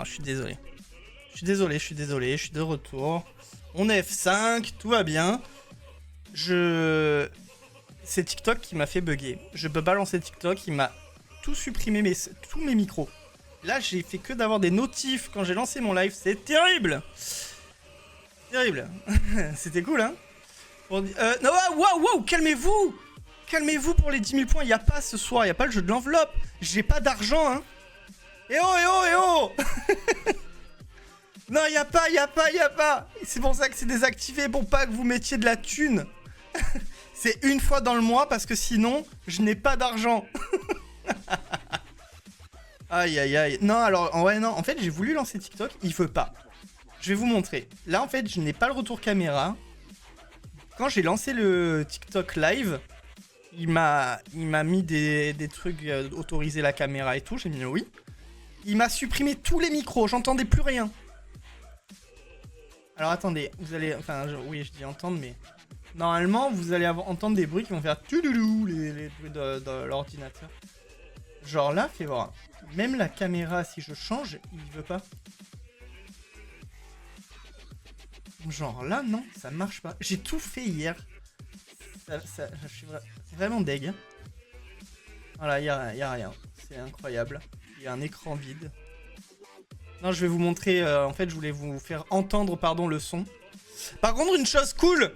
non, je suis désolé. Je suis désolé, je suis de retour. On est F5, tout va bien. C'est TikTok qui m'a fait bugger. Je peux pas lancer TikTok, il m'a tout supprimé, tous mes micros. Là, j'ai fait que d'avoir des notifs quand j'ai lancé mon live. C'est terrible. Terrible. C'était cool, hein. Non, wow, calmez-vous. Calmez-vous pour les 10 000 points. Il n'y a pas ce soir, il n'y a pas le jeu de l'enveloppe. J'ai pas d'argent, hein. Eh oh. Non, il y a pas. C'est pour ça que c'est désactivé, pour pas que vous mettiez de la thune. C'est une fois dans le mois, parce que sinon, je n'ai pas d'argent. Aïe. Non, alors, ouais, non. En fait, j'ai voulu lancer TikTok, il veut pas. Je vais vous montrer. Là, en fait, je n'ai pas le retour caméra. Quand j'ai lancé le TikTok live, il m'a mis des trucs, autoriser la caméra et tout. J'ai mis oui. Il m'a supprimé tous les micros, j'entendais plus rien. Alors attendez, vous allez... Enfin, oui, je dis entendre, mais... Normalement, vous allez entendre des bruits qui vont faire... Toudoudou, les bruits de l'ordinateur. Genre là, fais voir. Même la caméra, si je change, il veut pas. Genre là, non, ça marche pas. J'ai tout fait hier. Je suis vraiment deg. Voilà, y a rien. C'est incroyable. Il y a un écran vide. Non, je vais vous montrer. En fait, je voulais vous faire entendre, pardon, le son. Par contre, une chose cool,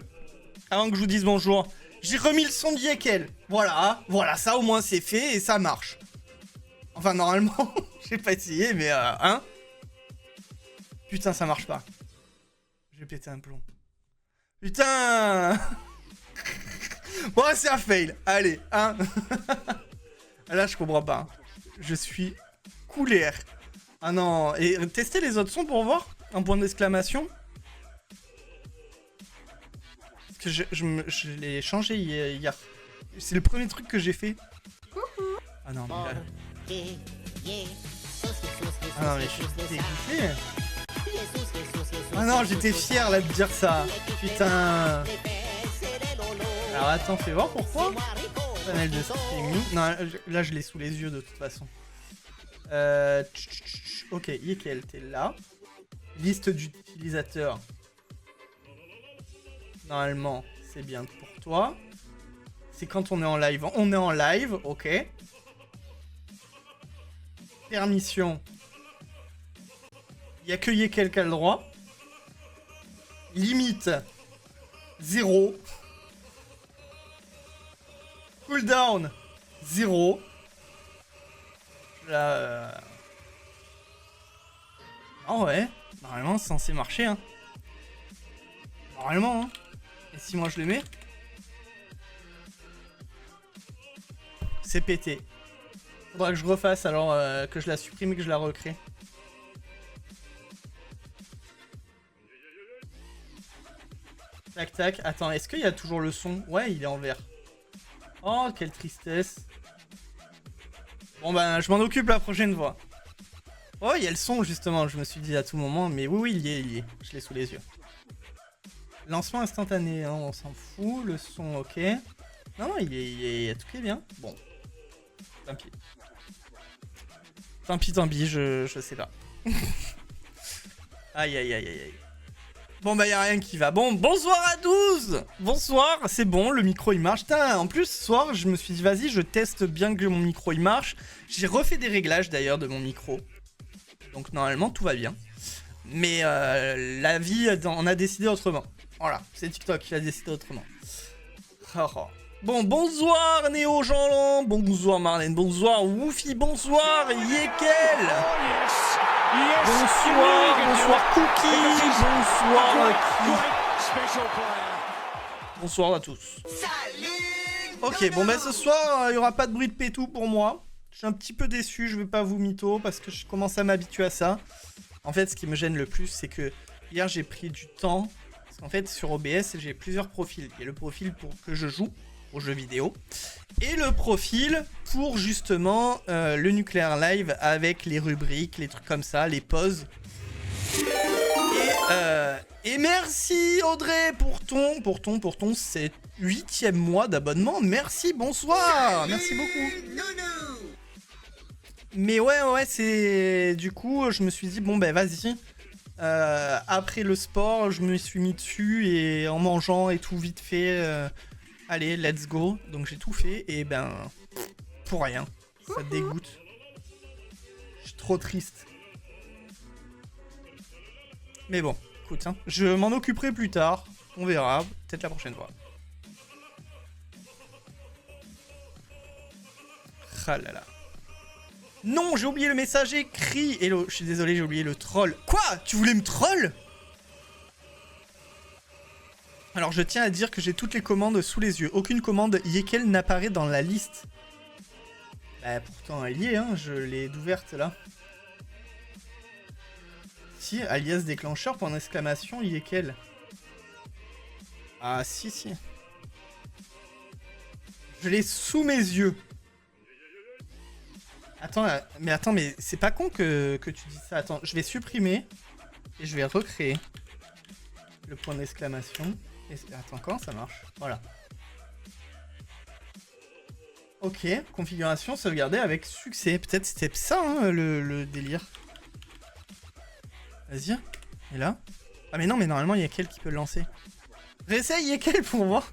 avant que je vous dise bonjour, j'ai remis le son de Yekel. Voilà, ça au moins c'est fait et ça marche. Enfin, normalement, j'ai pas essayé, mais hein. Putain, ça marche pas. Je vais péter un plomb. Putain. Bon, c'est un fail. Allez, hein. Là, je comprends pas. Je suis coulé. Ah non. Et testez les autres sons pour voir. Un point d'exclamation. Parce que je l'ai changé hier. C'est le premier truc que j'ai fait. Ah non, mais là... Ah non, mais je suis dégoûté. Ah non, j'étais fier là de dire ça. Putain. Alors attends, fais voir pourquoi. Panel de streaming. Non, là je l'ai sous les yeux de toute façon. Ok, Yekel, t'es là. Liste d'utilisateurs. Normalement, c'est bien pour toi. C'est quand on est en live. On est en live, ok. Permission. Il n'y a que Yekel qui a le droit. Limite 0. Cooldown 0. Là. Oh ouais. Normalement c'est censé marcher hein. Normalement hein. Et si moi je le mets, c'est pété. Faudra que je refasse alors que je la supprime et que je la recrée. Tac tac. Attends, est-ce qu'il y a toujours le son? Ouais, il est en vert. Oh, quelle tristesse. Bon bah, je m'en occupe la prochaine fois. Oh, il y a le son justement, je me suis dit à tout moment. Mais oui, il y est. Je l'ai sous les yeux. Lancement instantané, hein, on s'en fout. Le son, ok. Non, il y a tout qui est bien. Bon. Tant pis. Tant pis, je sais pas. Aïe. Bon bah y'a rien qui va. Bon, bonsoir à tous. Bonsoir, c'est bon, le micro il marche. Putain, en plus ce soir je me suis dit vas-y je teste bien que mon micro il marche. J'ai refait des réglages d'ailleurs de mon micro. Donc normalement tout va bien. Mais la vie on a décidé autrement. Voilà, c'est TikTok qui a décidé autrement. Bon, bonsoir Néo Jean-Lan, bonsoir Marlène, bonsoir Woofy, bonsoir Yekel. Bonsoir Cookie, bonsoir à tous. Ok, bon bah ce soir, il y aura pas de bruit de pétou pour moi. Je suis un petit peu déçu, je vais pas vous mytho parce que je commence à m'habituer à ça. En fait, ce qui me gêne le plus, c'est que hier j'ai pris du temps. Parce qu'en fait, sur OBS, j'ai plusieurs profils. Il y a le profil pour que je joue aux jeux vidéo. Et le profil pour justement le nucléaire live avec les rubriques, les trucs comme ça, les pauses. Et merci Audrey pour ton 8e mois d'abonnement. Merci, bonsoir. Merci beaucoup. Mais ouais, c'est... Du coup, je me suis dit, bon, ben vas-y. Après le sport, je me suis mis dessus et en mangeant et tout vite fait, allez, let's go. Donc j'ai tout fait et ben, pour rien. Ça dégoûte. Je suis trop triste. Mais bon, écoute, hein, je m'en occuperai plus tard. On verra, peut-être la prochaine fois. Ah là là. Non, j'ai oublié le message écrit. Hello, je suis désolé, j'ai oublié le troll. Quoi? Tu voulais me troll? Alors, je tiens à dire que j'ai toutes les commandes sous les yeux. Aucune commande Yekel n'apparaît dans la liste. Bah, pourtant, elle y est, hein. Je l'ai ouverte, là. Si, alias déclencheur, point d'exclamation, Yekel. Ah, si. Je l'ai sous mes yeux. Attends, mais c'est pas con que tu dis ça. Attends, je vais supprimer et je vais recréer le point d'exclamation. Attends, comment ça marche? Voilà. Ok, configuration sauvegardée avec succès. Peut-être c'était ça, hein, le délire. Vas-y. Et là? Ah mais non, mais normalement, il y a quel qui peut le lancer. Réessaye, il y a quel pour voir.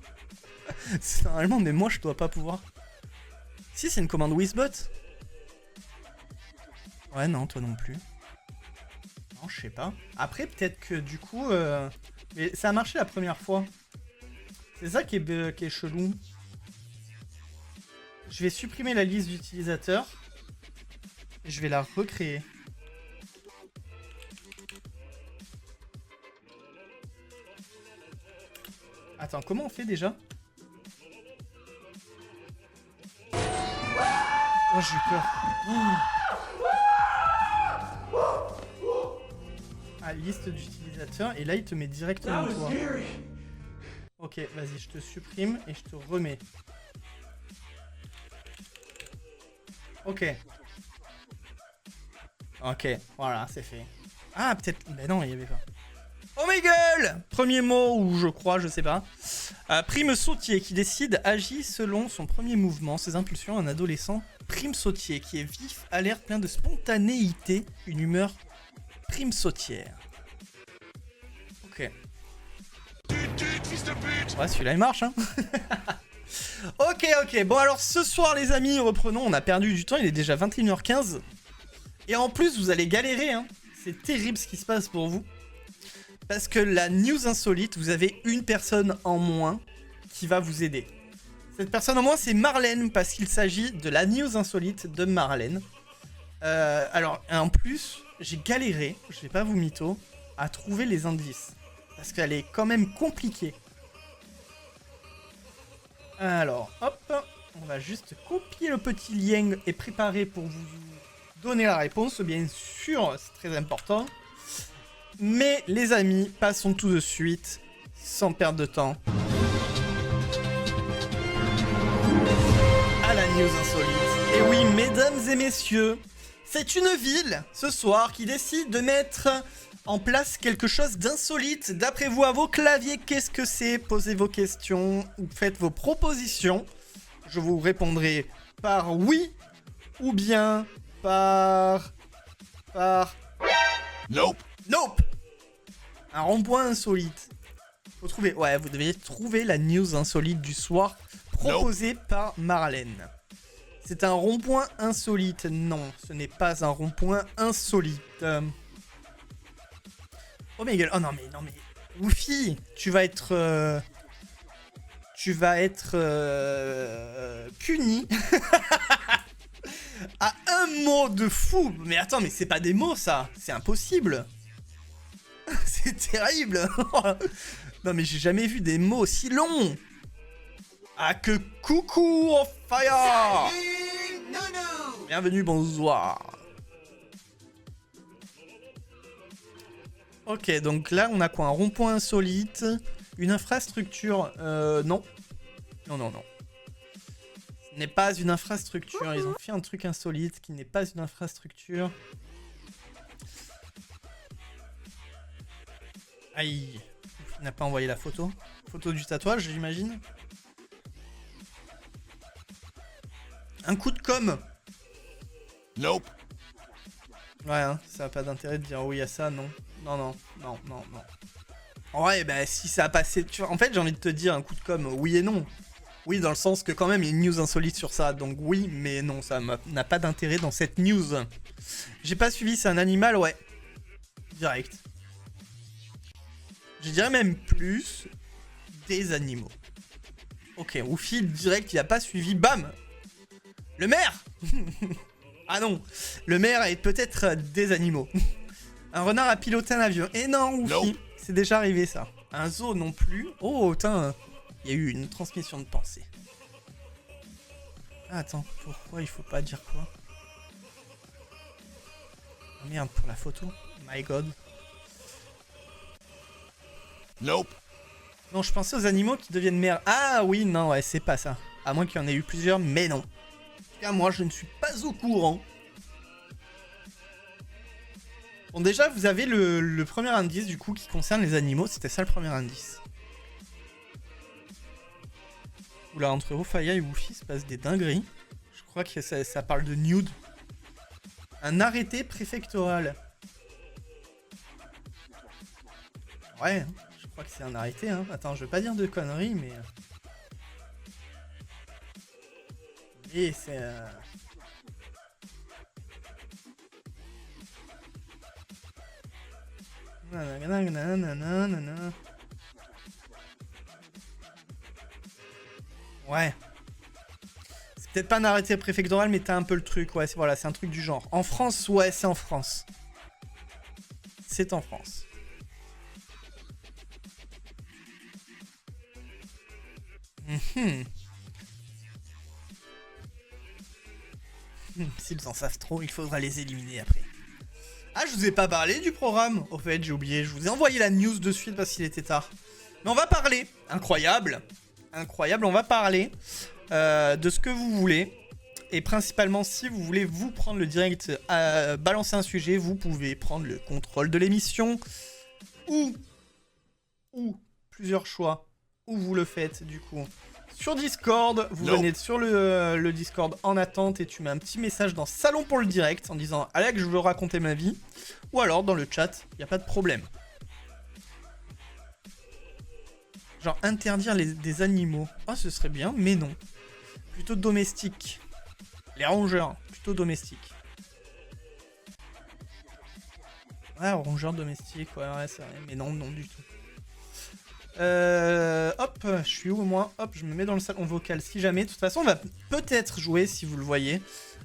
Normalement, mais moi, je dois pas pouvoir. Si, c'est une commande Wizbot. Ouais, non, toi non plus. Non, je sais pas. Après, peut-être que du coup... Mais ça a marché la première fois. C'est ça qui est chelou. Je vais supprimer la liste d'utilisateurs. Et je vais la recréer. Attends, comment on fait déjà? Oh, j'ai eu peur. Oh. Ah, liste d'utilisateurs, et là il te met directement toi. Ok, vas-y, je te supprime et je te remets. Ok. Ok, voilà, c'est fait. Ah, peut-être... Mais non, il n'y avait pas. Omegle! Premier mot, ou je crois, je sais pas. Prime sautier, qui décide, agit selon son premier mouvement, ses impulsions, un adolescent. Prime sautier, qui est vif, alerte, plein de spontanéité, une humeur prime sautière. Ok. Ouais, celui-là il marche, hein. Ok. Bon, alors ce soir, les amis, reprenons. On a perdu du temps, il est déjà 21h15. Et en plus, vous allez galérer, hein. C'est terrible ce qui se passe pour vous. Parce que la news insolite, vous avez une personne en moins qui va vous aider. Cette personne en moins, c'est Marlène, parce qu'il s'agit de la news insolite de Marlène. Alors, en plus, j'ai galéré, je vais pas vous mytho, à trouver les indices. Parce qu'elle est quand même compliquée. Alors, hop, on va juste copier le petit lien et préparer pour vous donner la réponse. Bien sûr, c'est très important. Mais les amis, passons tout de suite, sans perdre de temps, à la news insolite. Et oui, mesdames et messieurs, c'est une ville, ce soir, qui décide de mettre en place quelque chose d'insolite. D'après vous, à vos claviers, qu'est-ce que c'est? Posez vos questions, ou faites vos propositions. Je vous répondrai par oui, ou bien par... Nope. Un rond-point insolite. Faut trouver... Ouais, vous devez trouver la news insolite du soir proposée par Marlène. C'est un rond-point insolite. Non, ce n'est pas un rond-point insolite. Oh my god. Oh non mais... Woofy, tu vas être puni. À un mot de fou. Mais attends, mais c'est pas des mots ça. C'est impossible. C'est terrible. Non mais j'ai jamais vu des mots aussi longs. Ah que coucou on fire. Salut, nounou. Bienvenue, bonsoir. Ok, donc là on a quoi? Un rond-point insolite. Une infrastructure. Non. Non. Ce n'est pas une infrastructure. Ils ont fait un truc insolite qui n'est pas une infrastructure. Aïe. Il n'a pas envoyé la photo. Photo du tatouage, j'imagine. Un coup de com'. Nope. Ouais, hein, ça n'a pas d'intérêt de dire oui à ça, non. Non, non, non, non, non. Ouais, bah si ça a passé... Tu vois, en fait, j'ai envie de te dire un coup de com', oui et non. Oui, dans le sens que quand même, il y a une news insolite sur ça. Donc oui, mais non, ça n'a pas d'intérêt dans cette news. J'ai pas suivi, c'est un animal, ouais. Direct. Je dirais même plus des animaux. Ok, Woofy, direct, il a pas suivi, bam. Le maire. Ah non, le maire est peut-être des animaux. Un renard a piloté un avion. Et non, Woofy, c'est déjà arrivé ça. Un zoo non plus. Oh, putain, il y a eu une transmission de pensée. Ah, attends, pourquoi il faut pas dire quoi? Oh, merde, pour la photo. My god. Nope. Non, je pensais aux animaux qui deviennent maires. Ah oui, non, ouais, c'est pas ça. À moins qu'il y en ait eu plusieurs, mais non. En tout cas, moi, je ne suis pas au courant. Bon, déjà, vous avez le premier indice, du coup, qui concerne les animaux. C'était ça, le premier indice. Oula, entre Rofaya et Woofy, se passe des dingueries. Je crois que ça parle de nude. Un arrêté préfectoral. Ouais, je crois que c'est un arrêté, hein. Attends, je veux pas dire de conneries, mais... Et c'est... Ouais. C'est peut-être pas un arrêté préfectoral, mais t'as un peu le truc. Ouais, voilà, c'est un truc du genre. En France, ouais, c'est en France. C'est en France. S'ils en savent trop, il faudra les éliminer après. Ah, je vous ai pas parlé du programme. Au fait, j'ai oublié. Je vous ai envoyé la news de suite parce qu'il était tard. Mais on va parler. Incroyable. Incroyable, on va parler de ce que vous voulez. Et principalement, si vous voulez vous prendre le direct, balancer un sujet, vous pouvez prendre le contrôle de l'émission. Ou plusieurs choix. Où vous le faites, du coup. Sur Discord, vous venez sur le Discord en attente et tu mets un petit message dans Salon pour le direct en disant « Alex, je veux raconter ma vie ». Ou alors dans le chat, il n'y a pas de problème. Genre interdire des animaux. Ah, ce serait bien, mais non. Plutôt domestique. Les rongeurs, plutôt domestiques. Ouais, rongeurs domestiques, ouais, c'est vrai. Mais non, non du tout. Hop, je suis où moi? Hop, je me mets dans le salon vocal si jamais. De toute façon, on va peut-être jouer, si vous le voyez,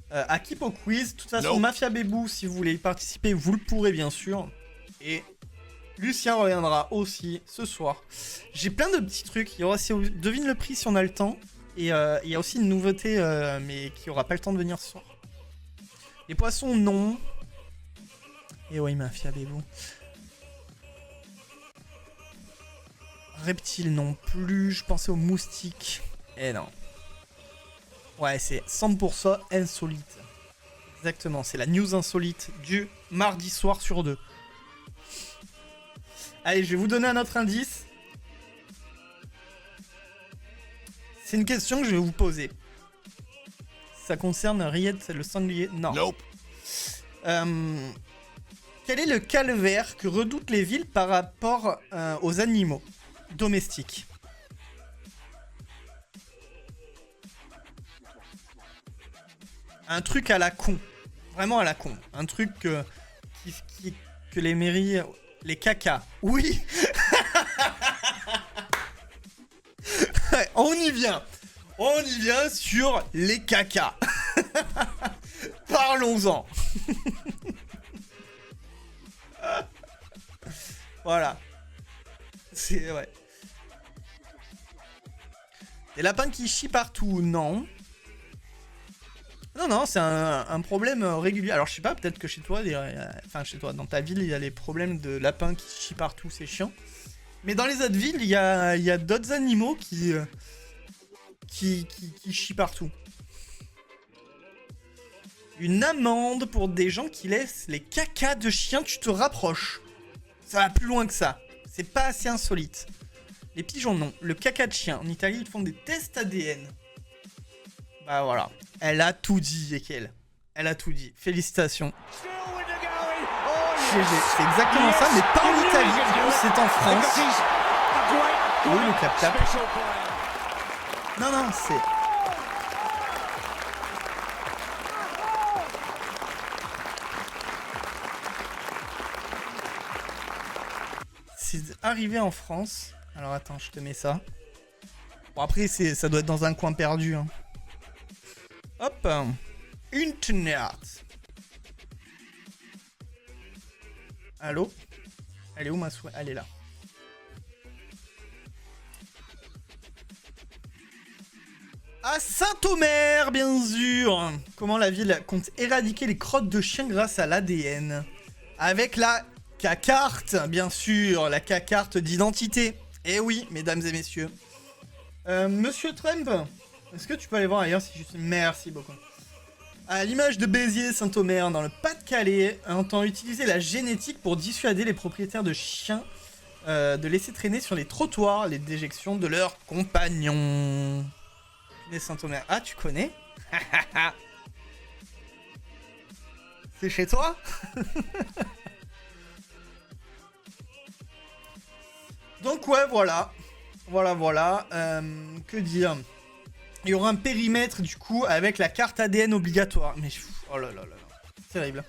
à Keep au quiz. De toute façon, Mafia Bébou, si vous voulez y participer, vous le pourrez bien sûr. Et Lucien reviendra aussi ce soir. J'ai plein de petits trucs. Il y aura aussi, devine le prix si on a le temps. Et il y a aussi une nouveauté, mais qui aura pas le temps de venir ce soir. Les poissons, non. Et ouais, Mafia Bébou. Reptiles non plus, je pensais aux moustiques. Eh non. Ouais, c'est 100% insolite. Exactement, c'est la news insolite du mardi soir sur 2. Allez, je vais vous donner un autre indice. C'est une question que je vais vous poser. Ça concerne Riette le sanglier. Non. Nope. Quel est le calvaire que redoutent les villes par rapport aux animaux domestiques? Un truc à la con. Vraiment à la con. Un truc que les mairies... Les cacas. Oui. Ouais, on y vient. On y vient sur les cacas. Parlons-en. Voilà. C'est... Ouais. Des lapins qui chient partout, non. Non, non, c'est un problème régulier. Alors, je sais pas, peut-être que chez toi, enfin, chez toi, dans ta ville, il y a les problèmes de lapins qui chient partout, c'est chiant. Mais dans les autres villes, il y a d'autres animaux qui chient partout. Une amende pour des gens qui laissent les cacas de chiens, tu te rapproches. Ça va plus loin que ça. C'est pas assez insolite. Les pigeons, non. Le caca de chien. En Italie, ils font des tests ADN. Bah voilà. Elle a tout dit, Ekel. Elle a tout dit. Félicitations. GG. C'est exactement ça, mais pas en Italie. Du coup, c'est en France. Oui, le clap-clap. Non, non, c'est... C'est arrivé en France. Alors attends, je te mets ça. Bon après, ça doit être dans un coin perdu. Hein. Hop. Internet. Allô? Elle est où ma souris? Elle est là. À Saint-Omer, bien sûr. Comment la ville compte éradiquer les crottes de chiens grâce à l'ADN? Avec la K-carte, bien sûr, la K-carte d'identité. Eh oui, mesdames et messieurs. Monsieur Trump, est-ce que tu peux aller voir ailleurs si je... Merci beaucoup. À l'image de Béziers, Saint-Omer, dans le Pas-de-Calais, entend utiliser la génétique pour dissuader les propriétaires de chiens de laisser traîner sur les trottoirs les déjections de leurs compagnons. Les Saint-Omer. Ah, tu connais? C'est chez toi? Donc ouais, voilà. Voilà. Que dire? Il y aura un périmètre, du coup, avec la carte ADN obligatoire. Mais, oh là là là là. Terrible.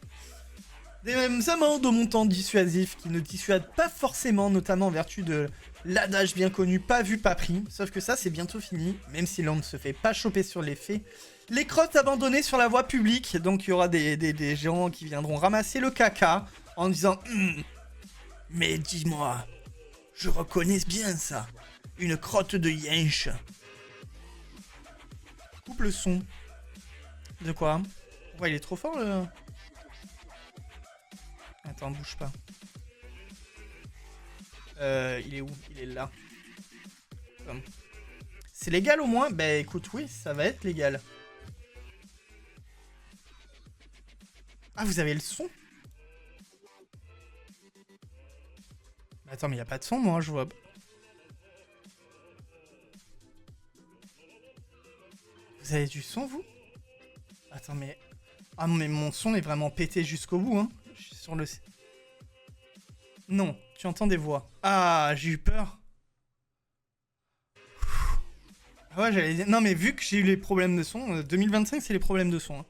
Des amendes au montant dissuasif qui ne dissuadent pas forcément, notamment en vertu de l'adage bien connu, pas vu, pas pris. Sauf que ça, c'est bientôt fini, même si l'on ne se fait pas choper sur les faits. Les crottes abandonnées sur la voie publique. Donc, il y aura des gens qui viendront ramasser le caca en disant mais dis-moi, je reconnais bien ça. Une crotte de yinche. Coupe le son. De quoi? Ouais, il est trop fort le... Attends, bouge pas. Il est où? Il est là. C'est légal au moins? Bah écoute, oui, ça va être légal. Ah, vous avez le son? Attends, mais y a pas de son, moi, je vois... Vous avez du son, vous? Attends, mais... Ah non, mais mon son est vraiment pété jusqu'au bout, hein. Je suis sur le... Non, tu entends des voix. Ah, j'ai eu peur. Ah ouais, j'allais dire... Non, mais vu que j'ai eu les problèmes de son, 2025, c'est les problèmes de son. Hein.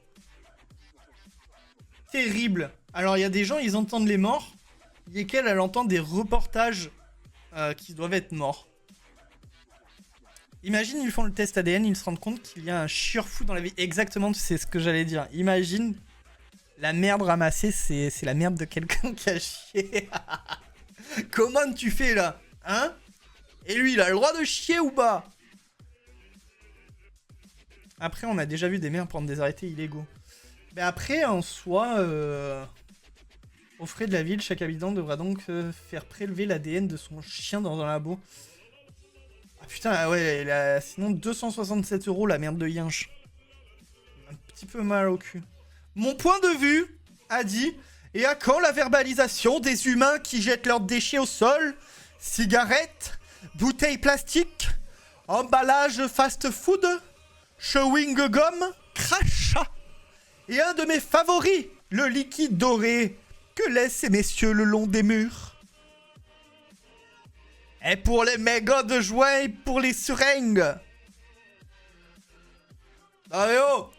Terrible. Alors, il y a des gens, ils entendent les morts. Et qu'elle, elle entend des reportages qui doivent être morts. Imagine, ils font le test ADN, ils se rendent compte qu'il y a un chieur fou dans la vie. Exactement, c'est ce que j'allais dire. Imagine, la merde ramassée, c'est la merde de quelqu'un qui a chié. Comment tu fais là? Hein? Et lui, il a le droit de chier ou pas? Après, on a déjà vu des merdes prendre des arrêtés illégaux. Mais après, en soi, aux frais de la ville, chaque habitant devra donc faire prélever l'ADN de son chien dans un labo. Ah putain, ouais, il a sinon 267 € la merde de yinche. Un petit peu mal au cul. Mon point de vue a dit, et à quand la verbalisation des humains qui jettent leurs déchets au sol? Cigarettes, bouteilles plastiques, emballage fast-food, chewing-gum, crachat. Et un de mes favoris, le liquide doré que laissent ces messieurs le long des murs. Et pour les mégots de joint et pour les seringues. Ah mais oh!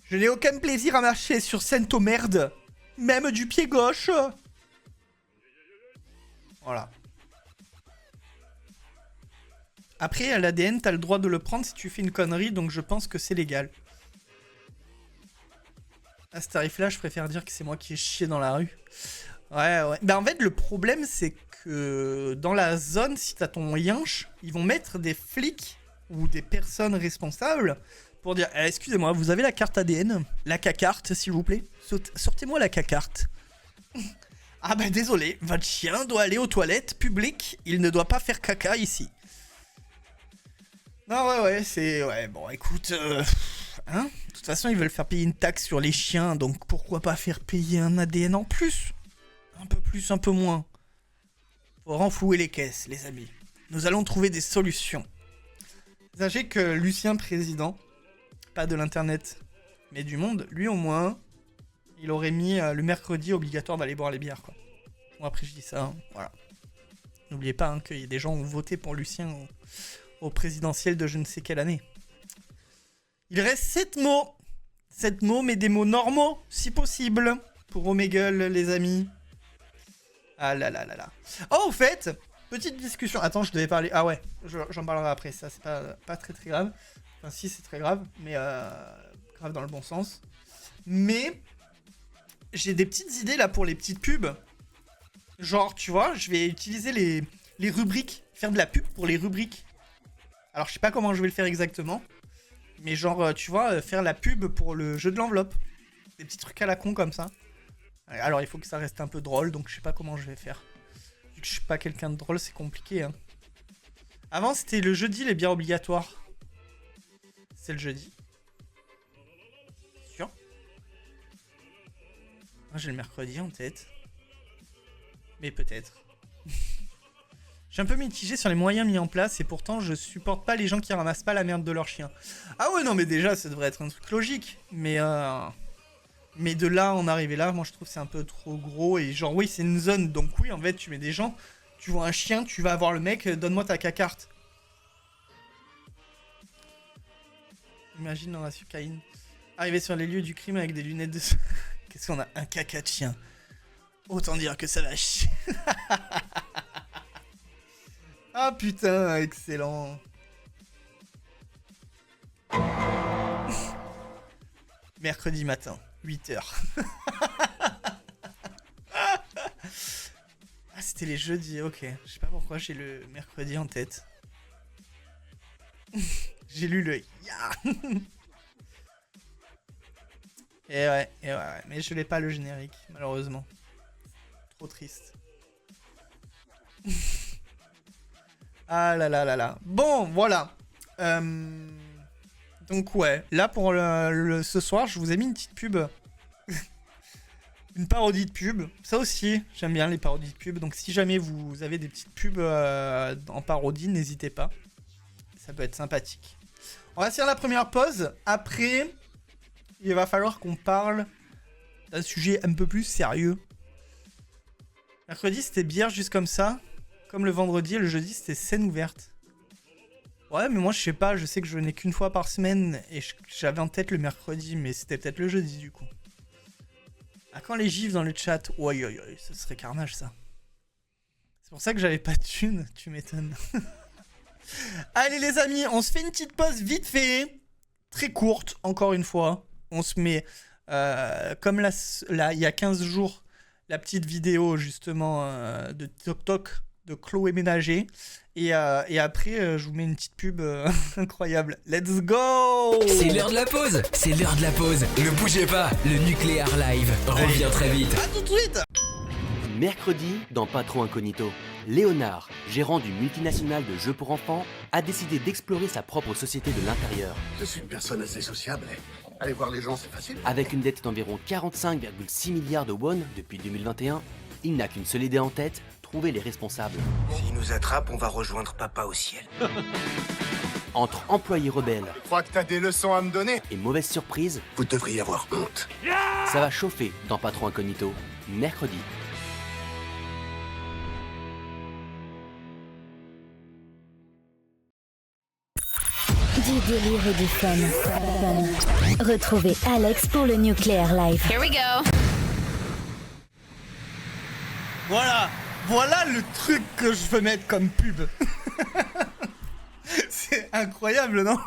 Je n'ai aucun plaisir à marcher sur Saint-Omer, même du pied gauche. Voilà. Après, à l'ADN, t'as le droit de le prendre si tu fais une connerie, donc je pense que c'est légal. À ce tarif-là, je préfère dire que c'est moi qui ai chié dans la rue. Ouais. Ben en fait, le problème, c'est que dans la zone, si t'as ton yinche, ils vont mettre des flics ou des personnes responsables pour dire excusez-moi, vous avez la carte ADN? La K-carte, s'il vous plaît? Sortez-moi la K-carte. Ah bah désolé, votre chien doit aller aux toilettes publiques, il ne doit pas faire caca ici. Non, ouais, c'est... Ouais, bon, écoute... Hein? De toute façon, ils veulent faire payer une taxe sur les chiens, donc pourquoi pas faire payer un ADN en plus? Un peu plus, un peu moins. Faut renflouer les caisses, les amis. Nous allons trouver des solutions. Sachez que Lucien, président, pas de l'internet, mais du monde, lui au moins, il aurait mis le mercredi obligatoire d'aller boire les bières, quoi. Bon, après je dis ça, hein, voilà. N'oubliez pas qu'il y a des gens qui ont voté pour Lucien au présidentiel de je ne sais quelle année. Il reste 7 mots. 7 mots, mais des mots normaux, si possible, pour Omegle, les amis. Ah là là là là. Oh, au fait, petite discussion. Attends, je devais parler... Ah ouais, j'en parlerai après, ça, c'est pas très très grave. Enfin, si, c'est très grave, mais grave dans le bon sens. Mais j'ai des petites idées, là, pour les petites pubs. Genre, tu vois, je vais utiliser les rubriques, faire de la pub pour les rubriques. Alors, je sais pas comment je vais le faire exactement. Mais genre, tu vois, faire la pub pour le jeu de l'enveloppe. Des petits trucs à la con comme ça. Alors, il faut que ça reste un peu drôle, donc je sais pas comment je vais faire. Vu que je suis pas quelqu'un de drôle, c'est compliqué, hein. Avant, c'était le jeudi, les bières obligatoires. C'est le jeudi. Sûr. Moi, j'ai le mercredi en tête. Mais peut-être. Je suis un peu mitigé sur les moyens mis en place et pourtant je supporte pas les gens qui ramassent pas la merde de leur chien. Ah ouais, non mais déjà ça devrait être un truc logique. Mais de là à en arriver là, moi je trouve que c'est un peu trop gros. Et genre oui, c'est une zone, donc oui, en fait tu mets des gens, tu vois un chien, tu vas voir le mec, donne-moi ta carte. Imagine dans la sucaïne. Arriver sur les lieux du crime avec des lunettes de... Qu'est-ce qu'on a? Un caca de chien. Autant dire que ça va chier. Ah putain, excellent. Mercredi matin, 8h. Ah, c'était les jeudis, ok. Je sais pas pourquoi j'ai le mercredi en tête. J'ai lu le ya. Et ouais, mais je l'ai pas le générique, malheureusement. Trop triste. Ah là là là là. Bon, voilà. Donc ouais, là pour ce soir, je vous ai mis une petite pub. Une parodie de pub. Ça aussi, j'aime bien les parodies de pub. Donc si jamais vous avez des petites pubs en parodie, n'hésitez pas. Ça peut être sympathique. On va faire la première pause. Après, il va falloir qu'on parle d'un sujet un peu plus sérieux. Mercredi, c'était bière juste comme ça. Comme le vendredi et le jeudi, c'était scène ouverte. Ouais, mais moi, je sais pas, je sais que je venais qu'une fois par semaine et j'avais en tête le mercredi, mais c'était peut-être le jeudi, du coup. Ah, quand les gifs dans le chat, oi, ce serait carnage, ça. C'est pour ça que j'avais pas de thune, tu m'étonnes. Allez, les amis, on se fait une petite pause vite fait. Très courte, encore une fois. On se met, comme là, il y a 15 jours, la petite vidéo, justement, de Toc Toc de Chloé Ménager. Et après, je vous mets une petite pub incroyable. Let's go! C'est l'heure de la pause! C'est l'heure de la pause! Ne bougez pas! Le Nucléaire Live revient très vite! À tout de suite! Mercredi, dans Patron Incognito, Léonard, gérant d'une multinationale de jeux pour enfants, a décidé d'explorer sa propre société de l'intérieur. Je suis une personne assez sociable. Aller voir les gens, c'est facile. Avec une dette d'environ 45,6 milliards de won depuis 2021, il n'a qu'une seule idée en tête, trouver les responsables. S'ils nous attrapent, on va rejoindre papa au ciel. Entre employés rebelles Je crois que t'as des leçons à me donner. et mauvaises surprises, Vous devriez avoir honte. ça va chauffer dans Patron Incognito, mercredi. Du délire et du fun. Retrouvez Alex pour le Nucléaire Live. Here we go. Voilà le truc que je veux mettre comme pub. C'est incroyable, non?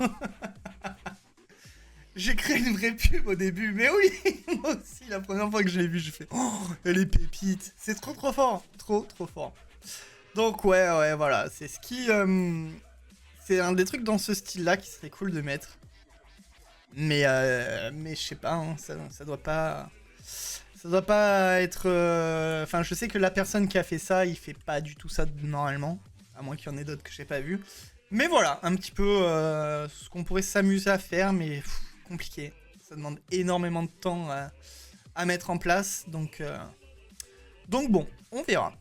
J'ai créé une vraie pub au début, mais oui, moi aussi, la première fois que je l'ai vu, je fais oh, elle est pépite. C'est trop fort, trop fort. Donc ouais, voilà, c'est ce qui, c'est un des trucs dans ce style-là qui serait cool de mettre. Mais je sais pas, hein, ça doit pas être. Enfin, je sais que la personne qui a fait ça, il fait pas du tout ça normalement, à moins qu'il y en ait d'autres que j'ai pas vu. Mais voilà, un petit peu ce qu'on pourrait s'amuser à faire, mais compliqué. Ça demande énormément de temps à mettre en place, donc bon, on verra.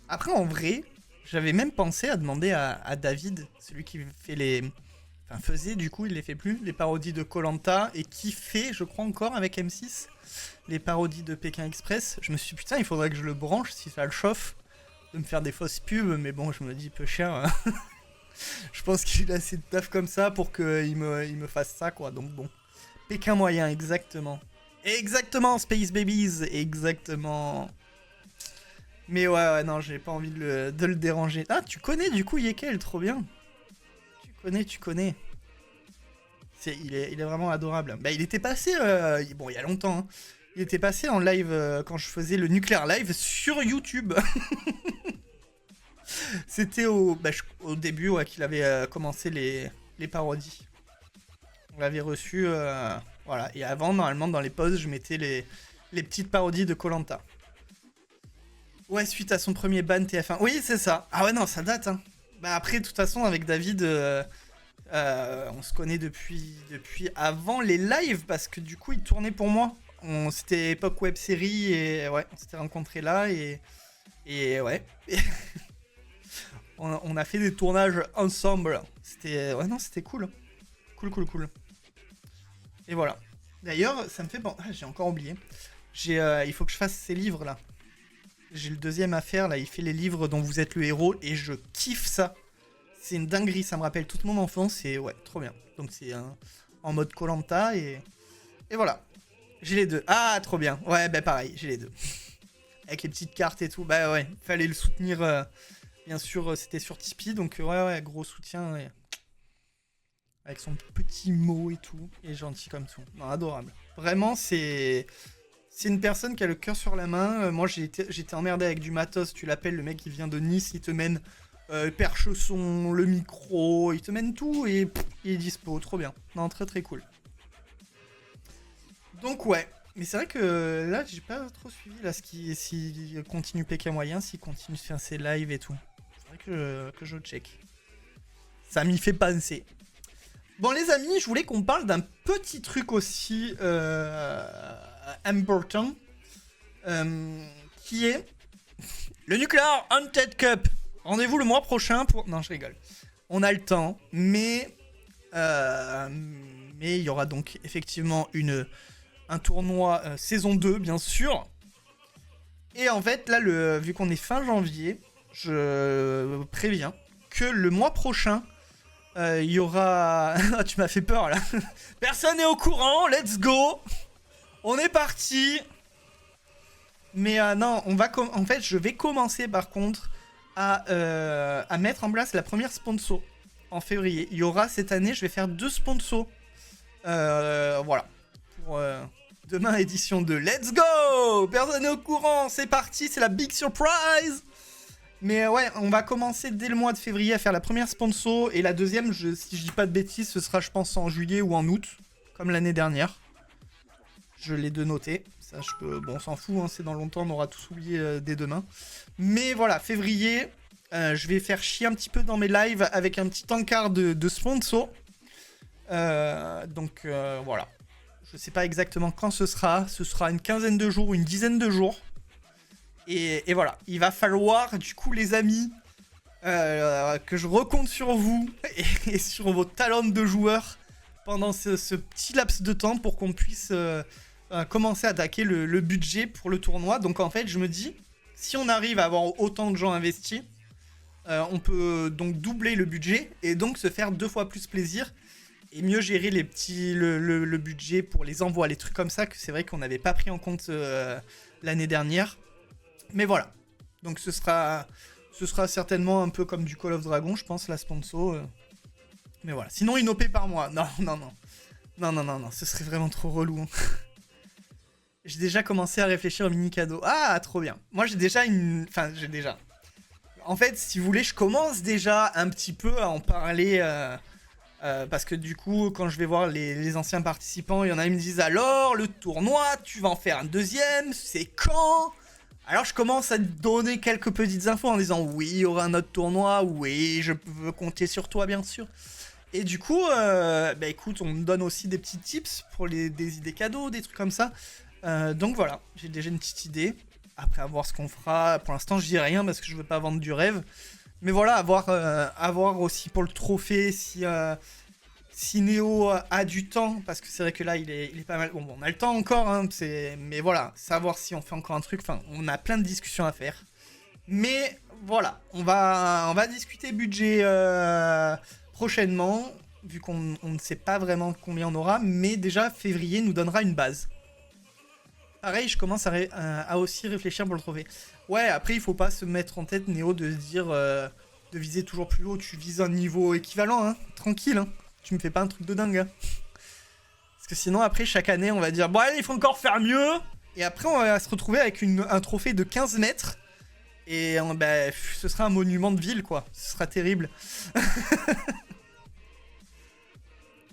Après, en vrai, j'avais même pensé à demander à David, celui qui fait enfin faisait du coup, il les fait plus, les parodies de koh-Lanta, et qui fait, je crois encore avec M6, les parodies de Pékin Express. Je me suis dit, putain, il faudrait que je le branche si ça le chauffe, de me faire des fausses pubs, mais bon, je me dis, peu cher. Hein. Je pense qu'il a assez de taf comme ça pour qu'il me fasse ça, quoi, donc bon. Pékin moyen, exactement. Exactement, Space Babies, exactement. Mais ouais, non, j'ai pas envie de le déranger. Ah, tu connais du coup Yekel, trop bien. Tu connais. Il est vraiment adorable. Bah, il était passé, bon, il y a longtemps, hein. Il était passé en live quand je faisais le Nuclear Live sur YouTube. C'était au début qu'il avait commencé les parodies. On l'avait reçu, voilà. Et avant, normalement, dans les pauses, je mettais les petites parodies de koh-Lanta. Ouais, suite à son premier ban TF1. Oui, c'est ça. Ah ouais, non, ça date, hein. Bah après, de toute façon, avec David, on se connaît depuis avant les lives, parce que du coup, il tournait pour moi. C'était époque web série, et ouais, on s'était rencontrés là, et ouais. On a fait des tournages ensemble. C'était cool. Cool. Et voilà. D'ailleurs, ça me fait... Bon, j'ai encore oublié. Il faut que je fasse ces livres, là. J'ai le deuxième à faire, là. Il fait les livres dont vous êtes le héros, et je kiffe ça. C'est une dinguerie, ça me rappelle toute mon enfance, et ouais, trop bien. Donc c'est en mode koh-Lanta, et voilà. J'ai les deux. Ah, trop bien. Ouais, bah pareil, j'ai les deux. Avec les petites cartes et tout. Bah ouais, fallait le soutenir... Bien sûr, c'était sur Tipeee, donc ouais, gros soutien. Ouais. Avec son petit mot et tout. Et gentil comme tout. Non, adorable. Vraiment, c'est une personne qui a le cœur sur la main. Moi, j'étais emmerdé avec du matos. Tu l'appelles, le mec qui vient de Nice, il te mène perche son, le micro, il te mène tout et il est dispo. Trop bien. Non, très cool. Donc ouais. Mais c'est vrai que là, j'ai pas trop suivi là s'il continue PK moyen, s'il continue de faire ses lives et tout. C'est vrai que je check. Ça m'y fait penser. Bon les amis, je voulais qu'on parle d'un petit truc aussi important, qui est le Nuclear Haunted Cup. Rendez-vous le mois prochain pour... Non, je rigole. On a le temps, mais il y aura donc effectivement un tournoi saison 2, bien sûr. Et en fait, là, vu qu'on est fin janvier, je préviens que le mois prochain, il y aura... Ah, tu m'as fait peur, là. Personne n'est au courant, let's go. On est parti. Mais non, en fait, je vais commencer, par contre, à mettre en place la première sponsor en février. Il y aura, cette année, je vais faire 2 sponsors. Voilà. Pour demain, édition 2. Let's go! Personne n'est au courant, c'est parti, c'est la big surprise! Mais ouais, on va commencer dès le mois de février à faire la première sponsor, et la deuxième, si je dis pas de bêtises, ce sera je pense en juillet ou en août, comme l'année dernière. Je l'ai de noter, ça je peux... Bon, on s'en fout, hein, c'est dans longtemps, on aura tous oublié dès demain. Mais voilà, février, je vais faire chier un petit peu dans mes lives avec un petit encart de sponsor. Donc voilà. Je sais pas exactement quand ce sera une quinzaine de jours ou une dizaine de jours. Et voilà, il va falloir du coup les amis que je recompte sur vous et sur vos talents de joueurs pendant ce petit laps de temps pour qu'on puisse commencer à attaquer le budget pour le tournoi. Donc en fait je me dis, si on arrive à avoir autant de gens investis, on peut donc doubler le budget et donc se faire 2 fois plus plaisir. Et mieux gérer le budget pour les envois, les trucs comme ça, que c'est vrai qu'on n'avait pas pris en compte l'année dernière. Mais voilà. Donc ce sera certainement un peu comme du Call of Dragon, je pense, la sponsor. Mais voilà. Sinon, une OP par mois. Non. Non, ce serait vraiment trop relou. J'ai déjà commencé à réfléchir au mini-cadeau. Ah, trop bien. Moi, j'ai déjà En fait, si vous voulez, je commence déjà un petit peu à en parler... parce que du coup, quand je vais voir les anciens participants, il y en a qui me disent « Alors, le tournoi, tu vas en faire un deuxième, c'est quand ?» Alors je commence à donner quelques petites infos en disant « Oui, il y aura un autre tournoi, oui, je veux compter sur toi, bien sûr. » Et du coup, écoute, on me donne aussi des petits tips pour des idées cadeaux, des trucs comme ça. Donc voilà, j'ai déjà une petite idée. Après, à voir ce qu'on fera. Pour l'instant, je dis rien parce que je veux pas vendre du rêve. Mais voilà, à voir aussi pour le trophée si si Néo a du temps, parce que c'est vrai que là, il est pas mal. Bon, on a le temps encore, hein, mais voilà, savoir si on fait encore un truc. Enfin, on a plein de discussions à faire. Mais voilà, on va discuter budget prochainement, vu qu'on ne sait pas vraiment combien on aura. Mais déjà, février nous donnera une base. Pareil, je commence à aussi réfléchir pour le trophée. Ouais, après, il faut pas se mettre en tête, Néo, de se dire de viser toujours plus haut. Tu vises un niveau équivalent, hein, tranquille, hein. Tu me fais pas un truc de dingue. Hein. Parce que sinon, après, chaque année, on va dire bon, allez, il faut encore faire mieux. Et après, on va se retrouver avec un trophée de 15 mètres. Et bah, ce sera un monument de ville, quoi. Ce sera terrible.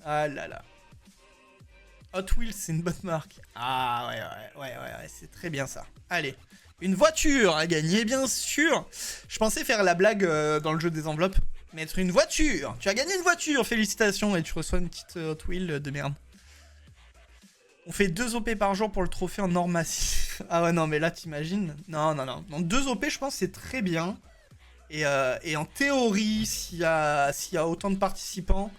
Ah là là. Hot Wheels, c'est une bonne marque. Ah ouais, c'est très bien ça. Allez, une voiture à gagner, bien sûr. Je pensais faire la blague dans le jeu des enveloppes. Mettre une voiture. Tu as gagné une voiture, félicitations. Et tu reçois une petite Hot Wheel de merde. On fait 2 OP par jour pour le trophée en or massif. Ah ouais, non, mais là, t'imagines. Non. Donc 2 OP, je pense, c'est très bien. Et en théorie, s'il y a autant de participants,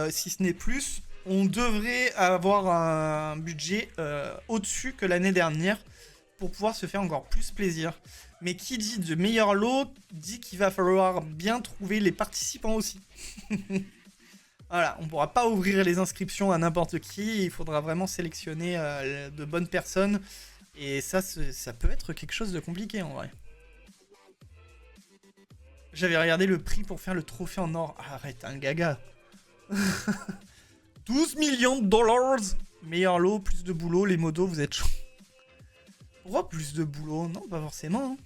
si ce n'est plus, on devrait avoir un budget au-dessus que l'année dernière pour pouvoir se faire encore plus plaisir. Mais qui dit de meilleur lot, dit qu'il va falloir bien trouver les participants aussi. Voilà, on ne pourra pas ouvrir les inscriptions à n'importe qui, il faudra vraiment sélectionner de bonnes personnes. Et ça peut être quelque chose de compliqué en vrai. J'avais regardé le prix pour faire le trophée en or. Arrête, un gaga. 12 millions de dollars. Meilleur lot, plus de boulot, les modos, vous êtes chaud. Pourquoi plus de boulot? Non, pas forcément. Hein.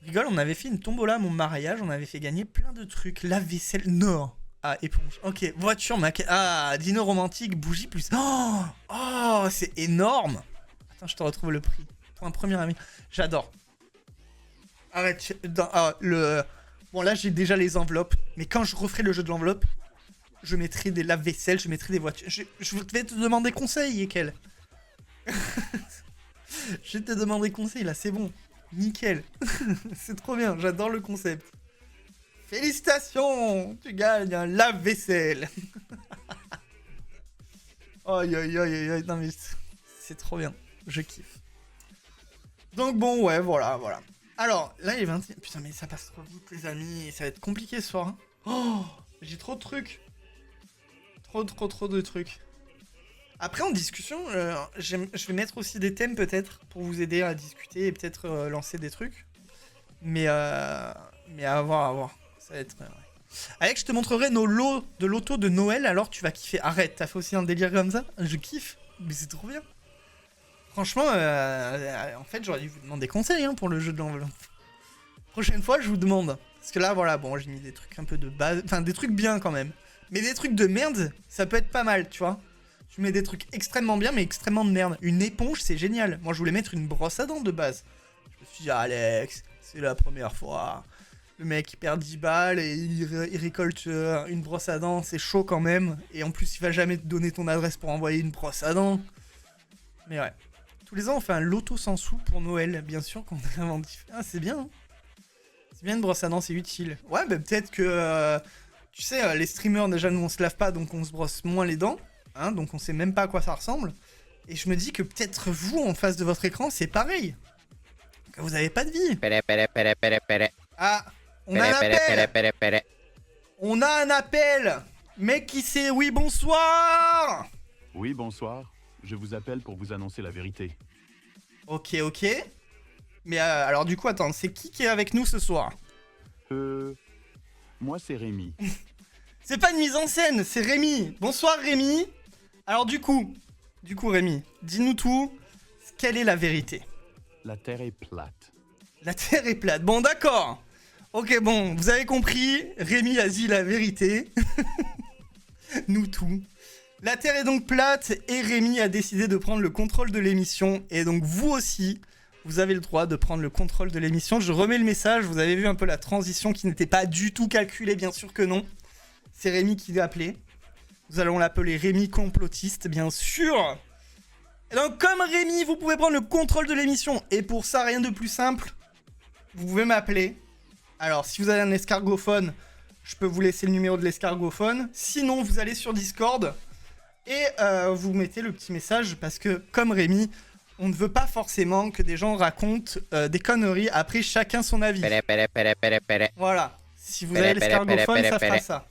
Rigole, on avait fait une tombola à mon mariage, on avait fait gagner plein de trucs. La vaisselle, non. Ah, éponge. Ok, voiture, ah, dîner romantique, bougie plus. Oh, c'est énorme. Attends, je te retrouve le prix. Pour un premier ami. J'adore. Arrête. Bon, là, j'ai déjà les enveloppes. Mais quand je referai le jeu de l'enveloppe, je mettrai des lave-vaisselle, je mettrai des voitures. Je vais te demander conseil, Ekel. Je vais te demander conseil, là, c'est bon. Nickel. C'est trop bien, j'adore le concept. Félicitations, tu gagnes un lave-vaisselle. Aïe, non mais c'est trop bien, je kiffe. Donc bon, ouais, voilà. Alors, là il est 20... Putain, mais ça passe trop vite, les amis, ça va être compliqué ce soir. Hein. Oh, j'ai trop de trucs. Trop de trucs. Après, en discussion, je vais mettre aussi des thèmes peut-être pour vous aider à discuter et peut-être lancer des trucs. Mais à voir. Ça va être... Ouais. Alex, je te montrerai nos lots de loto de Noël, alors tu vas kiffer. Arrête, t'as fait aussi un délire comme ça? Je kiffe, mais c'est trop bien. Franchement, en fait, j'aurais dû vous demander conseil pour le jeu de l'enveloppe. Prochaine fois, je vous demande. Parce que là, voilà, bon, j'ai mis des trucs un peu de base. Enfin, des trucs bien quand même. Mais des trucs de merde, ça peut être pas mal, tu vois. Tu mets des trucs extrêmement bien, mais extrêmement de merde. Une éponge, c'est génial. Moi, je voulais mettre une brosse à dents de base. Je me suis dit, Alex, c'est la première fois. Le mec, il perd 10 balles et il récolte une brosse à dents. C'est chaud quand même. Et en plus, il va jamais te donner ton adresse pour envoyer une brosse à dents. Mais ouais. Tous les ans, on fait un loto sans sous pour Noël. Bien sûr qu'on a inventé. Ah, c'est bien. Hein, c'est bien une brosse à dents, c'est utile. Ouais, bah peut-être que... tu sais, les streamers, déjà, nous, on se lave pas, donc on se brosse moins les dents. Hein, donc on sait même pas à quoi ça ressemble. Et je me dis que peut-être vous, en face de votre écran, c'est pareil. Que vous avez pas de vie. Ah, on a un appel. On a un appel. Mais qui c'est? Oui, bonsoir. Oui, bonsoir. Je vous appelle pour vous annoncer la vérité. Ok. Mais alors du coup, attends, c'est qui est avec nous ce soir? Moi c'est Rémi. C'est pas une mise en scène, c'est Rémi. Bonsoir Rémi. Alors du coup Rémi, dis-nous tout. Quelle est la vérité? La Terre est plate. La Terre est plate. Bon, d'accord. Ok, bon, vous avez compris. Rémi a dit la vérité. Nous tout. La Terre est donc plate et Rémi a décidé de prendre le contrôle de l'émission. Et donc vous aussi, vous avez le droit de prendre le contrôle de l'émission. Je remets le message. Vous avez vu un peu la transition qui n'était pas du tout calculée, bien sûr que non. C'est Rémi qui l'a appelé. Nous allons l'appeler Rémi complotiste, bien sûr. Et donc, comme Rémi, vous pouvez prendre le contrôle de l'émission. Et pour ça, rien de plus simple. Vous pouvez m'appeler. Alors, si vous avez un escargophone, je peux vous laisser le numéro de l'escargophone. Sinon, vous allez sur Discord et vous mettez le petit message parce que, comme Rémi, on ne veut pas forcément que des gens racontent des conneries. Après, chacun son avis. Voilà. Si vous avez l'escargophone, ça fera ça.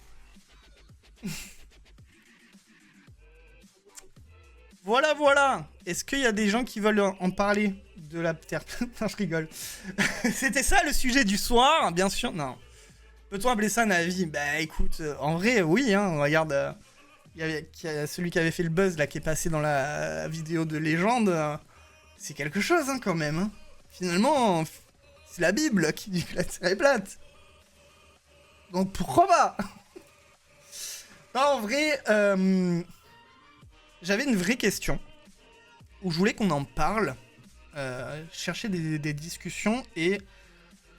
Voilà, voilà. Est-ce qu'il y a des gens qui veulent en parler de la Terre? Non, je rigole. C'était ça le sujet du soir, bien sûr. Non. Peut-on appeler ça un avis? Bah écoute, en vrai, oui. Hein, regarde, il y a celui qui avait fait le buzz là, qui est passé dans la vidéo de légende. C'est quelque chose, hein, quand même. Hein. Finalement, c'est la Bible qui dit que la Terre est plate. Donc pourquoi pas? Non, en vrai, j'avais une vraie question où je voulais qu'on en parle, chercher des discussions et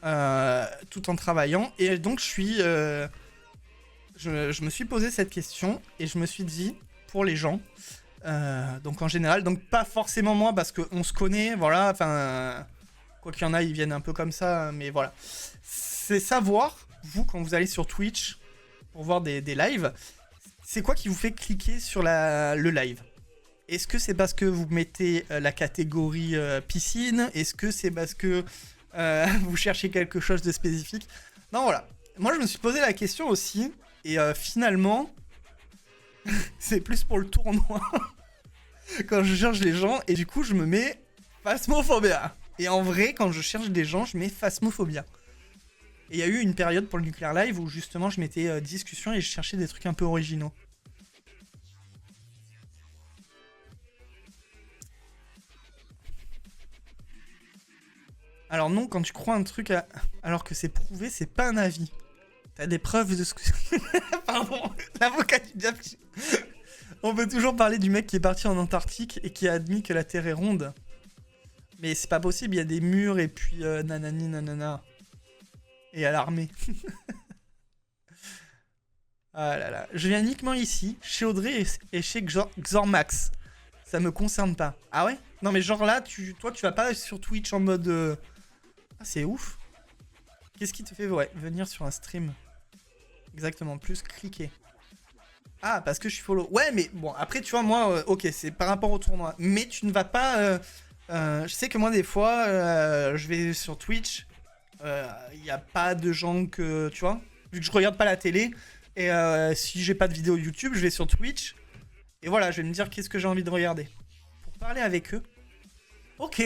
tout en travaillant. Et donc je me suis posé cette question et je me suis dit pour les gens, donc en général, donc pas forcément moi parce qu'on se connaît, voilà, enfin quoi qu'il y en a, ils viennent un peu comme ça, mais voilà. C'est savoir, vous quand vous allez sur Twitch pour voir des lives, c'est quoi qui vous fait cliquer sur le live? Est-ce que c'est parce que vous mettez la catégorie piscine? Est-ce que c'est parce que vous cherchez quelque chose de spécifique? Non, voilà. Moi, je me suis posé la question aussi. Et finalement, c'est plus pour le tournoi. Quand je cherche les gens. Et du coup, je me mets Phasmophobia. Et en vrai, quand je cherche des gens, je mets Phasmophobia. Et il y a eu une période pour le Nuclear Live où justement, je mettais discussion et je cherchais des trucs un peu originaux. Alors non, quand tu crois un truc alors que c'est prouvé, c'est pas un avis. T'as des preuves de ce que... Pardon, l'avocat du diable. On peut toujours parler du mec qui est parti en Antarctique et qui a admis que la Terre est ronde. Mais c'est pas possible, il y a des murs et puis nanani nanana. Et à l'armée. Ah là là. Je viens uniquement ici, chez Audrey et chez Xormax. Ça me concerne pas. Ah ouais? Non mais genre là, toi tu vas pas sur Twitch en mode... Ah c'est ouf. Qu'est-ce qui te fait venir sur un stream? Exactement, plus cliquer. Ah, parce que je suis follow. Ouais, mais bon, après tu vois, moi, ok, c'est par rapport au tournoi. Mais tu ne vas pas... je sais que moi des fois, je vais sur Twitch... Il n'y a pas de gens que... Tu vois, vu que je regarde pas la télé, et si j'ai pas de vidéo YouTube, je vais sur Twitch, et voilà, je vais me dire qu'est-ce que j'ai envie de regarder. Pour parler avec eux. Ok.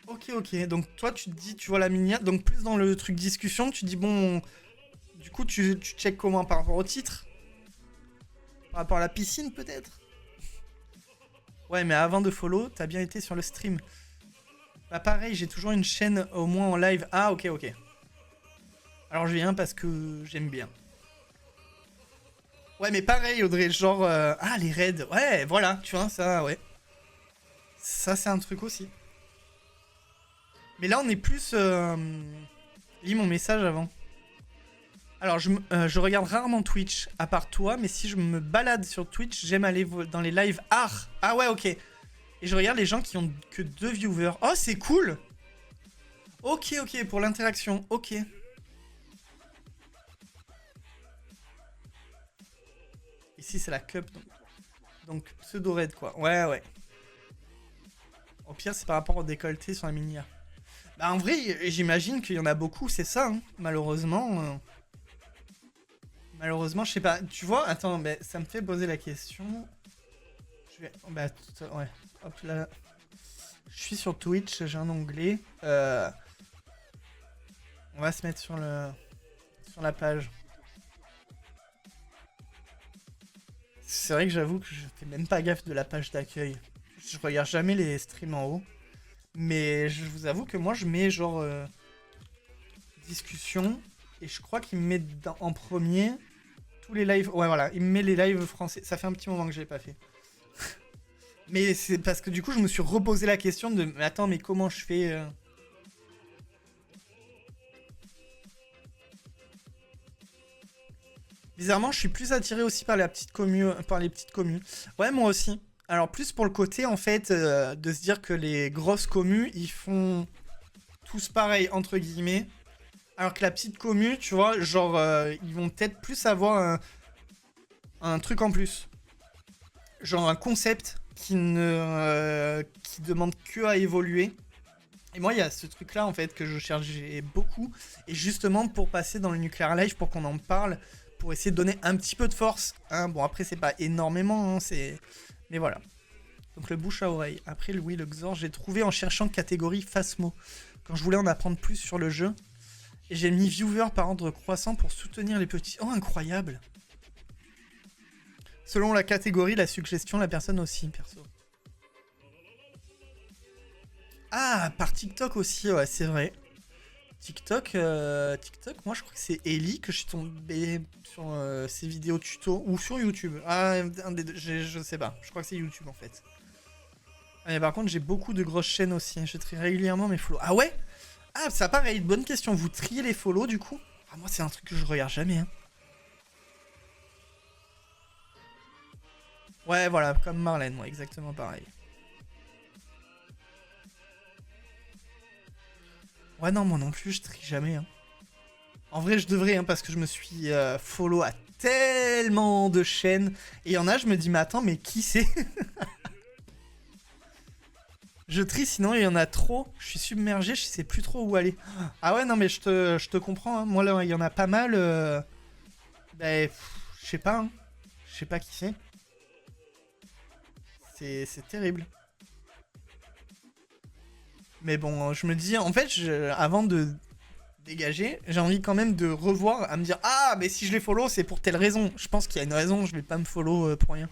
Ok, donc toi tu te dis, tu vois la miniature, donc plus dans le truc discussion, tu dis bon... Du coup, tu check comment par rapport au titre? Par rapport à la piscine peut-être? Ouais, mais avant de follow, t'as bien été sur le stream. Bah pareil, j'ai toujours une chaîne au moins en live. Ah ok. Alors je viens parce que j'aime bien. Ouais mais pareil Audrey, genre... Ah les raids, ouais voilà, tu vois, ça ouais. Ça c'est un truc aussi. Mais là on est plus... Lis mon message avant. Alors je regarde rarement Twitch, à part toi, mais si je me balade sur Twitch, j'aime aller dans les lives art. Ah ouais ok. Et je regarde les gens qui ont que 2 viewers. Oh, c'est cool! Ok, pour l'interaction. Ok. Ici, c'est la cup. Donc pseudo-raid, quoi. Ouais. Au pire, c'est par rapport au décolleté sur la minière. Bah, en vrai, j'imagine qu'il y en a beaucoup, c'est ça, hein. Malheureusement. Malheureusement, je sais pas. Tu vois, attends, mais ça me fait poser la question. Je vais... Bah, ouais. Hop là, je suis sur Twitch, j'ai un onglet. On va se mettre sur la page. C'est vrai que j'avoue que je fais même pas gaffe de la page d'accueil. Je regarde jamais les streams en haut. Mais je vous avoue que moi je mets genre discussion. Et je crois qu'il me met en premier tous les lives. Ouais voilà, il me met les lives français. Ça fait un petit moment que je l'ai pas fait. Mais c'est parce que du coup, je me suis reposé la question de... Mais attends, mais comment je fais Bizarrement, je suis plus attiré aussi par les petites communes. Ouais, moi aussi. Alors, plus pour le côté, en fait, de se dire que les grosses communes, ils font tous pareil, entre guillemets. Alors que la petite commu, tu vois, genre, ils vont peut-être plus avoir un truc en plus. Genre un concept qui demande que à évoluer. Et moi, il y a ce truc-là, en fait, que je cherchais beaucoup. Et justement, pour passer dans le Nuclear Live, pour qu'on en parle, pour essayer de donner un petit peu de force. Hein. Bon, après, c'est pas énormément, hein, c'est... Mais voilà. Donc le bouche à oreille. Après, oui, le Xor, j'ai trouvé en cherchant catégorie Phasmo. Quand je voulais en apprendre plus sur le jeu. Et j'ai mis viewer par ordre croissant pour soutenir les petits. Oh, incroyable. Selon la catégorie, la suggestion, la personne aussi, perso. Ah, par TikTok aussi, ouais, c'est vrai. TikTok, moi je crois que c'est Ellie que je suis tombé sur ses vidéos tuto ou sur YouTube. Ah, un des deux, je sais pas. Je crois que c'est YouTube en fait. Ah, mais par contre, j'ai beaucoup de grosses chaînes aussi. Je trie régulièrement mes follow. Ah ouais? Ah, ça pareil, bonne question. Vous triez les follow du coup? Ah, moi, c'est un truc que je regarde jamais. Hein. Ouais, voilà, comme Marlène, moi, exactement pareil. Ouais, non, moi non plus, je trie jamais. Hein. En vrai, je devrais, hein, parce que je me suis follow à tellement de chaînes. Et il y en a, je me dis, mais attends, mais qui c'est? Je trie, sinon il y en a trop. Je suis submergé, je sais plus trop où aller. Ah ouais, non, mais je te comprends. Hein. Moi, là, il y en a pas mal. Ben, je sais pas. Hein. Je sais pas qui c'est. C'est terrible. Mais bon, je me dis, en fait, avant de dégager, j'ai envie quand même de revoir, à me dire, ah, mais si je les follow, c'est pour telle raison. Je pense qu'il y a une raison, je vais pas me follow pour rien.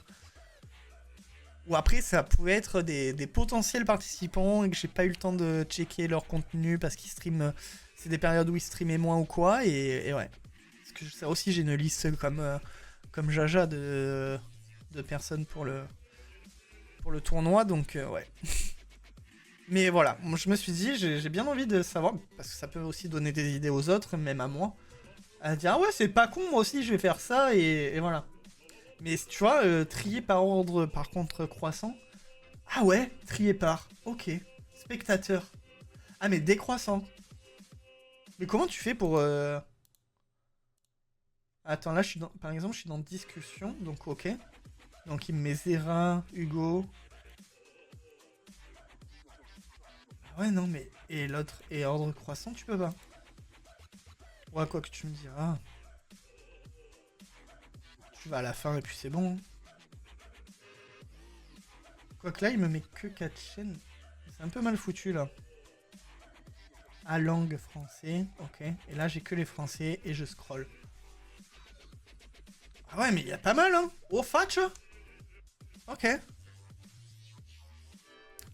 Ou après, ça pouvait être des potentiels participants et que j'ai pas eu le temps de checker leur contenu parce qu'ils streament, c'est des périodes où ils streamaient moins ou quoi, et ouais. Parce que ça aussi, j'ai une liste comme Jaja de personnes pour le tournoi, donc ouais. Mais voilà, moi, je me suis dit, j'ai bien envie de savoir, parce que ça peut aussi donner des idées aux autres, même à moi, à dire, ah ouais, c'est pas con, moi aussi, je vais faire ça, et voilà. Mais tu vois, trier par ordre, par contre, croissant. Ah ouais, trier par, ok. Spectateur. Ah, mais décroissant. Mais comment tu fais pour... Attends, là, par exemple, je suis dans discussion, donc ok. Donc il me met Zera, Hugo... Ouais, non, mais... Et l'autre, et ordre croissant, tu peux pas. Ouais, quoi que tu me diras. Tu vas à la fin et puis c'est bon. Quoique là, il me met que 4 chaînes. C'est un peu mal foutu, là. Ah, langue français, ok. Et là, j'ai que les français et je scroll. Ah ouais, mais il y a pas mal, hein. Oh, fatch. Ok.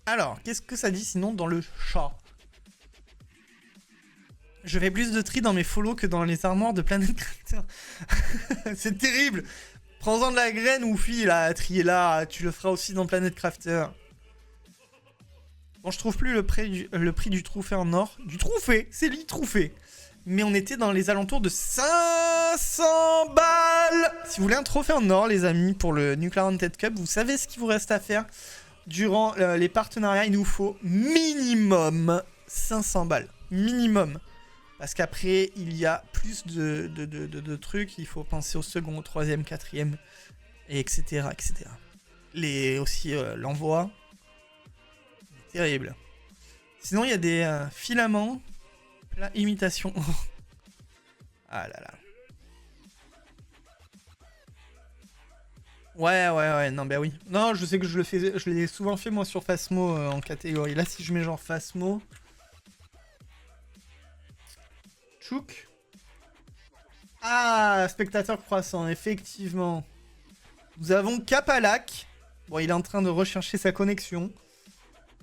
Alors, qu'est-ce que ça dit sinon dans le chat? Je fais plus de tri dans mes follow que dans les armoires de Planet Crafter. C'est terrible. Prends-en de la graine ou fille là, trier là, tu le feras aussi dans Planet Crafter. Bon, je trouve plus le prix du trophée en or. Du trophée, c'est lui trophée. Mais on était dans les alentours de 500 balles. Si vous voulez un trophée en or, les amis, pour le Nuclear Haunted Cup, vous savez ce qu'il vous reste à faire. Durant les partenariats, il nous faut minimum 500 balles. Minimum. Parce qu'après, il y a plus de trucs. Il faut penser au second, au troisième, quatrième, et etc. etc. Aussi, l'envoi. Terrible. Sinon, il y a des filaments. Plat imitation. Ah là là. Ouais, non, bah oui. Non, je sais que je l'ai souvent fait moi sur Phasmo en catégorie. Là, si je mets genre Phasmo. Chouk. Ah, spectateur croissant, effectivement. Nous avons Kapalak. Bon, il est en train de rechercher sa connexion.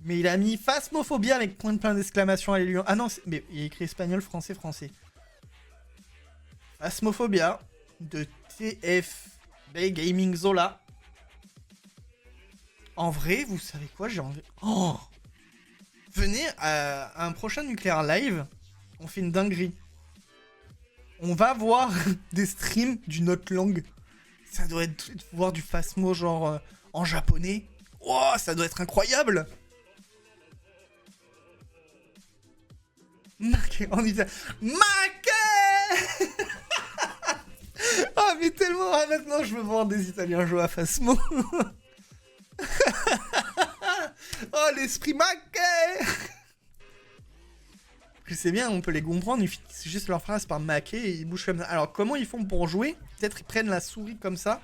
Mais il a mis Phasmophobia avec point de plein d'exclamation à l'Elion. Ah non, mais il a écrit espagnol, français. Phasmophobia de TF. Gaming Zola. En vrai, vous savez quoi, j'ai envie... Oh, venez à un prochain Nuclear Live. On fait une dinguerie. On va voir des streams d'une autre langue. Ça doit être... Voir du Phasmo genre en japonais. Oh, ça doit être incroyable. On dit ça. Maca. Ah, mais tellement. Ah, maintenant, je veux voir des Italiens jouer à Phasmo. Oh, l'esprit maquet. C'est bien, on peut les comprendre. Ils finissent juste leur phrase par maquet et ils bougent comme ça. Alors, comment ils font pour jouer? Peut-être ils prennent la souris comme ça.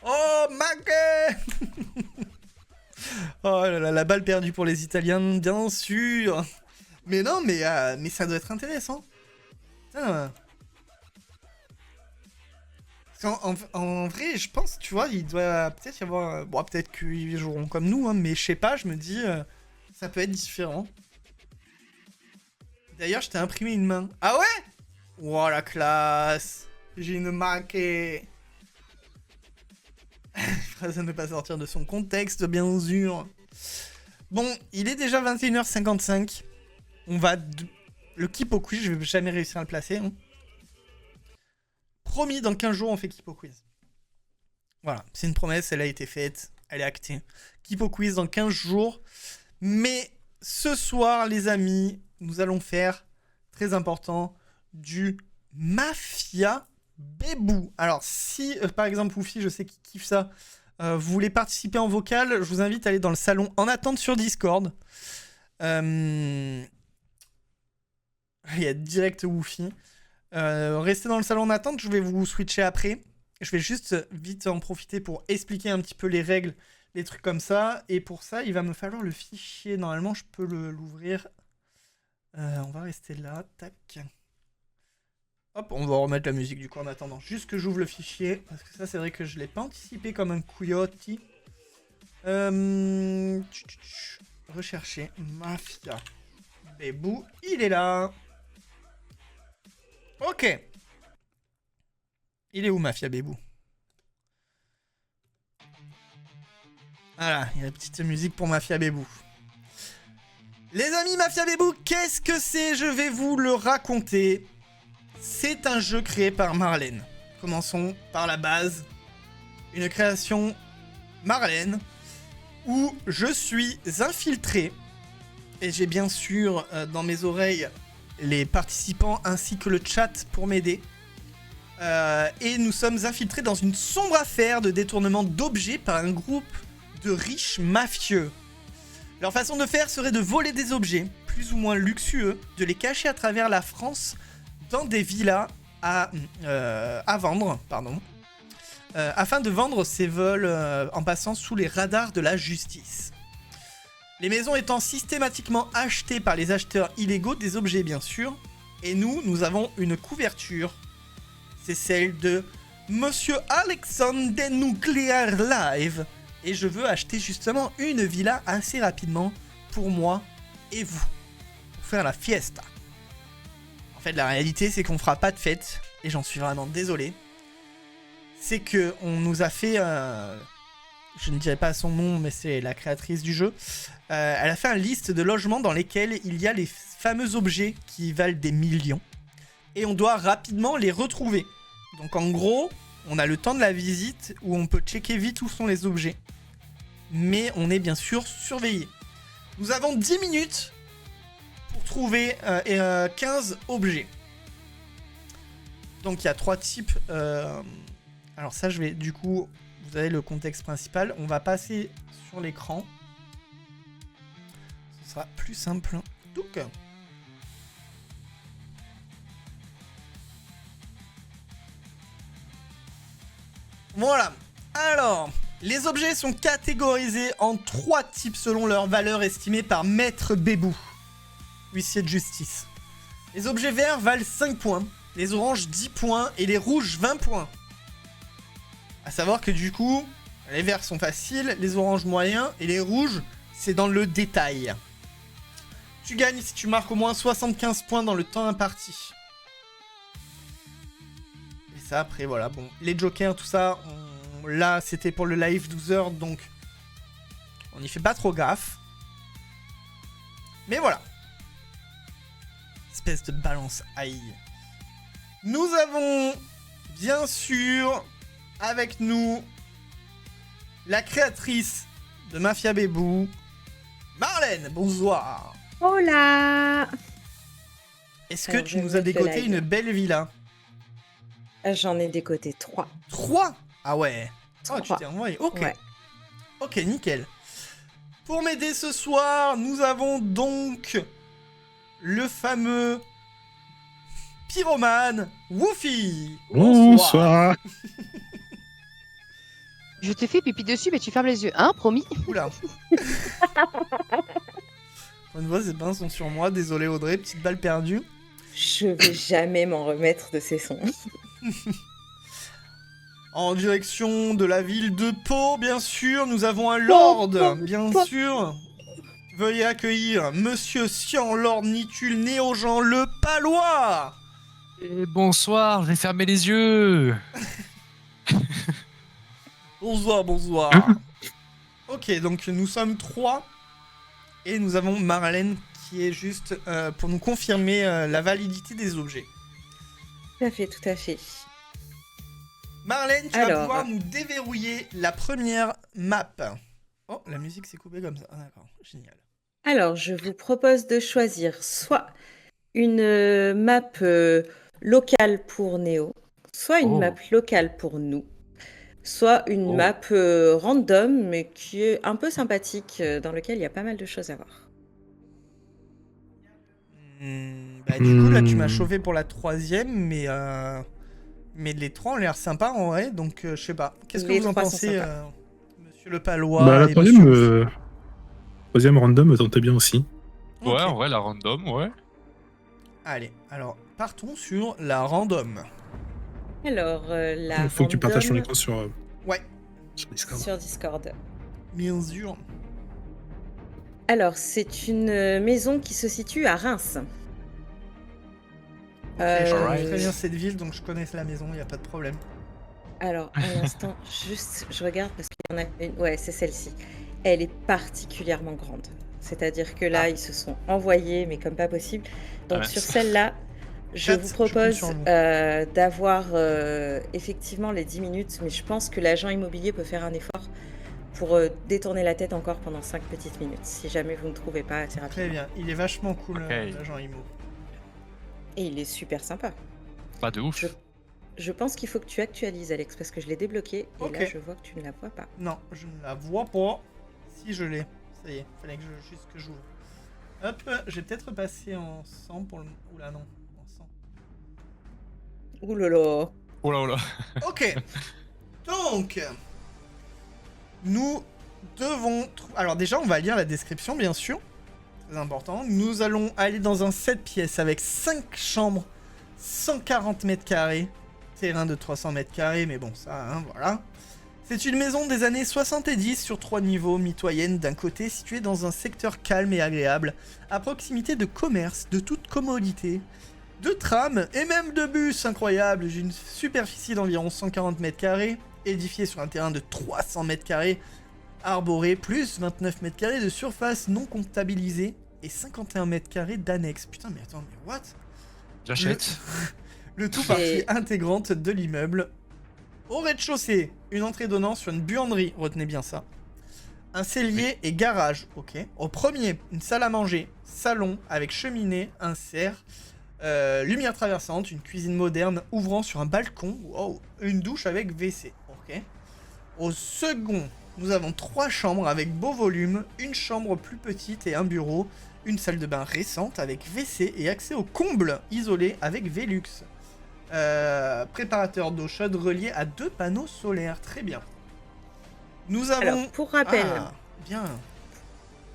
Oh, maquet. Oh là là, la balle perdue pour les Italiens, bien sûr. Mais non, mais ça doit être intéressant. Putain. En vrai, je pense, tu vois, il doit peut-être y avoir... Bon, peut-être qu'ils joueront comme nous, hein, mais je sais pas, je me dis, ça peut être différent. D'ailleurs, je t'ai imprimé une main. Ah ouais? Oh, la classe. J'ai une maquette. Phrase à ne pas sortir de son contexte, bien sûr. Bon, il est déjà 21h55. On va... Le Kipo Quiz, je vais jamais réussir à le placer. Hein. Promis, dans 15 jours, on fait Kipo Quiz. Voilà, c'est une promesse, elle a été faite, elle est actée. Kipo Quiz dans 15 jours. Mais ce soir, les amis, nous allons faire, très important, du Mafia Bébou. Alors, si, par exemple, Oufi, je sais qu'il kiffe ça, vous voulez participer en vocal, je vous invite à aller dans le salon en attente sur Discord. Il y a direct Oufi. Restez dans le salon d'attente, je vais vous switcher après. Je vais juste vite en profiter pour expliquer un petit peu les règles, les trucs comme ça. Et pour ça, il va me falloir le fichier. Normalement, je peux l'ouvrir. On va rester là. Tac. Hop, on va remettre la musique du coup en attendant. Juste que j'ouvre le fichier. Parce que ça, c'est vrai que je ne l'ai pas anticipé comme un couillotti. Rechercher. Mafia Bébou. Il est là. Ok. Il est où, Mafia Bébou? Voilà, il y a la petite musique pour Mafia Bébou. Les amis, Mafia Bébou, qu'est-ce que c'est? Je vais vous le raconter. C'est un jeu créé par Marlène. Commençons par la base. Une création Marlène où je suis infiltré. Et j'ai bien sûr dans mes oreilles les participants ainsi que le chat pour m'aider. Et nous sommes infiltrés dans une sombre affaire de détournement d'objets par un groupe de riches mafieux. Leur façon de faire serait de voler des objets, plus ou moins luxueux, de les cacher à travers la France dans des villas à vendre, afin de vendre ces vols en passant sous les radars de la justice. Les maisons étant systématiquement achetées par les acheteurs illégaux des objets, bien sûr. Et nous avons une couverture. C'est celle de Monsieur Alexandre des Nuclear Live. Et je veux acheter justement une villa assez rapidement pour moi et vous. Pour faire la fiesta. En fait, la réalité, c'est qu'on fera pas de fête. Et j'en suis vraiment désolé. C'est que on nous a fait... je ne dirai pas son nom, mais c'est la créatrice du jeu. Elle a fait une liste de logements dans lesquels il y a les fameux objets qui valent des millions. Et on doit rapidement les retrouver. Donc en gros, on a le temps de la visite où on peut checker vite où sont les objets. Mais on est bien sûr surveillé. Nous avons 10 minutes pour trouver 15 objets. Donc il y a 3 types. Alors ça, je vais du coup... Vous avez le contexte principal. On va passer sur l'écran. Ce sera plus simple. Donc, voilà. Alors, les objets sont catégorisés en 3 types selon leur valeur estimée par Maître Bébou, huissier de justice. Les objets verts valent 5 points, les oranges 10 points et les rouges 20 points. A savoir que du coup, les verts sont faciles, les oranges moyens et les rouges, c'est dans le détail. Tu gagnes si tu marques au moins 75 points dans le temps imparti. Et ça, après, voilà, bon. Les jokers, tout ça, là, c'était pour le live 12 heures, donc on n'y fait pas trop gaffe. Mais voilà. Espèce de balance aïe. Nous avons, bien sûr... avec nous, la créatrice de Mafia Bébou, Marlène. Bonsoir. Hola. Est-ce que tu nous as dégoté une belle villa? J'en ai décoté 3. 3. Ah ouais. Oh, tu 3. t'es envoyé. Ok. Ouais. Ok, nickel. Pour m'aider ce soir, nous avons donc le fameux pyromane Woofy. Bonsoir. Je te fais pipi dessus, mais tu fermes les yeux, hein, promis? Oula. Bonne voix, ces pinces sont sur moi. Désolé Audrey, petite balle perdue. Je vais jamais m'en remettre de ces sons. En direction de la ville de Pau, bien sûr, nous avons un lord, bien sûr. Veuillez accueillir Monsieur Sian, Lord Nitul Néo-Jean le Palois. Et bonsoir, je vais fermer les yeux. Bonsoir, bonsoir. Ok, donc nous sommes 3. Et nous avons Marlène qui est juste pour nous confirmer la validité des objets. Tout à fait, tout à fait. Marlène, tu vas Alors, pouvoir nous déverrouiller la première map. Oh, la musique s'est coupée comme ça. Ah, d'accord, génial. Alors, je vous propose de choisir soit une map locale pour Néo, soit une map locale pour nous, soit une map random, mais qui est un peu sympathique, dans lequel il y a pas mal de choses à voir. Bah, du coup, là, tu m'as chauffé pour la 3e, mais les 3 ont l'air sympas en vrai, donc je sais pas. Qu'est-ce que Les vous en 3 sont pensez, sympas. Monsieur le Palois Bah, la et troisième, Monsieur- troisième random me tentait bien aussi. Ok. Ouais, en vrai, la random, ouais. Allez, alors, partons sur la random. Alors, la Il faut que tu partages ton random écran sur Ouais, Discord. sur Discord. bien sûr. Alors, c'est une maison qui se situe à Reims. Je connais Alright. très bien cette ville, donc je connais la maison, il n'y a pas de problème. Alors, un instant, juste, je regarde parce qu'il y en a une. Ouais, c'est celle-ci. Elle est particulièrement grande. C'est-à-dire que là, ils se sont envoyés, mais comme pas possible. Donc, mince. sur celle-là, je Chat, vous je compte propose sur vous. d'avoir effectivement les 10 minutes, mais je pense que l'agent immobilier peut faire un effort pour détourner la tête encore pendant 5 petites minutes, si jamais vous ne trouvez pas assez Très rapidement. bien, il est vachement cool, Ok. l'agent Imo. Et il est super sympa. Pas de ouf. Je pense qu'il faut que tu actualises, Alex, parce que je l'ai débloqué, et Ok. là, je vois que tu ne la vois pas. Non, je ne la vois pas. Si je l'ai, ça y est, fallait que juste que j'ouvre. Hop, je vais peut-être passer en 100 pour le... Oula non, en 100. Ouh là là. Oh là, oh là. Ok. Donc, nous devons... Alors déjà, on va lire la description, bien sûr. Très important. Nous allons aller dans un 7 pièces avec 5 chambres, 140 mètres carrés, terrain de 300 mètres carrés, mais bon, ça, hein, voilà. C'est une maison des années 70 sur 3 niveaux, mitoyenne d'un côté, située dans un secteur calme et agréable, à proximité de commerces, de toute commodité, de trams et même de bus incroyables, d'une superficie d'environ 140 mètres carrés, édifiée sur un terrain de 300 mètres carrés, arboré, plus 29 mètres carrés de surface non comptabilisée et 51 mètres carrés d'annexe. Putain, mais attends, mais what? J'achète. Le tout partie intégrante de l'immeuble. Au rez-de-chaussée, une entrée donnant sur une buanderie, retenez bien ça. Un cellier et garage, ok. Au premier, une salle à manger, salon avec cheminée, insert, lumière traversante, une cuisine moderne ouvrant sur un balcon, wow, une douche avec WC, ok. Au second, nous avons 3 chambres avec beau volume, une chambre plus petite et un bureau, une salle de bain récente avec WC et accès au comble isolé avec Velux. Préparateur d'eau chaude relié à 2 panneaux solaires, très bien. Nous avons... Alors, pour rappel, Ah, bien.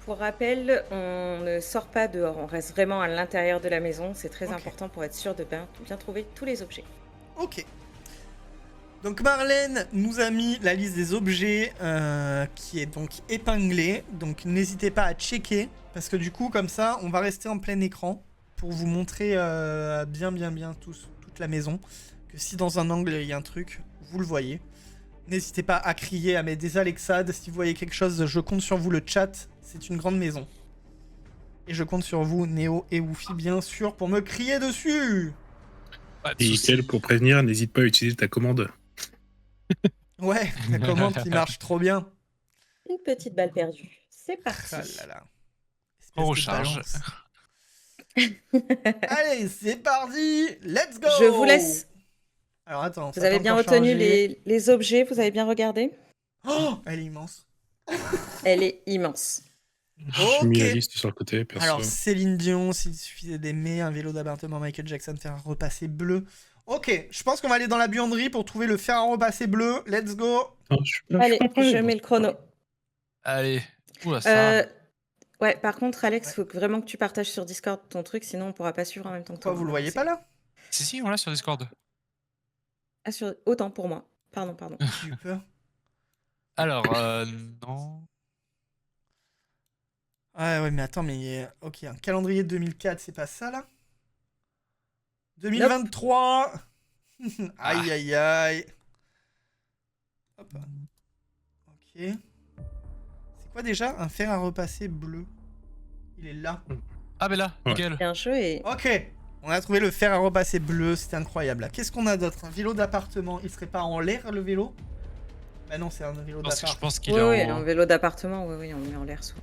on ne sort pas dehors, on reste vraiment à l'intérieur de la maison. C'est très Ok. important pour être sûr de bien trouver tous les objets. Ok. Donc Marlène nous a mis la liste des objets qui est donc épinglée. Donc n'hésitez pas à checker. Parce que du coup, comme ça, on va rester en plein écran pour vous montrer bien toute la maison. Que si dans un angle il y a un truc, vous le voyez. N'hésitez pas à crier, à mettre des Alexades. Si vous voyez quelque chose, je compte sur vous, le chat. C'est une grande maison. Et je compte sur vous, Néo et Woofy, bien sûr, pour me crier dessus. Pas de Et soucis. Nickel, pour prévenir, n'hésite pas à utiliser ta commande. Ouais, la commande qui marche trop bien. Une petite balle perdue. C'est parti. Ah là là. Espèce On de recharge. balance. Allez, c'est parti. Let's go. Je vous laisse Alors attends, Vous avez bien retenu les objets, vous avez bien regardé? Oh, elle est immense. Elle est immense. J'ai mis la Ok. liste sur le côté, perso. Alors Céline Dion, s'il suffisait d'aimer, un vélo d'appartement Michael Jackson, fer à repasser bleu. Ok, je pense qu'on va aller dans la buanderie pour trouver le fer à repasser bleu. Let's go. Non, je suis pas Allez, prêt. je mets le chrono. Allez. Oula, ça. Ouais, par contre, Alex, faut vraiment que tu partages sur Discord ton truc, sinon on pourra pas suivre en même temps que toi. Pourquoi vous le voyez pas là? Si, on l'a sur Discord. Ah, autant pour moi. Pardon. J'ai eu peur. Alors, non. Ouais, mais attends, mais ok, un calendrier de 2004, c'est pas ça là? 2023. Aïe aïe aïe. Hop. Ok. C'est quoi déjà? Un fer à repasser bleu. Il est là. Ah, mais là, Ouais. nickel. Bien joué. Ok. On a trouvé le fer à repasser bleu, c'était incroyable. Qu'est-ce qu'on a d'autre? Un vélo d'appartement. Il serait pas en l'air le vélo? Bah non, c'est un vélo Je d'appart. pense qu'il Oui, est un vélo d'appartement, oui, on le met en l'air souvent.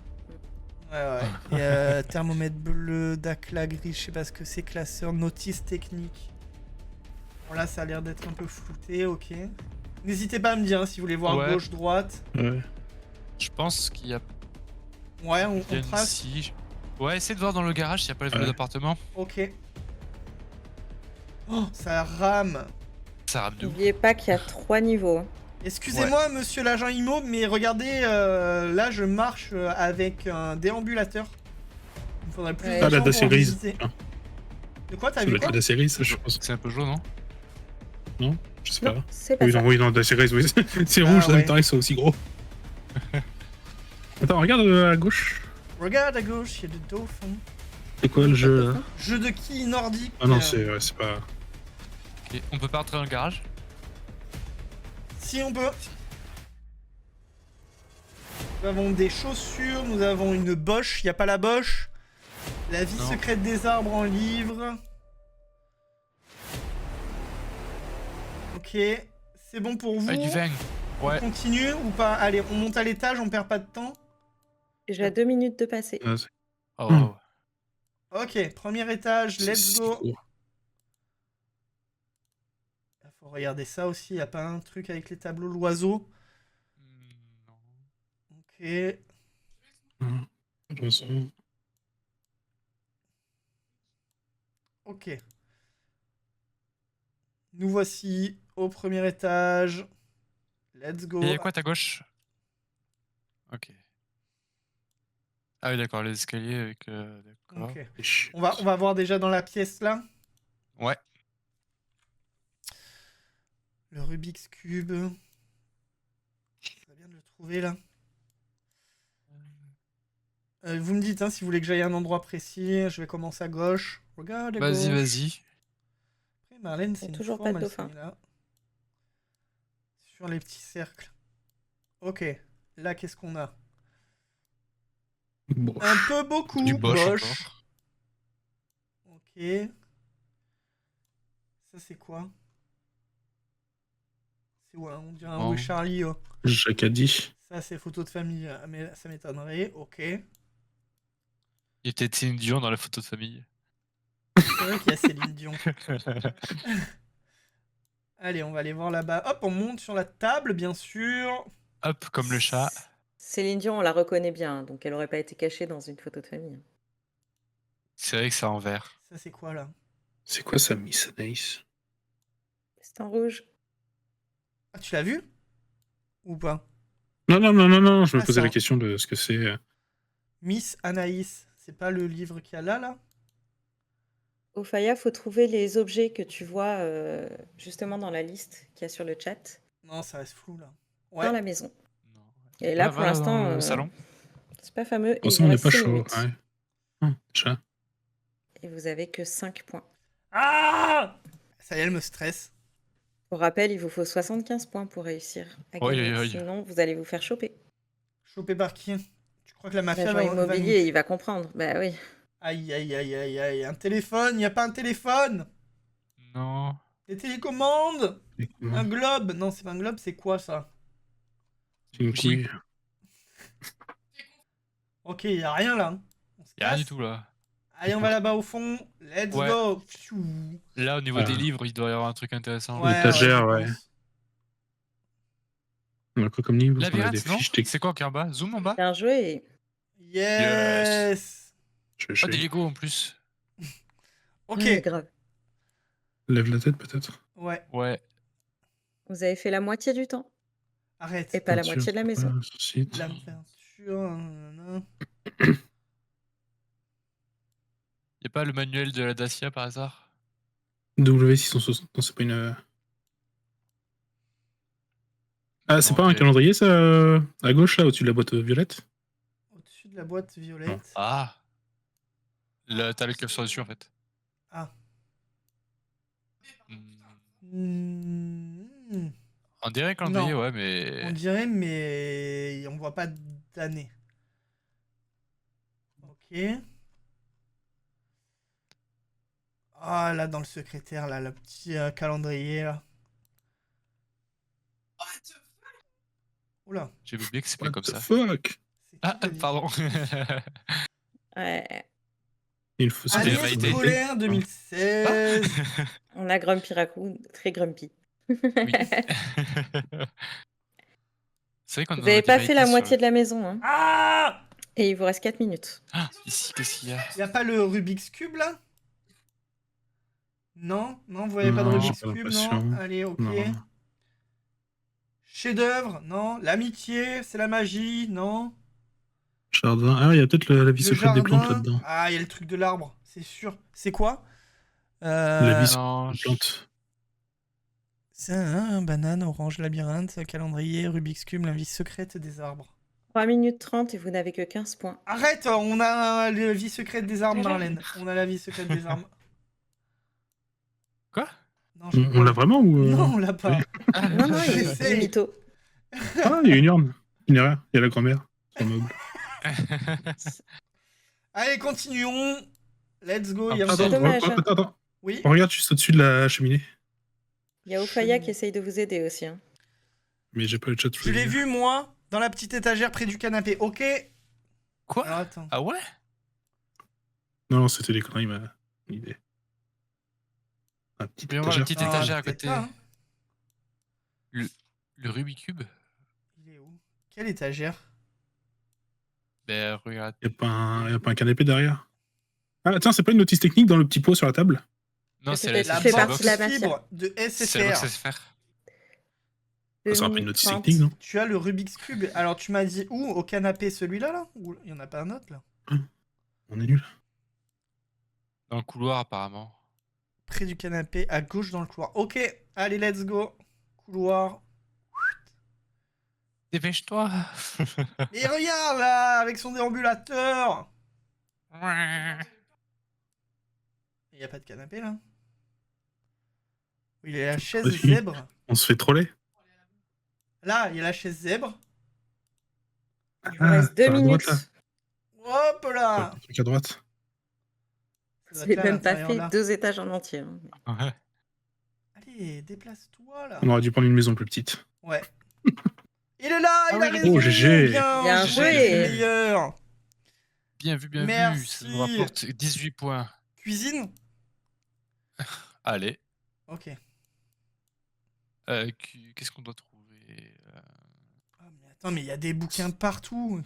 Ouais. Et thermomètre bleu, Dacla gris, je sais pas ce que c'est, classeur, notice technique. Bon là ça a l'air d'être un peu flouté, ok. N'hésitez pas à me dire hein, si vous voulez voir Ouais. gauche, droite. Ouais. Je pense qu'il y a Ouais, on bien trace. ici. Ouais, essaye de voir dans le garage s'il n'y a pas le vélo Ouais. d'appartement. Ok. Oh, ça rame. Ça rame de ouf. N'oubliez pas qu'il y a 3 niveaux. Hein. Excusez-moi monsieur l'agent IMO, mais regardez, là je marche avec un déambulateur. Il me faudrait plus Ouais. de Ah, la gens Dacia pour grise. visiter. Ah. De quoi t'as Ça vu doit être quoi? la série, ça, je pense. C'est un peu jaune, non? Non? Je sais pas. Non, c'est pas Oui, ça. non, Dacia grise, oui. C'est Ah, rouge, ça ouais. m'étonnerait que ce soit aussi gros. Attends, regarde à gauche. Regarde à gauche, il y a des dauphins. C'est quoi le jeu là? Jeu de qui nordique? Ah non, c'est pas. Ok, on peut pas rentrer dans le garage? Si on peut. Nous avons des chaussures, nous avons une boche, il n'y a pas la boche. La vie Non. secrète des arbres en livre. Ok, c'est bon pour vous? Ah, du vin. On Ouais. continue ou pas? Allez, on monte à l'étage, on perd pas de temps. J'ai 2 minutes de passer. Ah, Oh. Hmm. Ok, premier étage, let's c'est go. gros. Il faut regarder ça aussi, il a pas un truc avec les tableaux l'oiseau? Non. Ok. Hum. De toute façon, Ok. Nous voici au premier étage. Let's go. Et il y a quoi à ta gauche? Ok. Ah oui, d'accord, les escaliers avec... D'accord. Ok. chut. On va voir déjà dans la pièce là. Ouais. Le Rubik's Cube. Ça vient de le trouver là. Vous me dites hein, si vous voulez que j'aille à un endroit précis. Je vais commencer à gauche. Regarde à Vas-y, gauche. vas-y. Après, Marlène, c'est Y a une toujours forme, pas de elle s'est dauphin. mis là. Sur les petits cercles. Ok. Là, qu'est-ce qu'on a? Bon. Un peu beaucoup. Du Bosch Bosch. Ok. Ça, c'est quoi? C'est ouais, on dirait un Bon. Oui Charlie. Oh. Jacques a dit. Ça, c'est photo de famille, mais ça m'étonnerait. Ok. Il y a peut-être Céline Dion dans la photo de famille. C'est vrai qu'il y a Céline Dion. Allez, on va aller voir là-bas. Hop, on monte sur la table, bien sûr. Hop, comme le chat. Céline Dion, on la reconnaît bien, hein, donc elle aurait pas été cachée dans une photo de famille. C'est vrai que c'est en vert. Ça, c'est quoi là? C'est quoi ça, Miss Anaïs? C'est en rouge. Ah, tu l'as vu? Ou pas? Non, je me Ah, posais ça. la question de ce que c'est. Miss Anaïs. C'est pas le livre qu'il y a là? Ofaya, faut trouver les objets que tu vois justement dans la liste qu'il y a sur le chat, Non, ça reste flou là. dans Ouais. la maison. Non. Et là, Ah, pour voilà, l'instant, dans le salon. c'est pas fameux. Pour Et il ça, on vous n'est reste pas 6 chaud. minutes. Ouais. Chat. Et vous avez que 5 points. Ah! Ça y est, elle me stresse. Pour rappel, il vous faut 75 points pour réussir à Oi, gagner. oi, oi. Sinon, vous allez vous faire choper. Chopé par qui? Tu crois que la mafia L'agent va immobilier, il va comprendre. Bah oui. Aïe, aïe, aïe, aïe, aïe. Un téléphone? Y a pas un téléphone? Non. Des télécommandes? Et comment Un globe? Non, c'est pas un globe, c'est quoi ça? C'est une couille. Ok, y a rien là. On se Y a rien casse. du tout là. Allez, on va là-bas au fond. Let's Ouais. go. Pfiou. Là, au niveau des livres, il doit y avoir un truc intéressant. Ouais, L'étagère, je ouais. pense. On a quoi comme livre? On a des Labyrinthe, non? fiches techniques. C'est quoi qui est en bas? Zoom en bas? Bien joué. Yes. Ah, des Lego en plus. Ok. Ouais, grave. Lève la tête peut-être. Ouais. Ouais. Vous avez fait la moitié du temps. Arrête. Et pas la Peinture, moitié de la maison. sur site. La peinture. nanana. Y a pas le manuel de la Dacia par hasard? W660. Non, c'est pas une. Ah, c'est Non, pas un ok. calendrier, ça, à gauche, là, au-dessus de la boîte violette? Au-dessus de la boîte violette. Ah. Là, t'as le curseur dessus en fait. Ah. Hmm. Hmm. On dirait un calendrier, Non. ouais, mais. On dirait, mais on voit pas d'année. Ok. Ah, là, dans le secrétaire, là, le petit calendrier, là. Oula. J'ai oublié que c'était What comme the ça. fuck? C'est qui Ah, qui a dit- pardon. Ouais. Il faut se Ah, Année mais il m'a été- scolaire 2016. On a Grumpy Raccoon, très grumpy. Oui. C'est vrai qu'on Vous n'avez pas fait la moitié de la maison. Hein. Ah! Et il vous reste 4 minutes. Ah, ici, qu'est-ce qu'il y a? Y a pas le Rubik's Cube, là? Non? Non, vous voyez pas de Non, Rubik's j'ai pas Cube, l'impression. non? Allez, ok. Non. Chef-d'œuvre? Non. L'amitié? C'est la magie? Non. Jardin. Ah, il y a peut-être la vie Le secrète des plantes jardin? là-dedans. Ah, il y a le truc de l'arbre, c'est sûr. C'est quoi? La vie secrète Non, des plantes. C'est un banane, orange, labyrinthe, calendrier, Rubik's Cube, la vie secrète des arbres. 3 minutes 30 et vous n'avez que 15 points. Arrête, on a la vie secrète des arbres, Marlène. On a la vie secrète des arbres. Quoi? Non, On l'a vraiment ou. Non, on l'a pas. Non, non, il est J'essaye. mytho. Ah, il y a une urne. Une erreur. Il y a la grand-mère. Son meuble. Allez, continuons. Let's go. Ah, il y a c'est encore- dommage. Attends. Oui. On regarde juste au-dessus de la cheminée. Il y a Ophaya qui essaye de vous aider aussi. Hein. Mais j'ai pas le chat. Je l'ai vu, moi, dans la petite étagère près du canapé. Ok. Quoi? Alors, attends. Ah ouais? Non, c'était des conneries, ma idée. Un petit Viens voir la petite Ah, étagère à peut-être côté. pas, hein. Le Rubik's Cube? Il est où? Quelle étagère? Ben, regarde. Y a pas un canapé derrière? Ah, tiens, c'est pas une notice technique dans le petit pot sur la table? Non, c'est Peut-être la qu'il fait box. partie de la mafia. fibre de C'est la box SFR. SFR. Ça sera pas 2 une minutes notice 30. technique, non? Tu as le Rubik's Cube. Alors, tu m'as dit où? Au canapé, celui-là, là? Ou il y en a pas un autre, là? On est nul. Dans le couloir, apparemment. Près du canapé, à gauche dans le couloir. Ok, allez, let's go. Couloir. Dépêche-toi. Et regarde, là, avec son déambulateur. Il n'y a pas de canapé, là? Il y a la chaise Vas-y. zèbre. On se fait troller? Là, il y a la chaise zèbre. Il vous reste 2 par la droite, minutes. là. Hop là. Un truc à droite. Ça doit C'est être là, à même pas l'intérieur, fait là. 2 étages en entier. hein. Ouais. Allez, déplace-toi, là. On aurait dû prendre une maison plus petite. Ouais. Il est là, Ah il oui, a il est raison. Oh, GG. Bien GG, joué. c'est le meilleur. Bien vu, bien vu. Merci. Ça nous rapporte 18 points. Cuisine? Allez. Ok. Qu'est-ce qu'on doit trouver? Ah, mais attends, mais il y a des bouquins partout.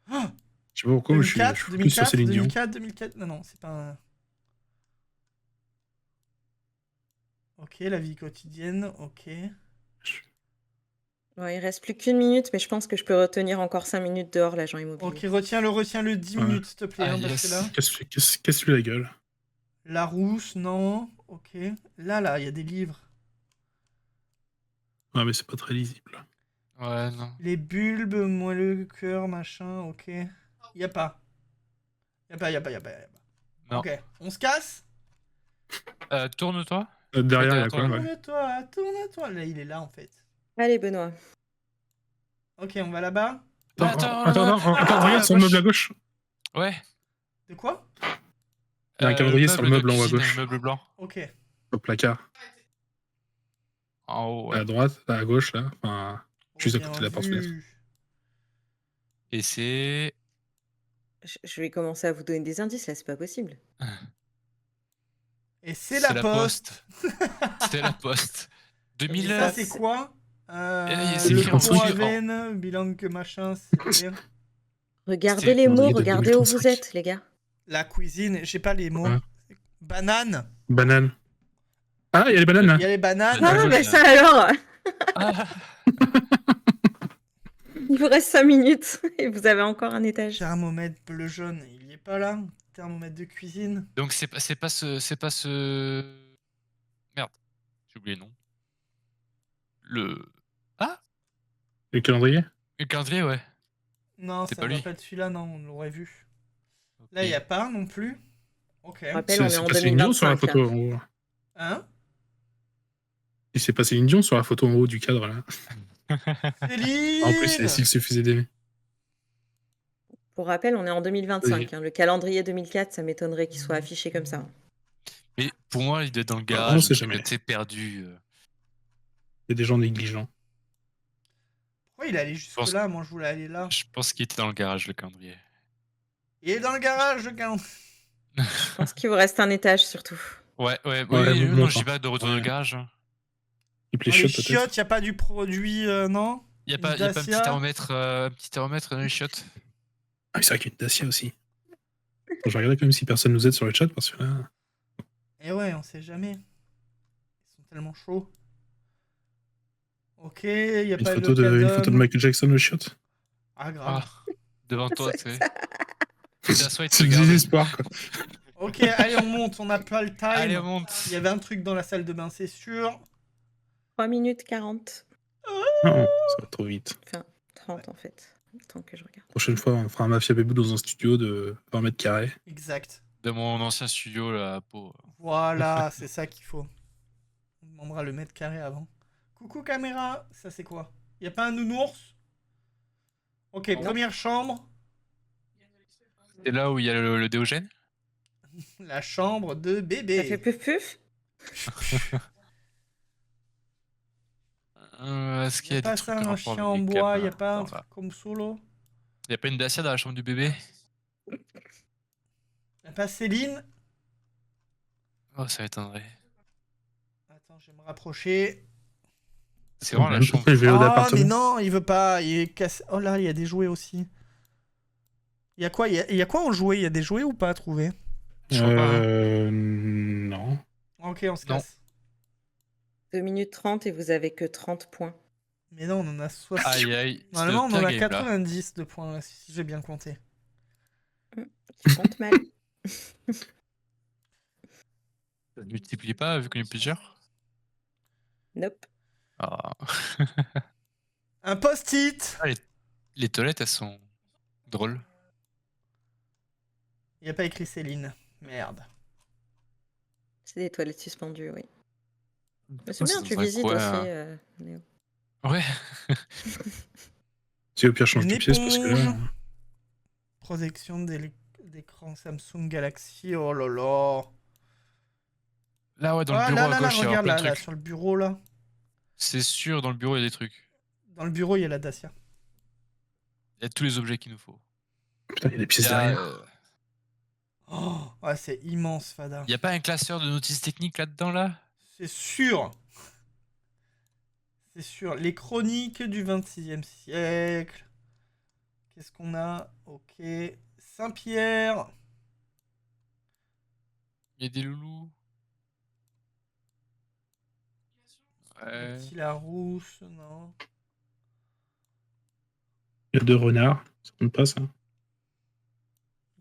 Ah, Je sais pas pourquoi, mais je suis 2004, plus sur 2004, Céline Dion. 2004, 2004. Non, non, c'est pas un... Ok, la vie quotidienne, ok. Bon, il reste plus qu'une minute, mais je pense que je peux retenir encore 5 minutes dehors, l'agent immobilier. Ok, retiens-le 10 Ouais. minutes, s'il te plaît, Ah, hein, parce que yes. là... Casse-lui la gueule. La rousse, non. Ok. Là, il y a des livres. Ouais, mais c'est pas très lisible. Ouais, non. Les bulbes, moelleux, cœur, machin, ok. Y a pas. Y a pas. Non. Ok, on se casse? Tourne-toi. Derrière, il y a Attends, quoi, attends, ouais. Tourne-toi. Là, il est là, en fait. Allez, Benoît. Ok, on va là-bas. Attends, Regarde sur le meuble à gauche. Ouais. De quoi? Il y a un calendrier sur le meuble en haut à cuisine, gauche. Le meuble blanc. Ok. Au placard. En haut, À ouais. droite, à gauche, là. Enfin, juste à Bien côté de la porte vu. fenêtre. Et c'est... Je vais commencer à vous donner des indices là, c'est pas possible. Et c'est la poste. C'était la poste. Et 2000. ça, c'est quoi c'est Le écrit en pont à suivant. veine, bilan que machin, c'est Regardez C'était les mots, calendrier de regardez où vous 2035. êtes, les gars. la cuisine. J'ai pas les mots. Ouais. Banane. Banane. Ah, il y a les bananes là. Il y a les bananes. Ah, Banane. bah ça alors, Ah, il vous reste 5 minutes et vous avez encore un étage. Thermomètre bleu jaune, il y est pas là. Thermomètre de cuisine. donc c'est pas ce. Merde, j'ai oublié le nom. Ah, Le calendrier. le calendrier, ouais. Non, C'est ça pas va lui. pas être celui-là, non, on l'aurait vu. Là, Ok. il y a pas non plus. Ok. Je rappelle, on est C'est en pas Céline Dion sur la 2025. photo hein. en haut. Hein Et c'est pas Céline Dion sur la photo en haut du cadre là. Céline. En plus, s'il suffisait d'aimer. Pour rappel, on est en 2025. Oui. hein. Le calendrier 2004, ça m'étonnerait qu'il soit affiché comme ça. Mais pour moi, il doit être dans le on garage, sait un truc, jamais. tu sais, perdu. Il y a des gens négligents. Pourquoi il est allé jusque là? Moi, je voulais aller là. Je pense qu'il était dans le garage, le calendrier. Il est dans le garage, le calendrier. Je pense qu'il vous reste un étage surtout. Ouais, Ouais, oui, bon, non, enfin. je dis pas de retour dans le Ouais. garage. Il Dans plaît les chiottes peut-être. chiottes, y a pas du produit, non? Il y a Une pas un petit Dacia. thermomètre dans les chiottes. Ah oui, c'est vrai qu'il y a une Dacia aussi. Bon, je vais regarder quand même si personne nous aide sur le chat parce que là. Eh ouais, on sait jamais. Ils sont tellement chauds. Ok, y a Une pas photo, le une photo de Michael Jackson au chiottes. Ah, grave. Ah, devant toi, tu sais. That's why C'est tu le regardes. désespoir quoi. Ok, allez, on monte, on n'a pas le time. Allez, on monte. Il y avait un truc dans la salle de bain, c'est sûr. 3 minutes 40. Non, ça va trop vite. Enfin, 30 en fait. Le temps que je regarde. Prochaine fois, on fera un Mafia Baby dans un studio de 20 mètres carrés. Exact. De mon ancien studio, là, à Pau. Voilà, c'est ça qu'il faut. On demandera le mètre carré avant. Coucou caméra, ça c'est quoi? Y a pas un nounours? Ok, Non. première chambre. C'est là où il y a le Déogène? La chambre de bébé. Ça fait puf puf. Est-ce qu'il y Y a a pas des trucs ça, en un rapport chien avec en les bois, y a gamins pas un dans truc là? comme solo. Y a pas une Dacia dans la chambre du bébé? Y a pas Céline. Oh, ça m'étonnerait. Attends, je vais me rapprocher. C'est vraiment la chambre. Pourquoi je vais au Oh, mais appartement. non, il veut pas. Il est cassé. Oh là, il y a des jouets aussi. Il y a quoi? Il y a quoi en jouet? Il y a des jouets ou pas à trouver? Je crois pas, hein. Non. Ok, on se Non. casse. 2 minutes 30 et vous avez que 30 points. Mais non, on en a 60. Aïe, aïe. c'est Normalement, on le en pire a game, là. 90 de points, là, si j'ai bien compté. Je compte mal. Ça ne multiplie pas vu qu'on est plusieurs? Nope. Ah. Un post-it. Ah, les toilettes, elles sont drôles. Il n'y a pas écrit Céline. Merde. C'est des toilettes suspendues, oui. Mais c'est Oh, bien, dans tu un visites coin, aussi, hein. Léo. Ouais. Si au pire, change Une de pièce parce que là. éponge. Protection d'écran Samsung Galaxy. Oh là là. Là, ouais, dans Ah le bureau là à là, gauche, il y a regarde plein là, de là, trucs. sur le bureau là. C'est sûr, dans le bureau, il y a des trucs. Dans le bureau, il y a la Dacia. Il y a tous les objets qu'il nous faut. Putain, il y a des pièces Il y a, derrière. Oh, ouais, c'est immense, Fada. il y a pas un classeur de notices techniques là-dedans, là? C'est sûr. C'est sûr. Les chroniques du 26e siècle. Qu'est-ce qu'on a? Ok. Saint-Pierre. Il y a des loulous. Ouais. Petit Larousse, non. Il y a 2 renards. Ça compte pas ça.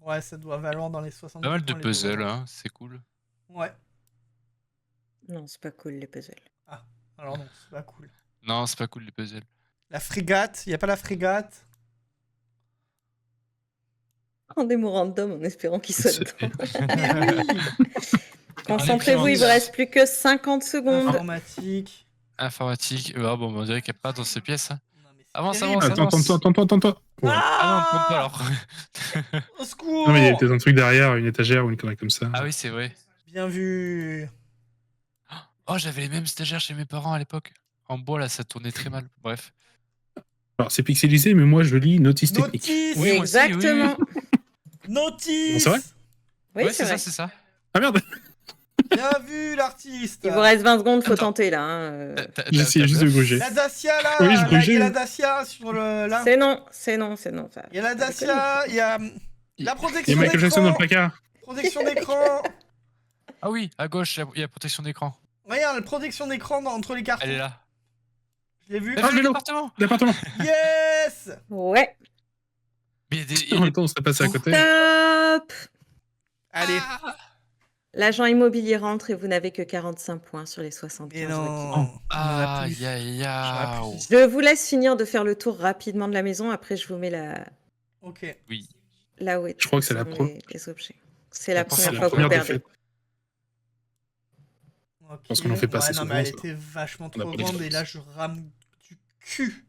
Ouais, ça doit valoir dans les 60 Pas mal de points, les puzzles, deux. hein, c'est cool. Ouais. Non, c'est pas cool les puzzles. Alors non, c'est pas cool. Non, c'est pas cool les puzzles. La frégate. Y a pas la frégate? En des mots random en espérant qu'ils soient C'est- dedans. Mais oui. Concentrez-vous, il vous reste plus que 50 secondes. Informatique. Informatique. Ah bon, on dirait qu'il n'y a pas dans ces pièces. Hein. Non, mais c'est Avance, terrible. avance, Attends. Ouais. Ah non, compte pas alors. Au secours. Non, mais il y a peut-être un truc derrière, une étagère ou une connerie comme ça. Ah oui, c'est vrai. Bien vu. Oh, j'avais les mêmes stagiaires chez mes parents à l'époque. En bois, là, ça tournait très mal. Bref. Alors, c'est pixelisé, mais moi, je lis notice technique. Notice. Oui, moi aussi, Exactement. Notice. C'est vrai Oui, Ouais, c'est vrai. c'est ça. Ah merde. Bien vu l'artiste. Il vous reste 20 secondes, faut Attends. tenter là. Hein. J'ai essayé juste de gruger. La Dacia là, Oui, je là, il grugeais. y a la Dacia sur le là. C'est non. Ça- Il y a la ça Dacia, il y a la Il y a protection Michael Jackson dans le d'écran. placard. Protection d'écran. Ah oui, à gauche, il y a protection d'écran. Regarde, la protection d'écran entre les cartons. Elle est là. Je l'ai vu. Ah, le vélo. L'appartement. L'appartement. Yes. Ouais. Mais il y a En même temps, on serait passé à côté. Stop. Allez. L'agent immobilier rentre et vous n'avez que 45 points sur les 75 Et requis. non. Aïe, aïe, aïe. Je vous laisse finir de faire le tour rapidement de la maison. Après, je vous mets Ok. Oui. là où est Je crois que c'est la sont les objets. C'est la première fois que vous première perdez. défaite. Ok. Parce qu'on en fait pas assez non, souvent, mais elle ça. était vachement On a trop pas grande et d'expérience. là je rame du cul.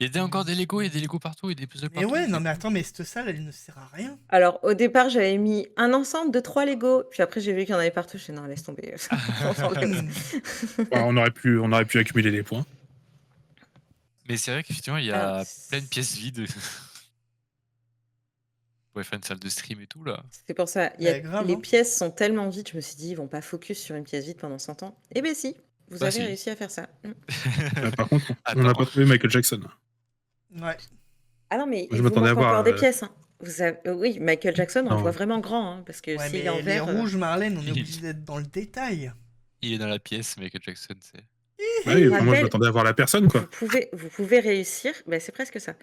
Il y a encore des Lego, il y a des Lego partout et des puzzles Mais partout. ouais, non mais attends, mais cette salle elle ne sert à rien. Alors, au départ, j'avais mis un ensemble de 3 Lego. Puis après, j'ai vu qu'il y en avait partout. Je suis non, laisse tomber. On s'en fout. On aurait pu accumuler des points. Mais c'est vrai qu'effectivement, il y a Alors, plein de pièces vides. On pourrait faire une salle de stream et tout là. C'est pour ça. Ouais, grave, Les hein. pièces sont tellement vides. Je me suis dit, ils vont pas focus sur une pièce vide pendant 100 ans. Eh ben si, vous Bah, avez si. réussi à faire ça. Par contre, on Attends. n'a pas trouvé Michael Jackson. Ouais. Ah non, mais Je il vous m'attendais manque à voir, encore des pièces. Hein. Oui, Michael Jackson, on Non. le voit vraiment grand. Hein, parce que Ouais, s'il mais est en les vert. rouges, Marlène, on est obligé d'être dans le détail. Il est dans la pièce, Michael Jackson, c'est. Bah oui, moi je rappelle- m'attendais à voir la personne, quoi. Vous pouvez réussir. Ben, c'est presque ça.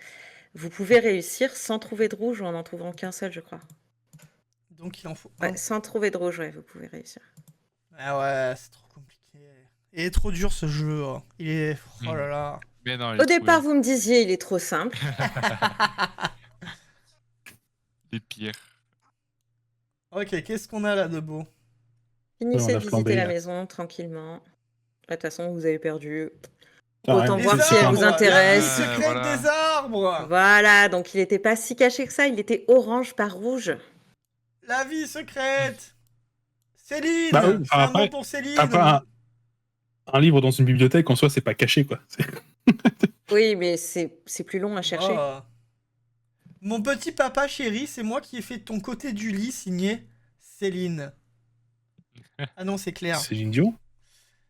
Vous pouvez réussir sans trouver de rouge ou en trouvant qu'un seul, je crois. Donc il en faut Ouais, un. sans trouver de rouge, ouais, vous pouvez réussir. Ah ouais, c'est trop compliqué. Il est trop dur ce jeu. Hein. Il est. Oh là là. Mais non, Au départ, vous me disiez, il est trop simple. les pires. Ok, qu'est-ce qu'on a là de beau? Finissez on de a visiter flambé, la là. maison tranquillement. De toute façon, vous avez perdu. Ah, Autant ouais. voir Les si elle vous arbres, intéresse. La vie secrète Voilà. des arbres. Voilà, donc il n'était pas si caché que ça, il était orange par rouge. La vie secrète. Céline. Bah oui, C'est un après- nom pour Céline. Après, un livre dans une bibliothèque, en soi, c'est pas caché, quoi. Oui, mais c'est plus long à chercher. Oh. Mon petit papa chéri, c'est moi qui ai fait ton côté du lit signé Céline. Ah non, c'est Claire. C'est Dion.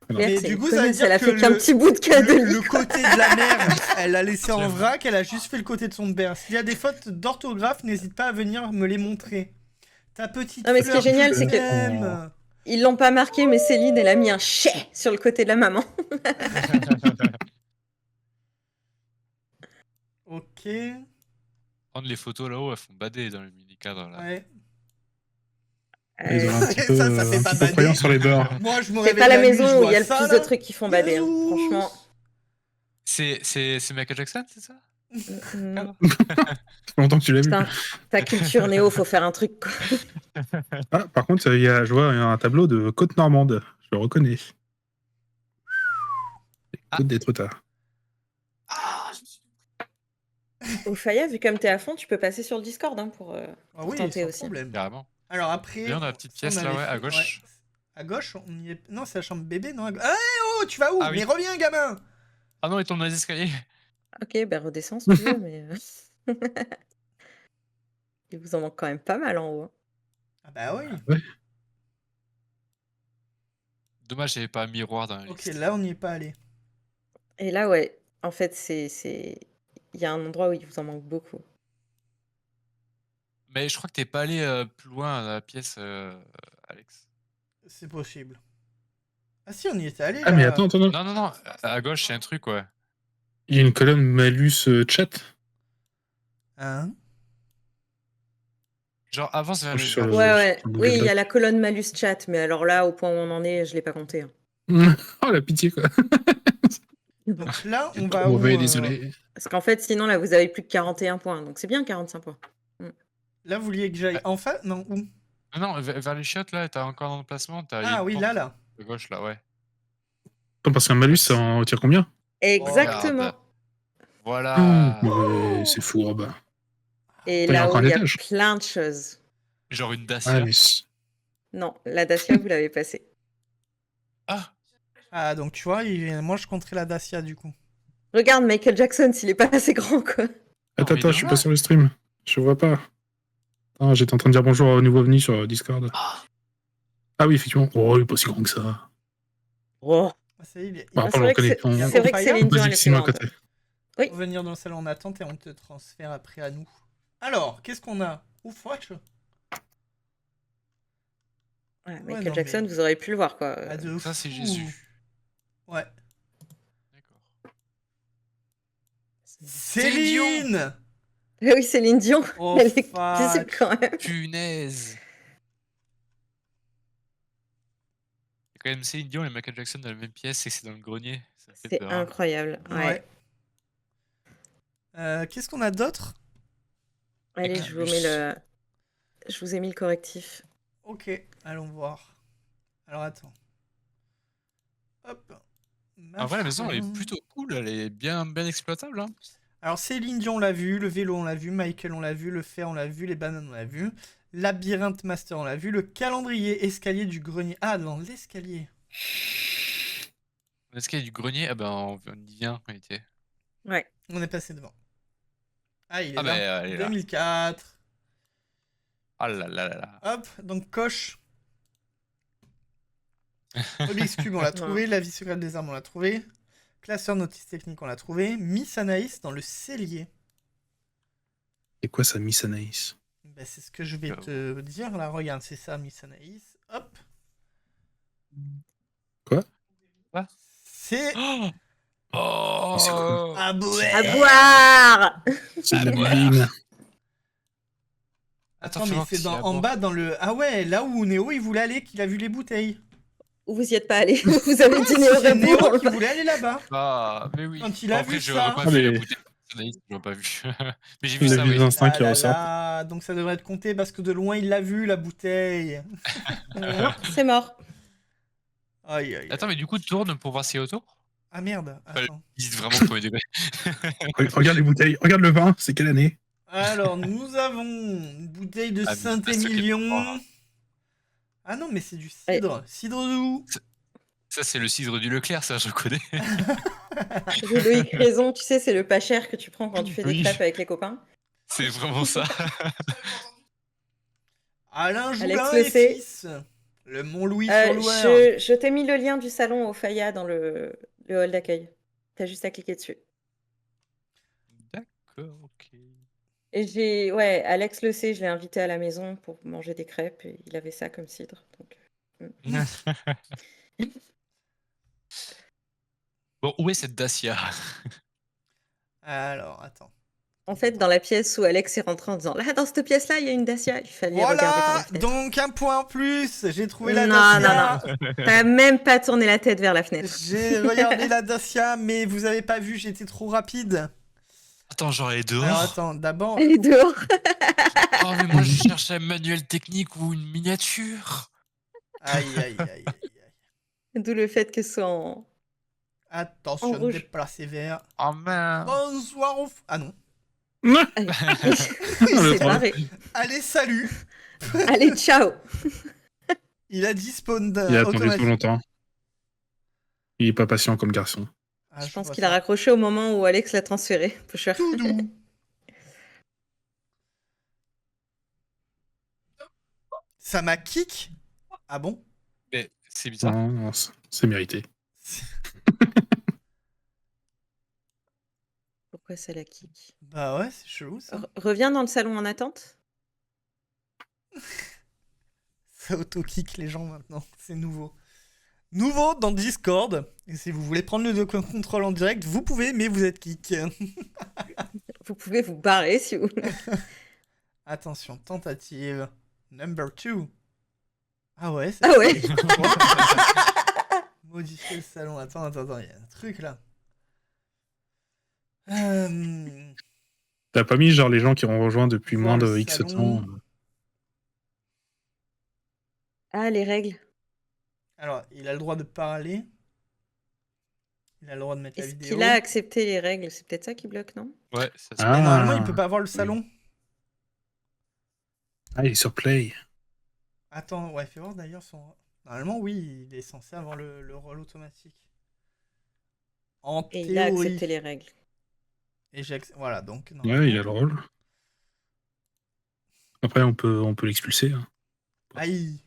Claire, Mais c'est du une coup, ça veut connasse, dire elle a que fait qu'un le- petit bout de cadeau. Le côté de la mère, elle l'a laissé en vrac, elle a juste fait le côté de son père. S'il y a des fautes d'orthographe, n'hésite pas à venir me les montrer. Ta petite Non, mais ce qui est fleur génial, que c'est que- j'aime. Ils l'ont pas marqué, mais Céline, elle a mis un chais sur le côté de la maman. Ok. Prendre les photos là-haut, elles font bader dans le mini-cadre là. Ouais. Ils ont un petit peu, Ça fait un pas petit peu bader. croyant sur les bords. Moi, je me C'est réveille pas la nuit, je maison où il vois y a le ça, plus là. de trucs qui font bader. Hein. Bisous. Franchement. C'est Michael Jackson, c'est ça? Mm. Ça fait longtemps que tu l'as vu. Putain, ta culture néo, faut faire un truc. Quoi. Ah, par contre, je vois un tableau de côte normande. Je le reconnais. Côte d'Étretat. Oufaya, vu comme t'es à fond, tu peux passer sur le Discord hein, pour Ah oui, tenter sans aussi. problème. Carrément. Alors après. Là, on a la petite ça, pièce on là, avait ouais, à fait- gauche. ouais. À gauche, on y est. Non, c'est la chambre bébé, non Ah, oh, tu vas où? Ah oui. Mais reviens, gamin. Ah non, il tombe dans les escaliers. Ok, ben redescends si tu veux, mais. Il vous en manque quand même pas mal en haut. Hein. Ah bah oui. Dommage, j'avais pas un miroir dans la Ok, liste. là, on n'y est pas allé. Et là, ouais, en fait, il y a un endroit où il vous en manque beaucoup. Mais je crois que t'es pas allé plus loin dans la pièce, Alex. C'est possible. Ah si, on y était allé. Ah, là. mais attends. Non, à gauche, c'est un truc, ouais. Il y a une colonne malus chat. Hein? Genre, avance vers Je le. suis sur vers- le- Ouais. sur le Oui, il y Google a la colonne malus chat, mais alors là, au point où on en est, je l'ai pas compté. Hein. Oh, la pitié, quoi. Donc là, on va Trop où mauvais, désolé. Parce qu'en fait, sinon, là, vous avez plus que 41 points. Donc c'est bien 45 points. Là, vous vouliez que j'aille en face? Non, où? Non, vers les chiottes, là, t'as encore un emplacement. Il y a Ah une oui, porte là. à gauche, là, ouais. Attends, parce qu'un malus, ça en retire combien? Exactement. Regarde. Voilà. Ouais, c'est fourbe. Et Attends, il y a là-haut, encore il y a l'étage. plein de choses. Genre une Dacia. Ah, mais Non, la Dacia, vous l'avez passée. Ah, Ah, donc tu vois, moi, je compterais la Dacia, du coup. Regarde Michael Jackson, s'il est pas assez grand, quoi. attends, mais je suis non. pas sur le stream. Je vois pas. Ah, j'étais en train de dire bonjour au nouveau venu sur Discord. Ah oui, effectivement. Oh, il est pas si grand que ça. Oh. Ah, ça y est, il Par c'est rapport, on le vrai que connaît. c'est vrai que Céline Dion, elle est plus à grande. côté. Oui. Faut venir dans le salon en attente et on te transfère après à nous. Alors, qu'est-ce qu'on a? Ouf, wesh. Ouais, Ouais, Michael non, Jackson, mais- vous auriez pu le voir, quoi. Ah, de Ça, c'est fou. Jésus. Ouais. D'accord. Céline. Eh oui, Céline Dion. Oh, Elle est fuck. visible quand même. Punaise. Il y a quand même Céline Dion et Michael Jackson dans la même pièce et c'est dans le grenier. Ça fait C'est peur. incroyable. Ouais. Qu'est-ce qu'on a d'autre? Allez, Avec je un vous bus. mets le. Je vous ai mis le correctif. Ok, allons voir. Alors attends. Hop. En vrai, la maison, elle est Machin. plutôt cool. Elle est bien exploitable. Hein. Alors Céline Dion, on l'a vu, le vélo, on l'a vu, Michael, on l'a vu, le fer, on l'a vu, les bananes, on l'a vu, Labyrinthe Master, on l'a vu, le calendrier escalier du grenier. Ah, dans l'escalier. Est-ce qu'il y a du grenier? Ah ben, on y vient. On y était. Ouais. On est passé devant. Ah, il est Ah là. ben, elle est là. 2004. Ah là là là là. Hop, donc coche. Rubik's Cube, on l'a trouvé. La vie secrète des armes, on l'a trouvé. Classeur notice technique, on l'a trouvé. Miss Anaïs dans le cellier. C'est quoi ça, Miss Anaïs? Ben, c'est ce que je vais te dire là. Regarde, c'est ça, Miss Anaïs. Hop. Quoi? C'est. Oh, C'est quoi? À boire. À boire. C'est de la bouline. Attends, mais c'est en bas dans le. Ah ouais, là où Néo il voulait aller, qu'il a vu les bouteilles. Vous y êtes pas allé. Vous avez dit Néo C'est Néo Rebour. qui voulait aller là-bas. Ah, mais oui. Quand il a Après, vu j'aurais ça. pas Ah, vu mais- la bouteille personnaliste, j'aurais pas vu. Mais j'ai vu Les ça, vieux oui. instincts qui Ah là ressortent. là, donc ça devrait être compté parce que de loin il l'a vu la bouteille. Non, c'est mort. Aïe aïe. Attends, mais du coup, tourne pour voir s'il y a autour. Ah merde. Attends. Ils disent vraiment premier degré. Regarde les bouteilles, regarde le vin, c'est quelle année? Alors nous avons une bouteille de Ah, mais c'est pas ce que Saint-Émilion. tu Ah non, mais c'est du cidre. Cidre d'où? Ça, c'est le cidre du Leclerc, ça, je connais. J'ai Loïc Raison, tu sais, c'est le pas cher que tu prends quand tu fais des Oui. crêpes avec les copains. C'est vraiment ça. Alain Joulin Alex et le sait. fils. Le Mont-Louis sur Loire. Je t'ai mis le lien du salon au Faya dans le hall d'accueil. T'as juste à cliquer dessus. D'accord, ok. Et ouais, Alex le sait, je l'ai invité à la maison pour manger des crêpes et il avait ça comme cidre. Donc... Bon, où est cette Dacia? Alors, attends. En fait, dans la pièce où Alex est rentré en disant là, dans cette pièce-là, il y a une Dacia. Il fallait regarder par la Voilà, fenêtre. donc un point en plus. J'ai trouvé la Non, Dacia. non. T'as même pas tourné la tête vers la fenêtre. J'ai regardé la Dacia, mais vous avez pas vu, j'étais trop rapide. Attends, genre, elle est dehors. Alors attends, d'abord. Elle est dehors. Oh, mais moi, je cherche un manuel technique ou une miniature. Aïe, aïe, aïe, aïe, aïe. D'où le fait que ce soit en. Attention, En rouge. déplacé vert. Oh, mince. Bonsoir au... Ah non. Il s'est barré. Allez, salut. Allez, ciao. Il a dit spawn Il a attendu automatique. trop longtemps. Il est pas patient comme garçon. Ah, Je pense vois qu'il a ça. raccroché au moment où Alex l'a transféré. Pusher. Tout doux. Ça m'a kick. Ah bon? Mais c'est bizarre. Non, non, c'est mérité. Pourquoi ça la kick? Bah ouais, c'est chelou ça. Reviens dans le salon en attente. Ça auto-kick les gens maintenant, c'est nouveau. Nouveau dans Discord. Et si vous voulez prendre le contrôle en direct, vous pouvez, mais vous êtes kick. Vous pouvez vous barrer si vous voulez. Attention, tentative. Number 2. Ah ouais, c'est Ah ouais. Modifier le salon. Attends, il y a un truc là. T'as pas mis genre les gens qui ont rejoint depuis Voir moins de le X salon. temps. Ah, les règles. Alors, il a le droit de parler. Il a le droit de mettre la Est-ce vidéo. qu'il a accepté les règles? C'est peut-être ça qui bloque, non? Ouais, ça se Mais normalement, il peut pas voir le salon. Ah, il est sur Play. Attends, ouais, fais voir d'ailleurs son... Normalement, oui, il est censé avoir le rôle automatique. En Et théorie. il a accepté les règles. Et j'ai voilà, donc... Ouais, il a le rôle. Après, on peut l'expulser. Hein. Aïe.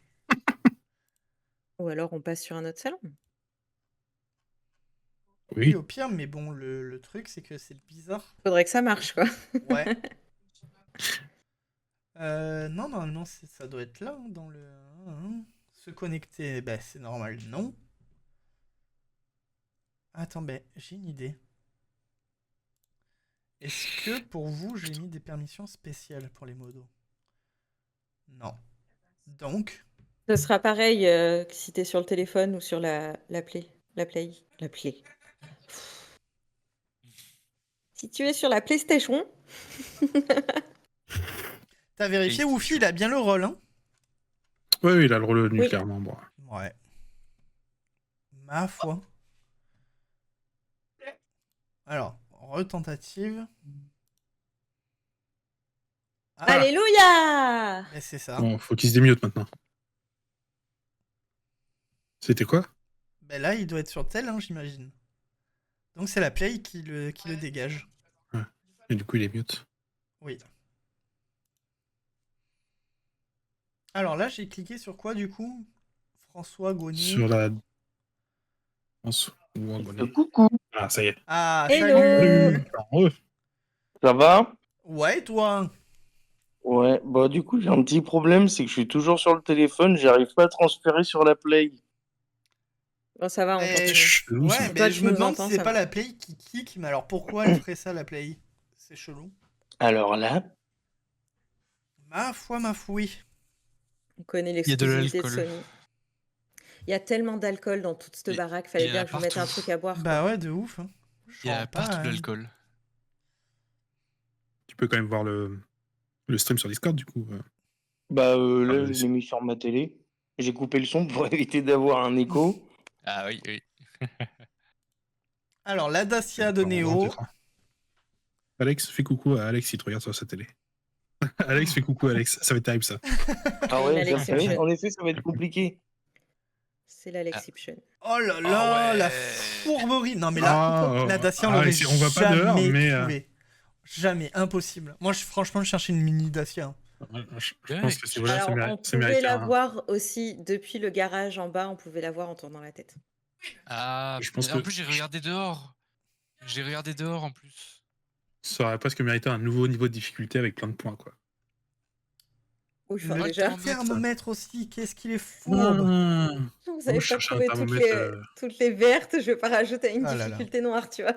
Ou alors on passe sur un autre salon. Oui, Oui. au pire, mais bon, le truc, c'est que c'est bizarre. Faudrait que ça marche, quoi. Ouais. Non, normalement, ça doit être là, hein, dans le... Se connecter, bah, c'est normal, non. Attends, ben, j'ai une idée. Est-ce que, pour vous, j'ai mis des permissions spéciales pour les modos? Non. Donc... Ce sera pareil que si t'es sur le téléphone ou sur la Play. La Play. Si tu es sur la PlayStation, T'as vérifié, Woofy, il a bien le rôle, hein? Oui, il a le revenu, clairement. Bon. Ouais. Ma foi. Alors, retentative. Ah, Alléluia! mais c'est ça. Bon, faut qu'il se démute maintenant. C'était quoi? Ben là, il doit être sur tel, hein, j'imagine. Donc c'est la Play qui le dégage. Ouais. Et du coup, il est mute. Oui. Alors là, j'ai cliqué sur quoi, du coup? François Gagné. Sur la... François. Coucou. Ah, ça y est. Ah, Hello. salut! Heureux. Ça va? Ouais, toi? Ouais, bah du coup j'ai un petit problème, c'est que je suis toujours sur le téléphone, j'arrive pas à transférer sur la Play. Bon, ça va, on Eh, t'entend. ouais, Toi, mais tu je me nous demande entends, si c'est ça pas va. la Play qui kick, mais alors pourquoi elle ferait ça, la Play? C'est chelou. Alors là, Ma foi, oui. On connaît Il y a de l'exclusivité de l'alcool. Sony. Il y a tellement d'alcool dans toute cette baraque, fallait il y en bien a que je vous mette un partout. truc à boire. Bah ouais, de ouf. Hein. Il y a partout de l'alcool. Tu peux quand même voir le stream sur Discord, du coup. bah là vas-y. je l'ai mis sur ma télé. J'ai coupé le son pour éviter d'avoir un écho. Ah oui, oui. Alors, la Dacia de On va voir, Néo. peut-être, hein. Alex, fais coucou à Alex, il te regarde sur sa télé. Alex, fais coucou à Alex. Ça va être terrible, ça. Ah C'est ouais, l'Alexception. en effet ça va être compliqué. C'est l'Alexception. Oh là là, la fourberie. Non mais la Dacia, on ah, l'aurait on va pas jamais dehors, mais, trouvé. Jamais, impossible. Moi, franchement, je cherchais une mini Dacia. Hein. Je pense que c'est voilà, Alors, on c'est pouvait mérité. la Hein. voir aussi depuis le garage en bas, on pouvait la voir en tournant la tête. Ah, Je pense en que- plus j'ai regardé dehors. J'ai regardé dehors en plus. Ça aurait presque mérité un nouveau niveau de difficulté avec plein de points, quoi. Oui, enfin, Le déjà. thermomètre aussi, qu'est-ce qu'il est Vous Moi, avez je pas cherchais un trouvé thermomètre, toutes les vertes, je vais pas rajouter une Ah là là. difficulté noire, tu vois.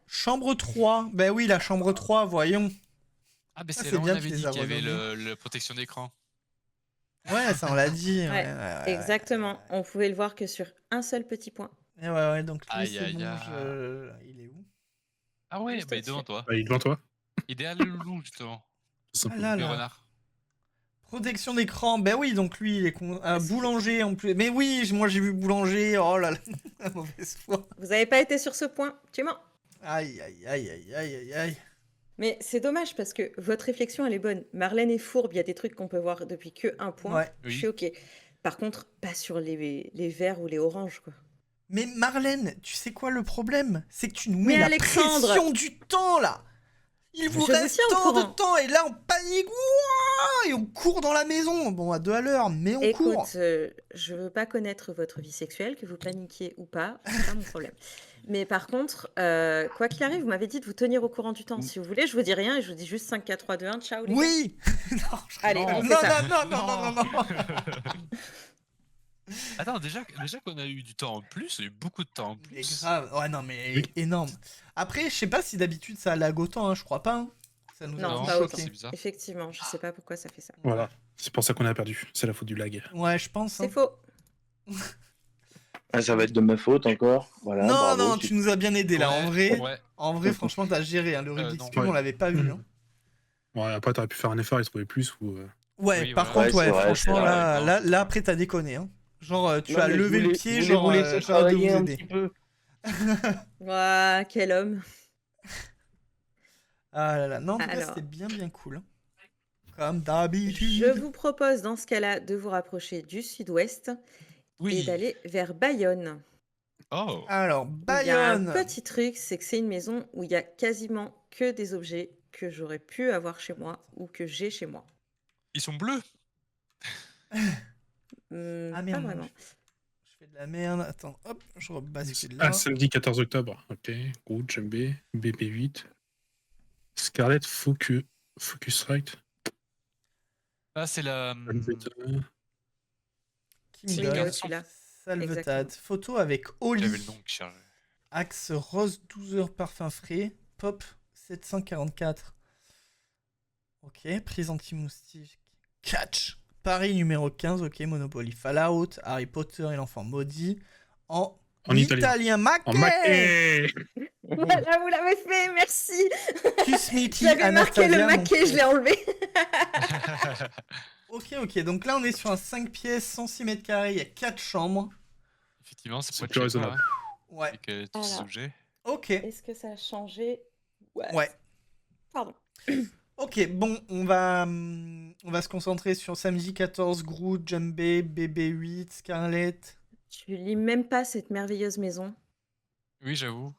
Chambre 3. Ben oui, la chambre 3, voyons. Ah, mais Ça, c'est c'est là où on bien avait que tu dit les as qu'il y avait renommés. la protection d'écran. Ouais, ça, on l'a dit. Ouais, Ouais, ouais, exactement. On pouvait le voir que sur un seul petit point. Et ouais, donc lui, Aïe, c'est aïe, bon. aïe. Il est où? Ah ouais, Juste bah il est au-dessus. devant toi. Bah, il est devant toi. Idéal le loulou, justement. Ah là Le là. renard. Protection d'écran, ben oui, donc lui, il est boulanger en plus. Mais oui, moi j'ai vu boulanger, oh là là, la mauvaise foi. Vous avez pas été sur ce point, tu mens. Aïe, aïe, aïe, aïe, aïe, aïe, aïe. Mais c'est dommage parce que votre réflexion, elle est bonne. Marlène est fourbe, il y a des trucs qu'on peut voir depuis que un point. Ouais. Je suis ok. Par contre, pas sur les verts ou les oranges, quoi. Mais Marlène, tu sais quoi le problème? C'est que tu nous Mais mets la Alexandre pression du temps là. Il vous Je vous reste tiens au tant de courant. temps et là on panique, ouah, et on court dans la maison. Bon, à 2 à l'heure, mais on court. Écoute, je veux pas connaître votre vie sexuelle, que vous paniquiez ou pas, c'est pas mon problème. Mais par contre, quoi qu'il arrive, vous m'avez dit de vous tenir au courant du temps. Si vous voulez, je vous dis rien et je vous dis juste 5, 4, 3, 2, 1, ciao les gars. Oui. Allez, non, on fait non, ça. non. Attends, déjà qu'on a eu du temps en plus, on a eu beaucoup de temps en Mais plus. grave, ouais, non, mais énorme. Après, je sais pas si d'habitude ça lag autant, hein, je crois pas. Hein. Ça nous a Non, tous pas autant. choqués. Effectivement, je sais pas pourquoi ça fait ça. Voilà. C'est pour ça qu'on a perdu. C'est la faute du lag. Ouais, je pense. C'est hein. faux. Ah, ça va être de ma faute encore. Voilà, Non, bravo, non, tu nous as bien aidé là. Ouais, En vrai, franchement, t'as géré. Hein. Le Rubik's non. Cube, on l'avait pas vu. Hein. Ouais, après, t'aurais pu faire un effort et trouver plus. Ou, Ouais, Oui, par voilà. contre, Ouais, c'est vrai, franchement, c'est vrai. là, après, t'as déconné. Hein. Genre, tu Non, as mais levé je le voulais- pied, je voulais genre, vous laisser j'arrête de travailler vous un aider. petit peu. Ouah, quel homme. Ah là là, non, en tout cas, Alors. c'était bien cool. Hein. Comme d'habitude. Je vous propose dans ce cas-là de vous rapprocher du sud-ouest et Oui. d'aller vers Bayonne. Oh. Alors, Il y a un Bayonne. petit truc, c'est que c'est une maison où il y a quasiment que des objets que j'aurais pu avoir chez moi ou que j'ai chez moi. Ils sont bleus. Ah Pas merde, vraiment. je fais de la merde. Attends, hop, je rebascule Ah, là. samedi 14 octobre. Ok. Groot, Jumbe, BB8. Scarlet, Focusrite. Ah, c'est la. Alveta. Kim Oui, il est Dog, au-dessus là. Salvetad. Photo avec Oli. J'avais le nom qui chargeait. Axe rose 12 heures parfum frais. Pop 744. Ok, prise anti-moustique. Catch. Paris numéro 15. Ok, Monopoly Fallout. Harry Potter et l'enfant maudit. En italien. Maquet. En maquet. Voilà, vous l'avez fait, merci. Kusmiti, J'avais marqué le Anastasia, maquet, mon je l'ai enlevé. Ok, donc là on est sur un 5 pièces, 106 mètres carrés, il y a 4 chambres. Effectivement, c'est C'est pas plus de chez toi, raisonnable. hein, Ouais. avec tous ces Alors. objets. Ok. Est-ce que ça a changé? Ouais. Pardon. Ok, bon, on va se concentrer sur samedi 14, Groot, Jumbe, BB8, Scarlett. Je lis même pas cette merveilleuse maison. Oui, j'avoue.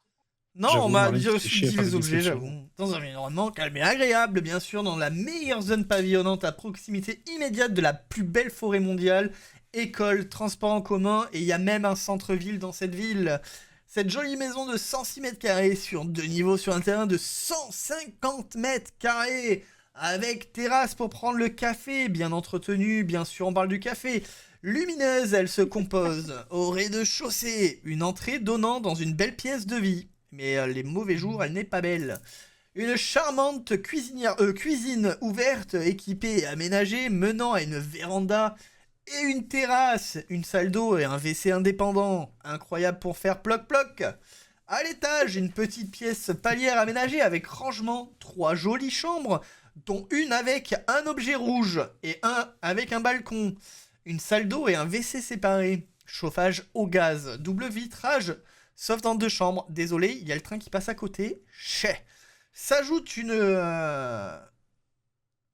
Non, J'avoue, on m'a Marlène, tu t'es chié à dit faire les des objets, descriptions. j'avoue. Dans un environnement calme et agréable, bien sûr, dans la meilleure zone pavillonnante à proximité immédiate de la plus belle forêt mondiale. École, transport en commun, et il y a même un centre-ville dans cette ville. Cette jolie maison de 106 mètres carrés sur 2 niveaux sur un terrain de 150 mètres carrés, avec terrasse pour prendre le café, bien entretenue, bien sûr on parle du café. Lumineuse, elle se compose au rez-de-chaussée, une entrée donnant dans une belle pièce de vie. Mais les mauvais jours, elle n'est pas belle. Une charmante cuisine ouverte, équipée et aménagée, menant à une véranda et une terrasse, une salle d'eau et un WC indépendant. Incroyable pour faire ploc-ploc. À l'étage, une petite pièce palière aménagée avec rangement, 3 jolies chambres, dont une avec un objet rouge et un avec un balcon. Une salle d'eau et un WC séparés. Chauffage au gaz, double vitrage, sauf dans 2 chambres. Désolé, il y a le train qui passe à côté. Chais. S'ajoute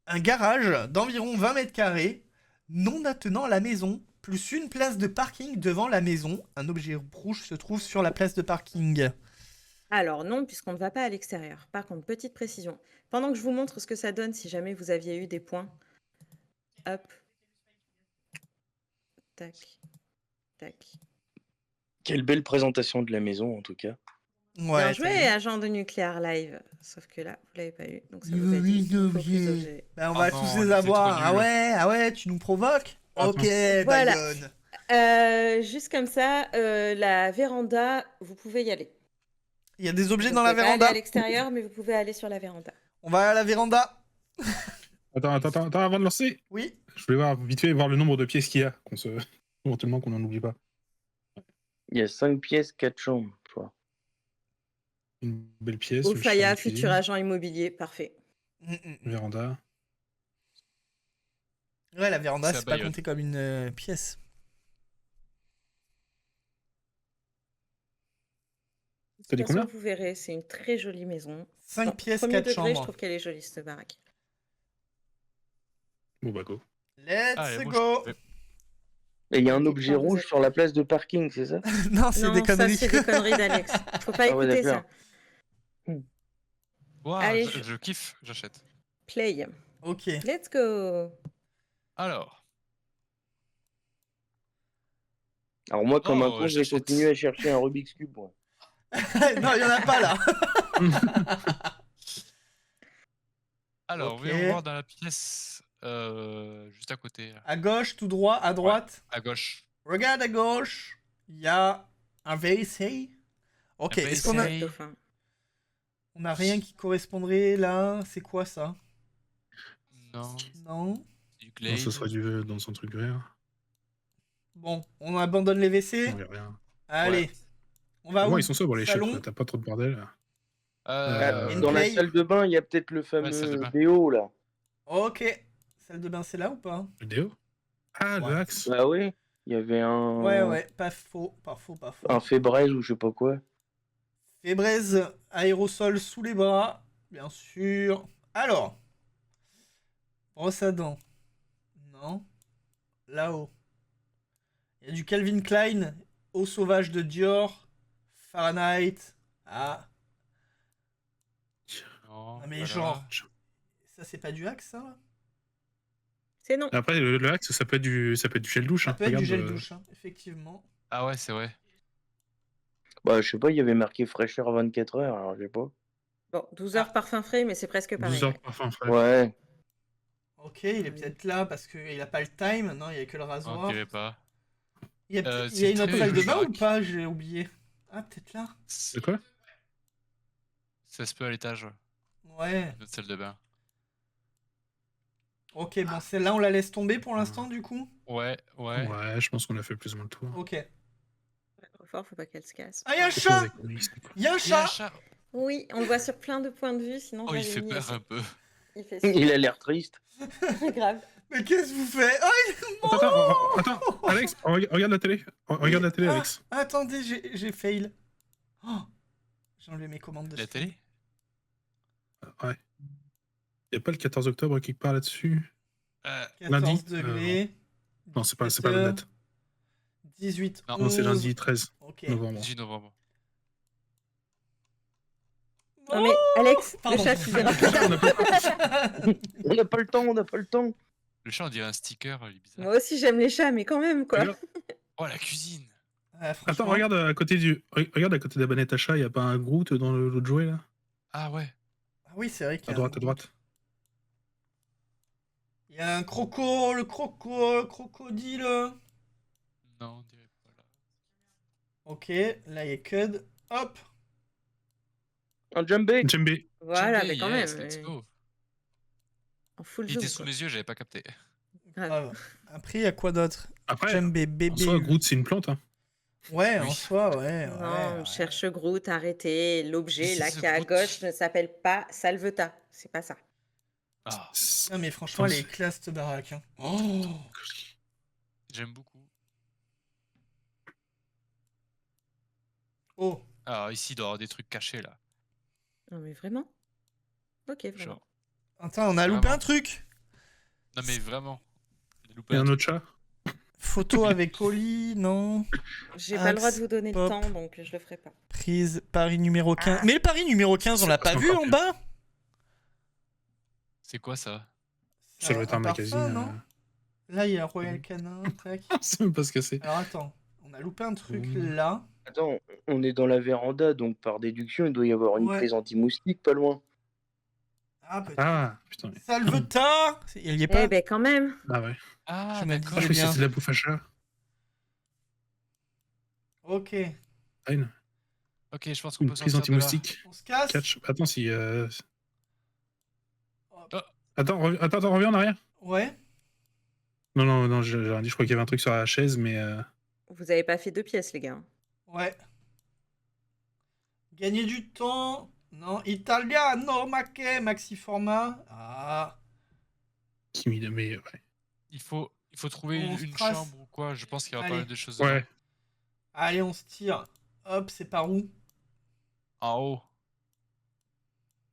un garage d'environ 20 mètres carrés, non attenant à la maison, plus une place de parking devant la maison. Un objet rouge se trouve sur la place de parking. Alors non, puisqu'on ne va pas à l'extérieur. Par contre, petite précision. Pendant que je vous montre ce que ça donne si jamais vous aviez eu des points. Hop. Tac. Tac. Quelle belle présentation de la maison, en tout cas. Ouais, Bien joué, agent de Nuclear Live. Sauf que là, vous l'avez pas eu. Donc ça vous a dit qu'il faut plus d'objets. Ben, on Oh va non, tous il les était avoir. trop nul. Ah ouais, tu nous provoques. Ok, Voilà. Bayon. Juste comme ça, la véranda, vous pouvez y aller. Il y a des objets Vous dans la pouvez pas aller véranda. à l'extérieur, mais vous pouvez aller sur la véranda. On va à la véranda. Attends, avant de lancer. Oui. Je voulais voir vite fait voir le nombre de pièces qu'il y a, éventuellement qu'on n'en oublie pas. Il y a 5 pièces, 4 chambres, je crois. Une belle pièce. une Ofaya, chambre de cuisine, futur agent immobilier, parfait. Véranda. Ouais, la véranda, C'est à c'est pas Bayonne. compté comme une pièce. De T'as toute dit façon, combien? vous verrez, c'est une très jolie maison. 5 pièces, Premier 4 degré, je chambres. trouve qu'elle est jolie, cette baraque. Bon bah go. Let's Allez, moi, go. je vais- Et il y a un objet Quand vous rouge êtes- sur la place de parking, c'est ça? Non, c'est Non, des ça, conneries. c'est des conneries d'Alex. Faut pas Ah ouais, écouter ça. d'accord. Ouah, Allez, je kiffe, j'achète. Play. Ok. Let's go. Alors, Alors moi, comme un Oh, con, je vais j'achète. continuer à chercher un Rubik's Cube, moi. Non, il y en a pas là. alors, Ok. voyons voir dans la pièce juste à côté, là. À gauche, tout droit, à droite. À gauche. Regarde à gauche. Il y a un WC. Ok, Un est-ce qu'on a... WC. Dauphin. On a rien qui correspondrait là? C'est quoi ça? Non, Non. du Non, glaze. ce sera dans son truc vert. Bon, on abandonne les WC. Non, y a rien. Allez. On va Au où? moins, ils sont sobres les chefs, Salon. t'as pas trop de bordel. Dans la Play. salle de bain, il y a peut-être le salle de fameux bain. déo, là. Ok. Salle de bain, c'est là ou pas? Le déo? Ah, Ouais. le axe. Bah oui, il y avait un... Ouais, pas faux, pas faux, pas faux. Un fébraise ou je sais pas quoi. Fébraise, aérosol sous les bras, bien sûr. Alors, brosse à dents. Non. Là-haut. Il y a du Calvin Klein, eau sauvage de Dior, Fahrenheit. Ah, Non, ah, mais voilà. genre, ça c'est pas du Axe ça là? C'est non. Après, le axe, ça peut être du gel douche. Ça peut être du gel Regarde, douche, hein, effectivement. Ah ouais, c'est vrai. Bah, je sais pas, il y avait marqué fraîcheur 24 heures, alors je sais pas. Bon, 12 heures parfum frais, mais c'est presque pareil. 12 heures parfum frais. Ouais. Ok, il est peut-être là parce qu'il a pas le time. Non, il y a que le On rasoir. dirait pas. Il y a, il y a c'est une autre très salle de bain ou baraque. pas? J'ai oublié. Ah, peut-être là. De quoi? Ça se peut à l'étage. Ouais. Notre salle de bain. Ok, bon, celle-là, on la laisse tomber pour l'instant, du coup? Ouais. Ouais, je pense qu'on a fait plus ou moins le tour. Ok. Trop fort, faut pas qu'elle se casse. Ah, il y a un C'est chat! quoi, avec- Il y a un Il y a un chat! chat. Oui, on le voit sur plein de points de vue, sinon Oh, il j'avais fait mis peur aussi. un peu. Il fait Il a l'air triste. super grave. Mais qu'est-ce que vous faites? Oh, il... Attends, Alex, regarde la télé. Regarde la télé, Ah, Alex. attendez, j'ai fail. Oh, j'ai enlevé mes commandes de La stream. télé? Ouais. Y a pas le 14 octobre quelque part là-dessus? 14 Lundi degrés. Non, c'est pas la date. 18, Non, 11. Non, c'est lundi 13 Ok. novembre. 18 novembre. Non mais Alex, Pardon. le chat, tu verras plus tard. On n'a pas le temps, on n'a pas le temps. Le chat, on dirait un sticker, il est bizarre. Moi aussi j'aime les chats, mais quand même quoi. Regarde. Oh, la cuisine! Ah, franchement. Attends, regarde à côté regarde à côté de la banette à chat, y a pas un Groot dans l'autre jouet là? Ah ouais. Ah oui, c'est vrai qu'il y À a droite, un... à droite. Il y a un croco, le crocodile. Non, on dirait pas là. Ok, là il y a Cud. Hop. Un Jambé. Djembé. Voilà, Jambé, mais quand yes, même. let's go. En full Il zoom. était sous quoi. mes yeux, j'avais pas capté. Grave. Après, il y a quoi d'autre? Après, Djembé, en bébé. soi, Groot, c'est une plante. Hein. Ouais, Oui. en soi, ouais. Non, ouais, on cherche Groot, arrêtez. L'objet Mais là c'est qui est à Groot. gauche ne s'appelle pas Salveta. C'est pas ça. Ah, Non, mais franchement, elle est classe, cette baraque. Hein. Oh. j'aime beaucoup. Oh. Alors ici, il doit y avoir des trucs cachés là. Non mais vraiment? Ok, vraiment. Genre. Attends, on a loupé Vraiment. un truc. Non mais vraiment. Il a loupé Et un truc. autre chat? Photo avec Oli, non. J'ai pas le droit de Axe, vous donner pop. le temps, donc je le ferai pas. Prise, Paris numéro 15. Mais le Paris numéro 15, on l'a pas C'est vu encore en pire. bas? C'est quoi ça? Ça doit être un magazine. parfum, non? Là, il y a Royal Canin, tac. C'est même pas ce que c'est. Alors attends, on a loupé un truc Mmh. là. Attends, on est dans la véranda, donc par déduction, il doit y avoir une Ouais. prise anti-moustique pas loin. Ah, peut-être. Ah, putain. Salveta! Il y est pas? Eh ben quand même. Ah ouais. Ah, Je me d'accord. Ah, je disais crois que bien. c'était de la bouffe à chat. Ok. Fine. Ok, je pense qu'on Une peut prise sortir de là. anti-moustique. On se casse? Catch. Attends, si. Hop. Attends, reviens en arrière. Ouais. Non, j'ai rien dit. Je crois qu'il y avait un truc sur la chaise, mais. Vous avez pas fait 2 pièces, les gars. Ouais. Gagner du temps. Non, Italiano, Maquet, Maxi Format. Ah. Timide, mais. Ouais. Il faut trouver On une trace. chambre ou quoi. Je pense qu'il y aura pas Allez. mal de choses Ouais. dedans. Allez, on se tire. Hop, c'est par où? En haut.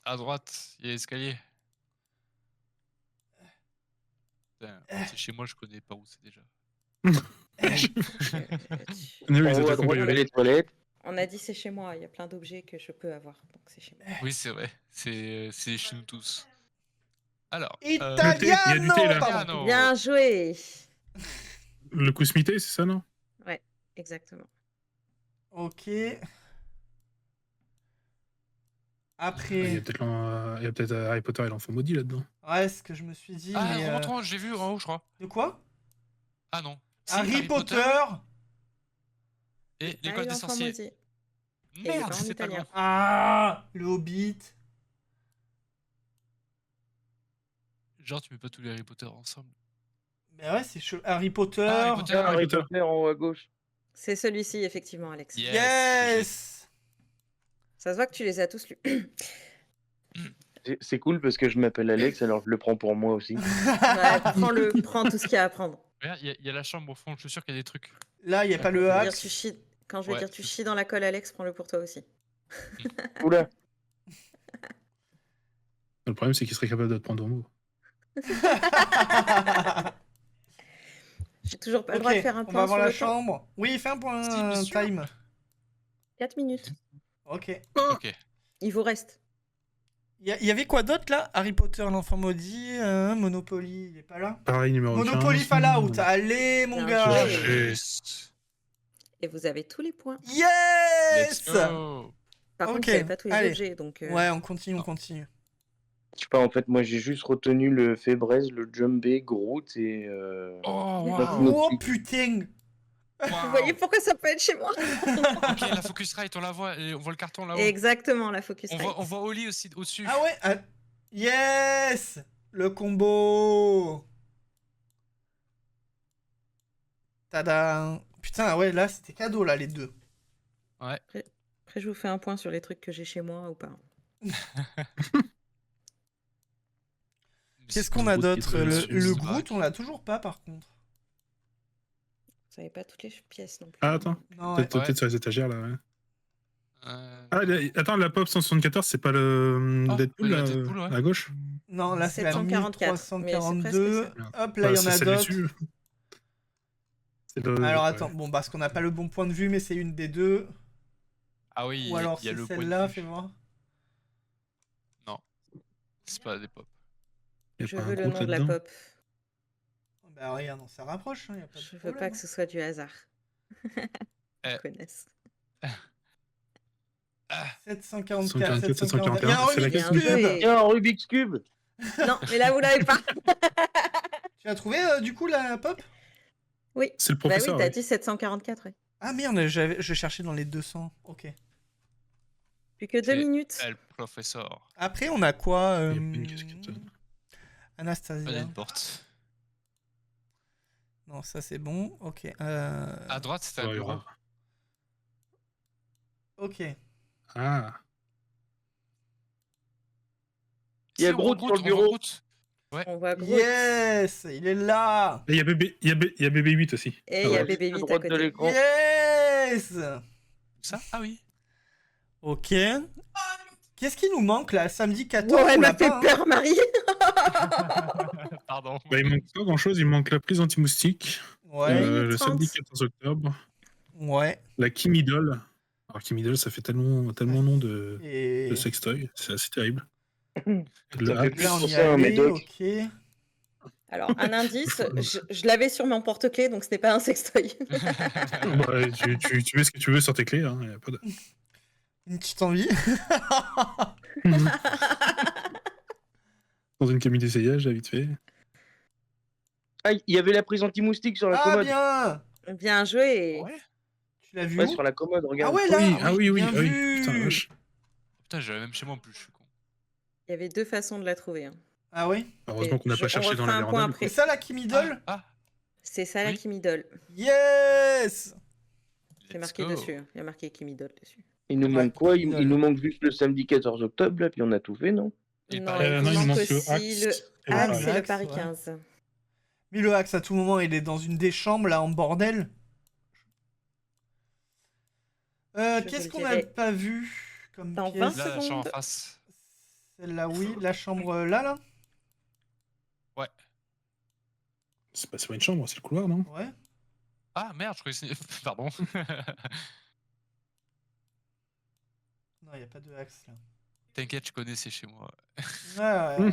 À droite, il y a l'escalier. Putain, c'est chez moi, je connais pas où c'est déjà. Nous, En ils haut étaient à droite, il y a cambriolés. les toilettes. On a dit c'est chez moi, il y a plein d'objets que je peux avoir, donc c'est chez moi. Oui, c'est vrai. C'est chez nous tous. Alors. Il y a du thé, là. Pardon. Bien joué. Le coup smité, c'est ça, non? Ouais, exactement. Ok. Il Après. y a peut-être Harry Potter et l'enfant maudit là-dedans. Ouais, ce que je me suis dit. Ah, mais, remonte-moi, j'ai vu en haut, je crois. De quoi? Ah non. Si, Harry Potter. Et Ah, l'école des l'enfant sorciers. maudit. il est Merde, pas en c'est pas italien. loin. Ah, le Hobbit. Genre, tu mets pas tous les Harry Potter ensemble. Mais ouais, c'est Harry Potter. Ah, Harry Potter. Harry Potter en haut à gauche. C'est celui-ci, effectivement, Alex. Yes. Yes. Ça se voit que tu les as tous lus. C'est cool parce que je m'appelle Alex, alors je le prends pour moi aussi. Ouais, prends tout ce qu'il y a à prendre. Regarde, il y a la chambre au fond, je suis sûr qu'il y a des trucs. Là, il n'y a pas le Je veux dire, axe. Quand je vais Ouais, dire tu c'est chies dans la colle, Alex, prends-le pour toi aussi. Oula. Le problème, c'est qu'il serait capable de te prendre au mot. J'ai toujours pas le Ok, droit de faire un on va point voir sur la le temps. chambre. Oui, fais un point Si, monsieur. time. 4 minutes. Ok. Ok. Il vous reste. Il y avait quoi d'autre là? Harry Potter, l'enfant maudit, Monopoly, il est pas là? Pareil, numéro Monopoly 15. Fallout, allez mon Bien gars! joué. Yes. Et vous avez tous les points. Yes! Let's go. Par contre, Ok, vous n'avez pas tous les allez. objets, donc... Ouais, on continue. Je sais pas, en fait, moi j'ai juste retenu le Fébraise, le Jumbé, Groot et. Oh, Neuf waouh. Oh Nautique. putain! Vous voyez pourquoi ça peut être chez moi? Ok, la Focusrite, on la voit, et on voit le carton là-haut. Exactement, la focus On voit Oli aussi au-dessus. Ah ouais, yes! Le combo! Tada! Putain, ouais, là, c'était cadeau, là, les deux. Ouais. Après, je vous fais un point sur les trucs que j'ai chez moi ou pas. Qu'est-ce qu'on a d'autre? Le Groot, on l'a toujours pas, par contre. Vous savez pas toutes les pièces non plus. Ah, attends. Non, Peut-être ouais. sur les étagères, là, ouais. Ah, attends, la Pop 174, c'est pas le Deadpool, le là, Deadpool, ouais. à gauche? Non, là, c'est la 744, 1342. mais c'est presque Hop, là, il y en a c'est d'autres. dessus. C'est le- Alors, ouais. attends, bon, parce qu'on n'a pas le bon point de vue, mais c'est une des deux. Ah oui, Ou alors, il y a c'est le point de celle-là, vue. fais voir. Non, c'est pas des pop. Y a Je pas un veux le Groot nom de la là-dedans? pop. Bah, regarde, ça rapproche, hein, y a pas de Je veux problème. pas que ce soit du hasard. Eh. Ils connaissent. 744, 744, 744. Il y a un c'est Rubik's laquelle, Cube. celui-là Il y a un Rubik's Cube. Non, mais là, vous l'avez pas. Tu as trouvé, du coup, la pop? Oui. C'est le Bah oui, professeur. t'as ouais. dit 744, ouais. Ah merde, je cherchais dans les 200. Ok. Plus que 2 minutes. Le professeur. Après, on a quoi Il y a pas une casquette. Anastasia. Allez, une porte. Non, ça c'est bon. Ok. À droite, c'était un Ouais, bureau. ouais. Ok. Ah. Il y a Si, on Groot voit sur le on voit bureau. Groot. Ouais. On voit Groot. Yes, il est là. Et il y a bébé 8 aussi. Et il y a Ouais, bébé juste à 8 à droite de côté. l'écran. Yes. Ça? Ah oui. Ok. Qu'est-ce qui nous manque là? Samedi 14, Oh, elle on m'a l'a fait pas, hein. peur, Marie. Pardon. Bah, il manque pas grand chose, il manque la prise anti-moustique. Ouais. Minute Le 30. samedi 14 octobre. Ouais. La Kimidol. Alors Kimidol, ça fait tellement nom de Et sextoy, c'est assez terrible. Ça Le fait Axe. plus là, on pour y ça, un allait. médoc. Ok. Alors, un indice, je l'avais sur mon porte-clés, donc ce n'est pas un sextoy. Bah, tu mets ce que tu veux sur tes clés, hein, y a pas de... Une petite envie. Dans une cabine d'essayage, là, vite fait. Ah, il y avait la prise anti-moustique sur la Ah commode. bien. Bien joué. Ouais. Tu l'as vu Ouais, où? sur la commode, regarde. Ah ouais, là. Oui, bien ah oui, vu. putain, la vache. Putain, j'avais même chez moi en plus, je suis con. Il y avait deux façons de la trouver. Hein. Ah oui. Heureusement qu'on n'a Je- pas on cherché dans refera la un point véranda. après. C'est ça la Kimidol? Ah, C'est ça la Oui. Kimidol. Yes. C'est let's marqué go. dessus. Hein. Il y a marqué Kimidol dessus. Il nous Ouais, manque quoi? Kimidol. Il nous manque juste le samedi 14 octobre, là, puis on a tout fait, non? Et le Non, Paris- il non, vous il manque manque le aussi Axe le et le Axe Paris. et le Axe, Paris ouais. 15. Mais le Axe, à tout moment, il est dans une des chambres, là, en bordel. Je Qu'est-ce vous qu'on le n'a dirai. pas vu comme Dans pièce? 20 Là, la chambre en secondes. face. Celle-là, oui. La chambre là. Ouais. C'est pas une chambre, c'est le couloir, non? Ouais. Ah merde, je croyais que c'était... Pardon. Non, il n'y a pas de Axe, là. T'inquiète, je connais, c'est chez moi. Ouais.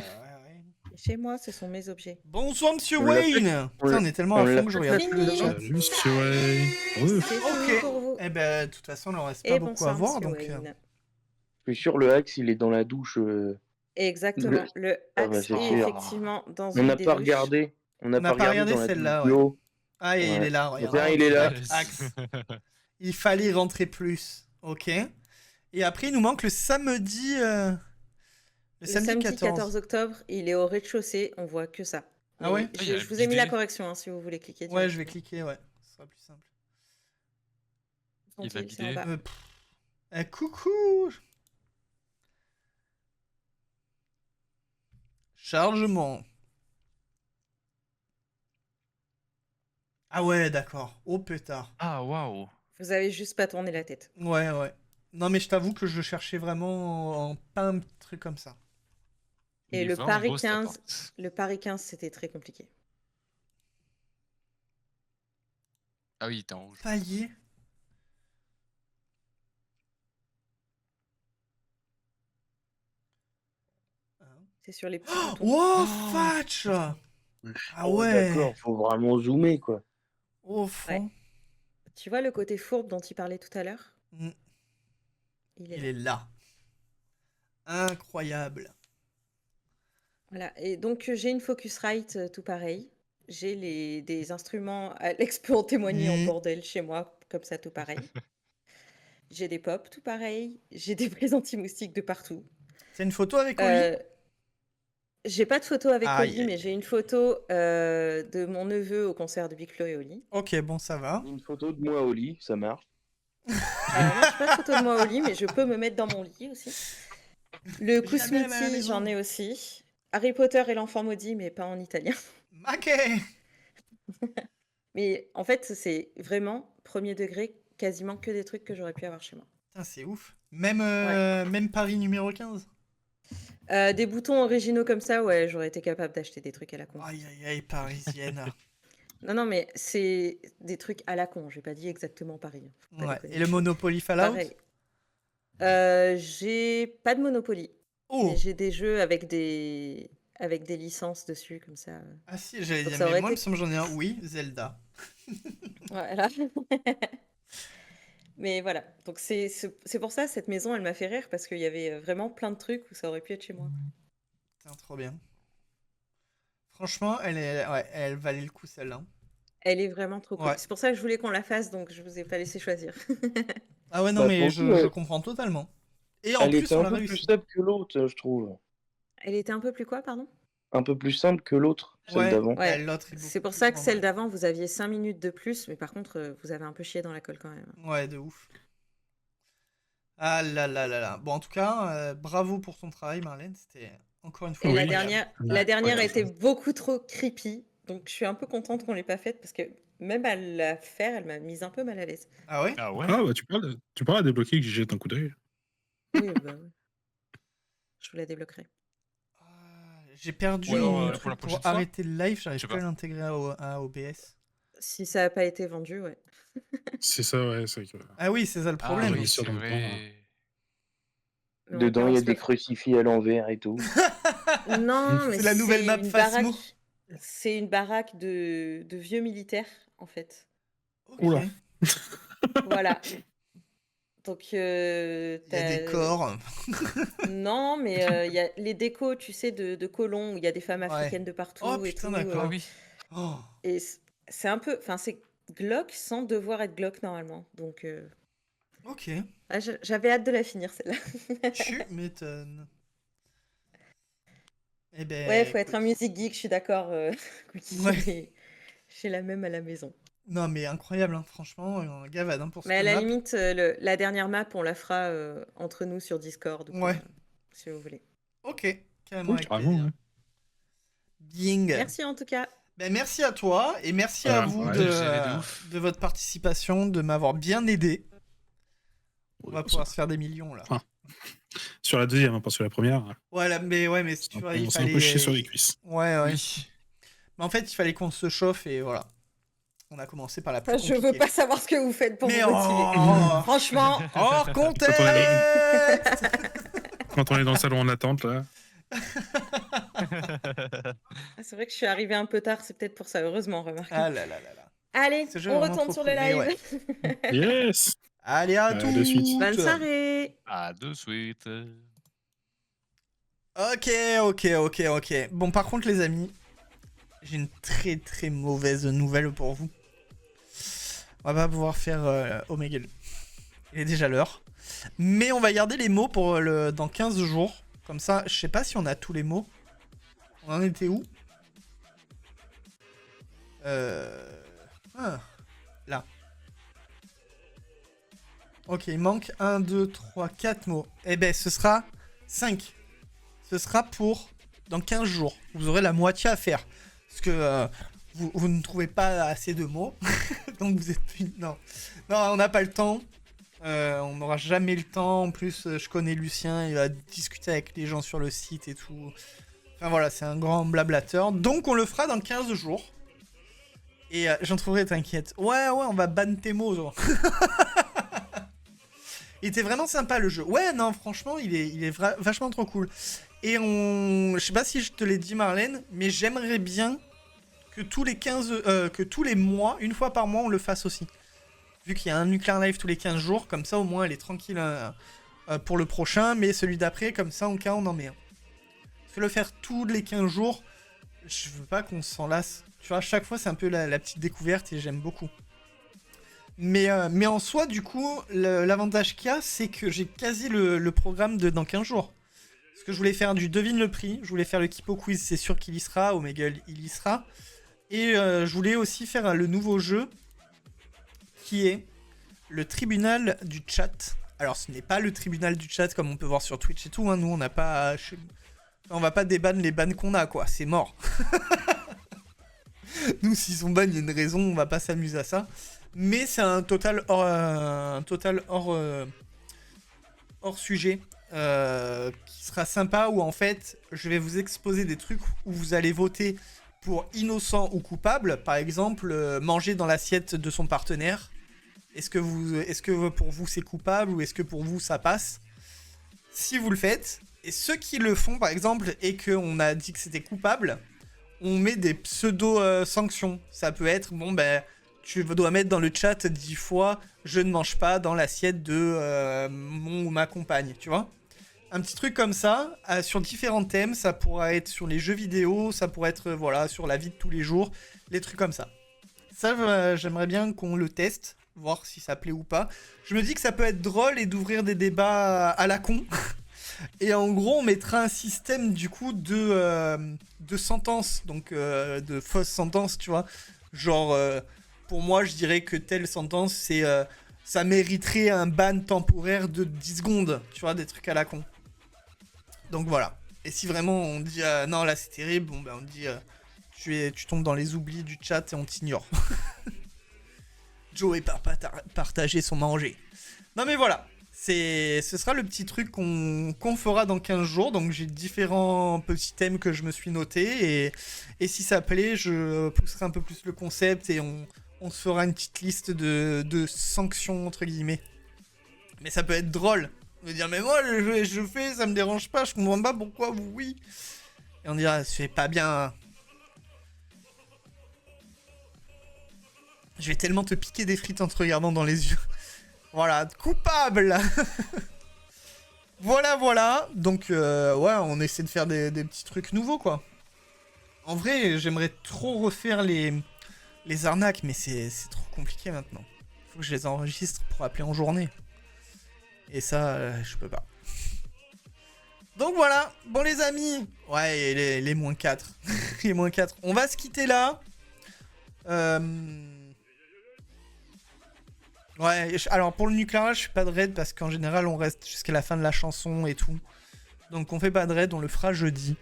Chez moi, ce sont mes objets. Bonsoir, monsieur On l'a fait. Wayne. Putain, on est tellement à On l'a fond que je regarde fait. plus le chat. Salut, monsieur Way. Ouais. C'est Ok. fini pour vous. Eh ben, de toute façon, il en reste pas Et beaucoup bonsoir, à voir, monsieur donc... Wayne. Je suis sûr, le Axe, il est dans la douche. Exactement. Le Ah bah, Axe c'est est sûr. effectivement dans On une n'a des pas douches. regardé. On n'a On n'a pas regardé dans la celle-là, douche ouais. d'eau. Ah, et il Ouais. est là, regarde. Tiens, il est là. Axe. Il fallait rentrer plus. Ok. Et après, il nous manque le samedi... Le Le samedi samedi 14. 14 octobre, il est au rez-de-chaussée, on voit que ça. Ah ouais? Mais Ah, il y a je vous ai mis la l'idée. correction hein, si vous voulez cliquer. Ouais, je vais directement. cliquer, ouais. Ce sera plus simple. Il va Tranquille, c'est en guider. bas. Coucou! Chargement. Ah ouais, d'accord. Oh pétard. Ah, waouh. Vous avez juste pas tourné la tête. Ouais. Non, mais je t'avoue que je cherchais vraiment pas un truc comme ça. Et Il est le vraiment Paris beau, cette 15, porte. le Paris 15, c'était très compliqué. Ah oui, il était en rouge. Palier. C'est sur les petits boutons. Oh, Fatch. Ah Oh, ouais. d'accord, faut vraiment zoomer, quoi. Au fond. Tu vois le côté fourbe dont il parlait tout à l'heure? Mm. Il Il est là. Incroyable. Voilà. Et donc, j'ai une Focusrite tout pareil. J'ai des instruments, Alex peut en témoigner, en bordel chez moi, comme ça, tout pareil. J'ai des pops tout pareil. J'ai des prises anti-moustiques de partout. C'est une photo avec Oli? J'ai pas de photo avec Aïe, Oli, aïe, mais j'ai une photo de mon neveu au concert de Big Flo et Oli. Ok, bon, ça va. Une photo de moi au lit, ça marche. Moi, j'ai pas de photo de moi au lit, mais je peux me mettre dans mon lit aussi. Le Jamais à la Kousmiti, maison. j'en ai aussi. Harry Potter et l'enfant maudit, mais pas en italien. Ok. Mais en fait, c'est vraiment premier degré, quasiment que des trucs que j'aurais pu avoir chez moi. Putain, c'est ouf. Même Paris numéro 15. Des boutons originaux comme ça, ouais, j'aurais été capable d'acheter des trucs à la con. Aïe, aïe, aïe, parisienne. Non, mais c'est des trucs à la con. J'ai pas dit exactement Paris. Faut pas Ouais. déconner. Et le Monopoly Fallout? Pareil. J'ai pas de Monopoly. Oh. Mais j'ai des jeux avec des licences dessus, comme ça. Ah si, j'allais Donc dire, ça mais aurait moi, il été- me semble que j'en ai un. Oui, Zelda. Voilà. Mais voilà. Donc c'est pour ça, cette maison, elle m'a fait rire, parce qu'il y avait vraiment plein de trucs où ça aurait pu être chez moi. Putain, trop bien. Franchement, elle valait le coup, celle-là. Elle est vraiment trop cool. Ouais. C'est pour ça que je voulais qu'on la fasse, donc je vous ai pas laissé choisir. Ah ouais, non, Bah, mais pour je, le coup, je comprends totalement. Et en Elle plus, était on un l'a peu plus réussi. simple que l'autre, je trouve. Elle était un peu plus quoi, pardon? Un peu plus simple que l'autre, celle Ouais. d'avant. Ouais. L'autre est beaucoup C'est pour plus ça que grande, celle ouais. d'avant, vous aviez 5 minutes de plus, mais par contre, vous avez un peu chié dans la colle quand même. Ouais, de ouf. Ah là là là là. Bon, en tout cas, bravo pour ton travail, Marlène. C'était encore une fois Et la incroyable. dernière était beaucoup trop creepy, donc je suis un peu contente qu'on l'ait pas faite, parce que même à la faire, elle m'a mise un peu mal à l'aise. Ah ouais? Ah ouais? Ah, bah, tu parles à débloquer que j'y jette un coup d'œil. Oui, bah oui. Je vous la débloquerai. J'ai perdu Ou alors, mon pour truc la pour prochaine fois arrêter le live, Je j'arrive sais plus à pas. l'intégrer à OBS. Si ça n'a pas été vendu, ouais. C'est ça, ouais, c'est vrai que. Ah oui, c'est ça le Ah problème. oui, oui, sur c'est dans le temps, vrai. Mais on Dedans, peut il y a se des le- crucifix à l'envers et tout. Non, mais C'est la nouvelle map une Phasmo. baraque. C'est une baraque de vieux militaires, en fait. Ok. Oula. Voilà. Donc, Il y a des t'as- corps. Non, mais il y a les décos, tu sais, de colons, où il y a des femmes Ouais. africaines de partout Oh et putain, tout. d'accord. Ah oui. Oh. Et c'est un peu... Enfin, c'est glauque sans devoir être glauque, normalement. Donc, Ok. j'avais hâte de la finir, celle-là. Tu m'étonnes. Eh ben. Ouais, faut être un music geek, je suis d'accord, Cookie, Ouais. mais j'ai la même à la maison. Non, mais incroyable, hein, franchement, gavade hein, pour Mais à cette la map. limite, la dernière map, on la fera entre nous sur Discord, ou quoi, Ouais. si vous voulez. Ok, carrément Oui, avec carrément, plaisir. ouais. Bing. Merci en tout cas. Ben, merci à toi et merci à Voilà, vous ouais, de, vous avez de ouf. de votre participation, de m'avoir bien aidé. On va Ouais, pouvoir se faire des millions là. Ah. Sur la deuxième, hein, pas sur la première. Voilà, mais tu vois, il On s'est un peu fallait. chié sur les cuisses. Ouais, ouais. Oui. Mais en fait, il fallait qu'on se chauffe et voilà. On a commencé par la plus Je veux compliquée. pas savoir ce que vous faites pour Mais vous motiver. oh Franchement, hors contexte. Quand on est dans le salon en attente, là. c'est vrai que je suis arrivée un peu tard, c'est peut-être pour ça, heureusement, remarque. Ah là là là là. Allez, Ce jeu est on vraiment retourne trop sur le cool, live. mais Yes! Allez, à De suite. toutes. Bonne soirée. À de suite. Ok. Bon, par contre, les amis, j'ai une très très mauvaise nouvelle pour vous. On va pas pouvoir faire Omegle. Il est déjà l'heure. Mais on va garder les mots pour dans 15 jours. Comme ça, je sais pas si on a tous les mots. On en était où? Là. Ok, il manque 1, 2, 3, 4 mots. Eh ben, ce sera 5. Ce sera pour dans 15 jours. Vous aurez la moitié à faire. Parce que vous ne trouvez pas assez de mots. Donc vous êtes... Non, on n'a pas le temps. On n'aura jamais le temps. En plus, je connais Lucien. Il va discuter avec les gens sur le site et tout. Enfin voilà, c'est un grand blablateur. Donc on le fera dans 15 jours. Et j'en trouverai, t'inquiète. Ouais, on va ban tes mots, genre. Il était vraiment sympa le jeu. Ouais, non, franchement, il est vachement trop cool. Et je sais pas si je te l'ai dit, Marlène, mais j'aimerais bien que tous les mois, une fois par mois, on le fasse aussi. Vu qu'il y a un Nuclear Live tous les 15 jours, comme ça au moins elle est tranquille pour le prochain, mais celui d'après, comme ça en cas on en met un. Parce que le faire tous les 15 jours, je veux pas qu'on s'en lasse. Tu vois, à chaque fois c'est un peu la petite découverte et j'aime beaucoup. Mais en soi, du coup, l'avantage qu'il y a, c'est que j'ai quasi le programme dans 15 jours. Parce que je voulais faire du devine le prix, je voulais faire le Kipo Quiz, c'est sûr qu'il y sera, Omegle il y sera. Et je voulais aussi faire le nouveau jeu qui est le tribunal du chat. Alors ce n'est pas le tribunal du chat comme on peut voir sur Twitch et tout, hein. Nous on n'a pas... On va pas déban les bans qu'on a quoi, c'est mort. Nous s'ils sont bans, il y a une raison, on va pas s'amuser à ça. Mais c'est un total hors sujet. Qui sera sympa où en fait je vais vous exposer des trucs où vous allez voter pour innocent ou coupable. Par exemple, manger dans l'assiette de son partenaire. Est-ce que pour vous c'est coupable ou est-ce que pour vous ça passe? Si vous le faites, et ceux qui le font par exemple et qu'on a dit que c'était coupable, on met des pseudo-sanctions. Ça peut être, bon ben, tu dois mettre dans le chat 10 fois « Je ne mange pas dans l'assiette de mon ou ma compagne », tu vois. Un petit truc comme ça, sur différents thèmes, ça pourra être sur les jeux vidéo, ça pourrait être voilà, sur la vie de tous les jours, les trucs comme ça. Ça, j'aimerais bien qu'on le teste, voir si ça plaît ou pas. Je me dis que ça peut être drôle et d'ouvrir des débats à la con. Et en gros, on mettra un système du coup de sentences, donc de fausses sentences, tu vois. Genre, pour moi, je dirais que telle sentence, c'est ça mériterait un ban temporaire de 10 secondes, tu vois, des trucs à la con. Donc voilà. Et si vraiment on dit non, là c'est terrible, bon ben on dit tu tombes dans les oublis du chat et on t'ignore. Joe est partager son manger. Non mais voilà. Ce sera le petit truc qu'on fera dans 15 jours. Donc j'ai différents petits thèmes que je me suis notés. Et si ça plaît, je pousserai un peu plus le concept et on se fera une petite liste de sanctions, entre guillemets. Mais ça peut être drôle. De dire, mais moi, je fais, ça me dérange pas, je comprends pas pourquoi vous, oui. Et on dira, c'est pas bien. Je vais tellement te piquer des frites en te regardant dans les yeux. Voilà, coupable. Voilà. Donc, ouais, on essaie de faire des petits trucs nouveaux, quoi. En vrai, j'aimerais trop refaire les arnaques, mais c'est trop compliqué maintenant. Faut que je les enregistre pour appeler en journée. Et ça, je peux pas. Donc voilà, bon les amis. Ouais, les moins 4. Les moins 4. On va se quitter là. Ouais, alors pour le nucléaire, je fais pas de raid parce qu'en général, on reste jusqu'à la fin de la chanson et tout. Donc on fait pas de raid, on le fera jeudi.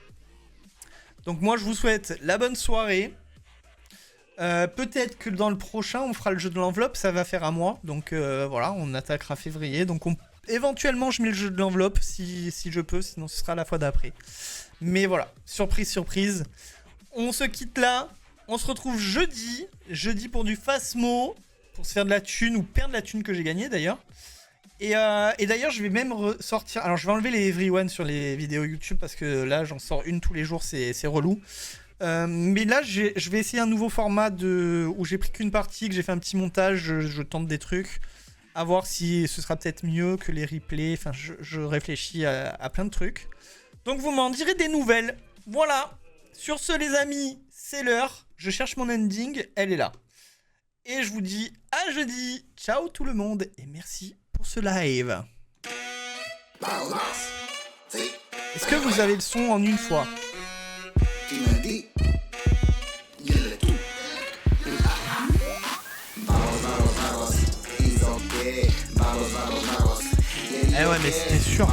Donc moi, je vous souhaite la bonne soirée. Peut-être que dans le prochain, on fera le jeu de l'enveloppe, ça va faire un mois. Donc voilà, on attaquera février. Donc éventuellement, je mets le jeu de l'enveloppe si je peux, sinon ce sera la fois d'après. Mais voilà, surprise. On se quitte là. On se retrouve jeudi pour du Phasmo, pour se faire de la thune ou perdre la thune que j'ai gagnée d'ailleurs. Et d'ailleurs, je vais même ressortir. Alors, je vais enlever les everyone sur les vidéos YouTube parce que là, j'en sors une tous les jours, c'est relou. Mais là, je vais essayer un nouveau format où j'ai pris qu'une partie, que j'ai fait un petit montage, je tente des trucs, à voir si ce sera peut-être mieux que les replays. Enfin, je réfléchis à plein de trucs. Donc, vous m'en direz des nouvelles. Voilà. Sur ce, les amis, c'est l'heure. Je cherche mon ending, elle est là. Et je vous dis à jeudi. Ciao tout le monde et merci pour ce live. Est-ce que vous avez le son en une fois? Eh ouais, mais c'était sûr.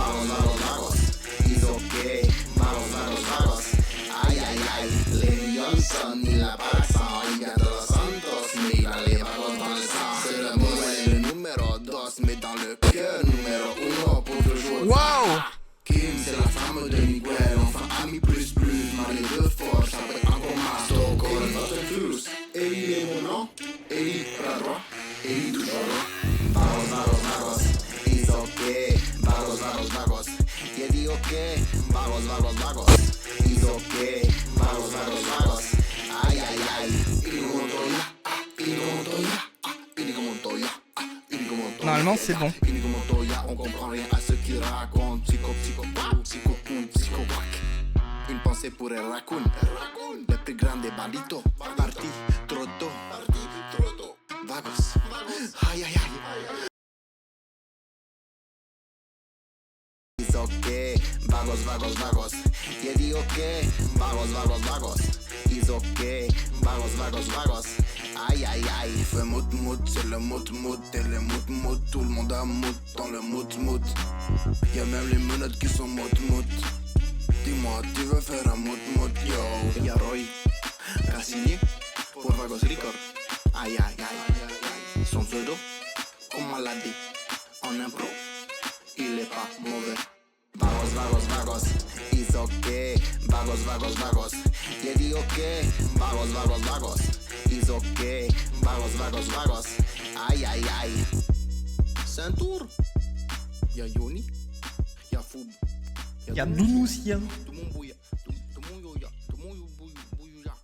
Waouh! Kim, c'est la femme de Miguel, enfin ami plus, marié de force, avec un combat, Stockholm, Fast and Furious. Eli est mon nom, Eli bras droit, Eli toujours là. Vagos, it's okay, vagos, Normalement, c'est bon. Inigo Montoya, on comprend rien à ce qu'il raconte. Psycho, une pensée pour el raccoon. Le plus grand des banditos. Parti trop tôt. Vagos. Aïe, aïe, aïe. It's okay, vagos. Y digo que vagos. It's okay, vagos. Aïe, aïe, aïe. Fais mout, c'est le mout. Et le mout, tout le monde a mout dans le mout. Y'a même les menottes qui sont mout. Dis-moi, tu veux faire un mout, yo. Y'a Roy, Cassini, pour Vagos Record. Aïe, aïe, aïe. Son pseudo, comme maladie. En impro, il est pas mauvais. Vagos, it's okay. Vagos. Y digo que vagos. It's okay. Vagos. Aïe, aïe, aïe. Ceinture. Y'a Yoni. Y'a Foub. Y'a Nounousien. Tout mon bouilla. Tout mon yoya. Tout mon bouya.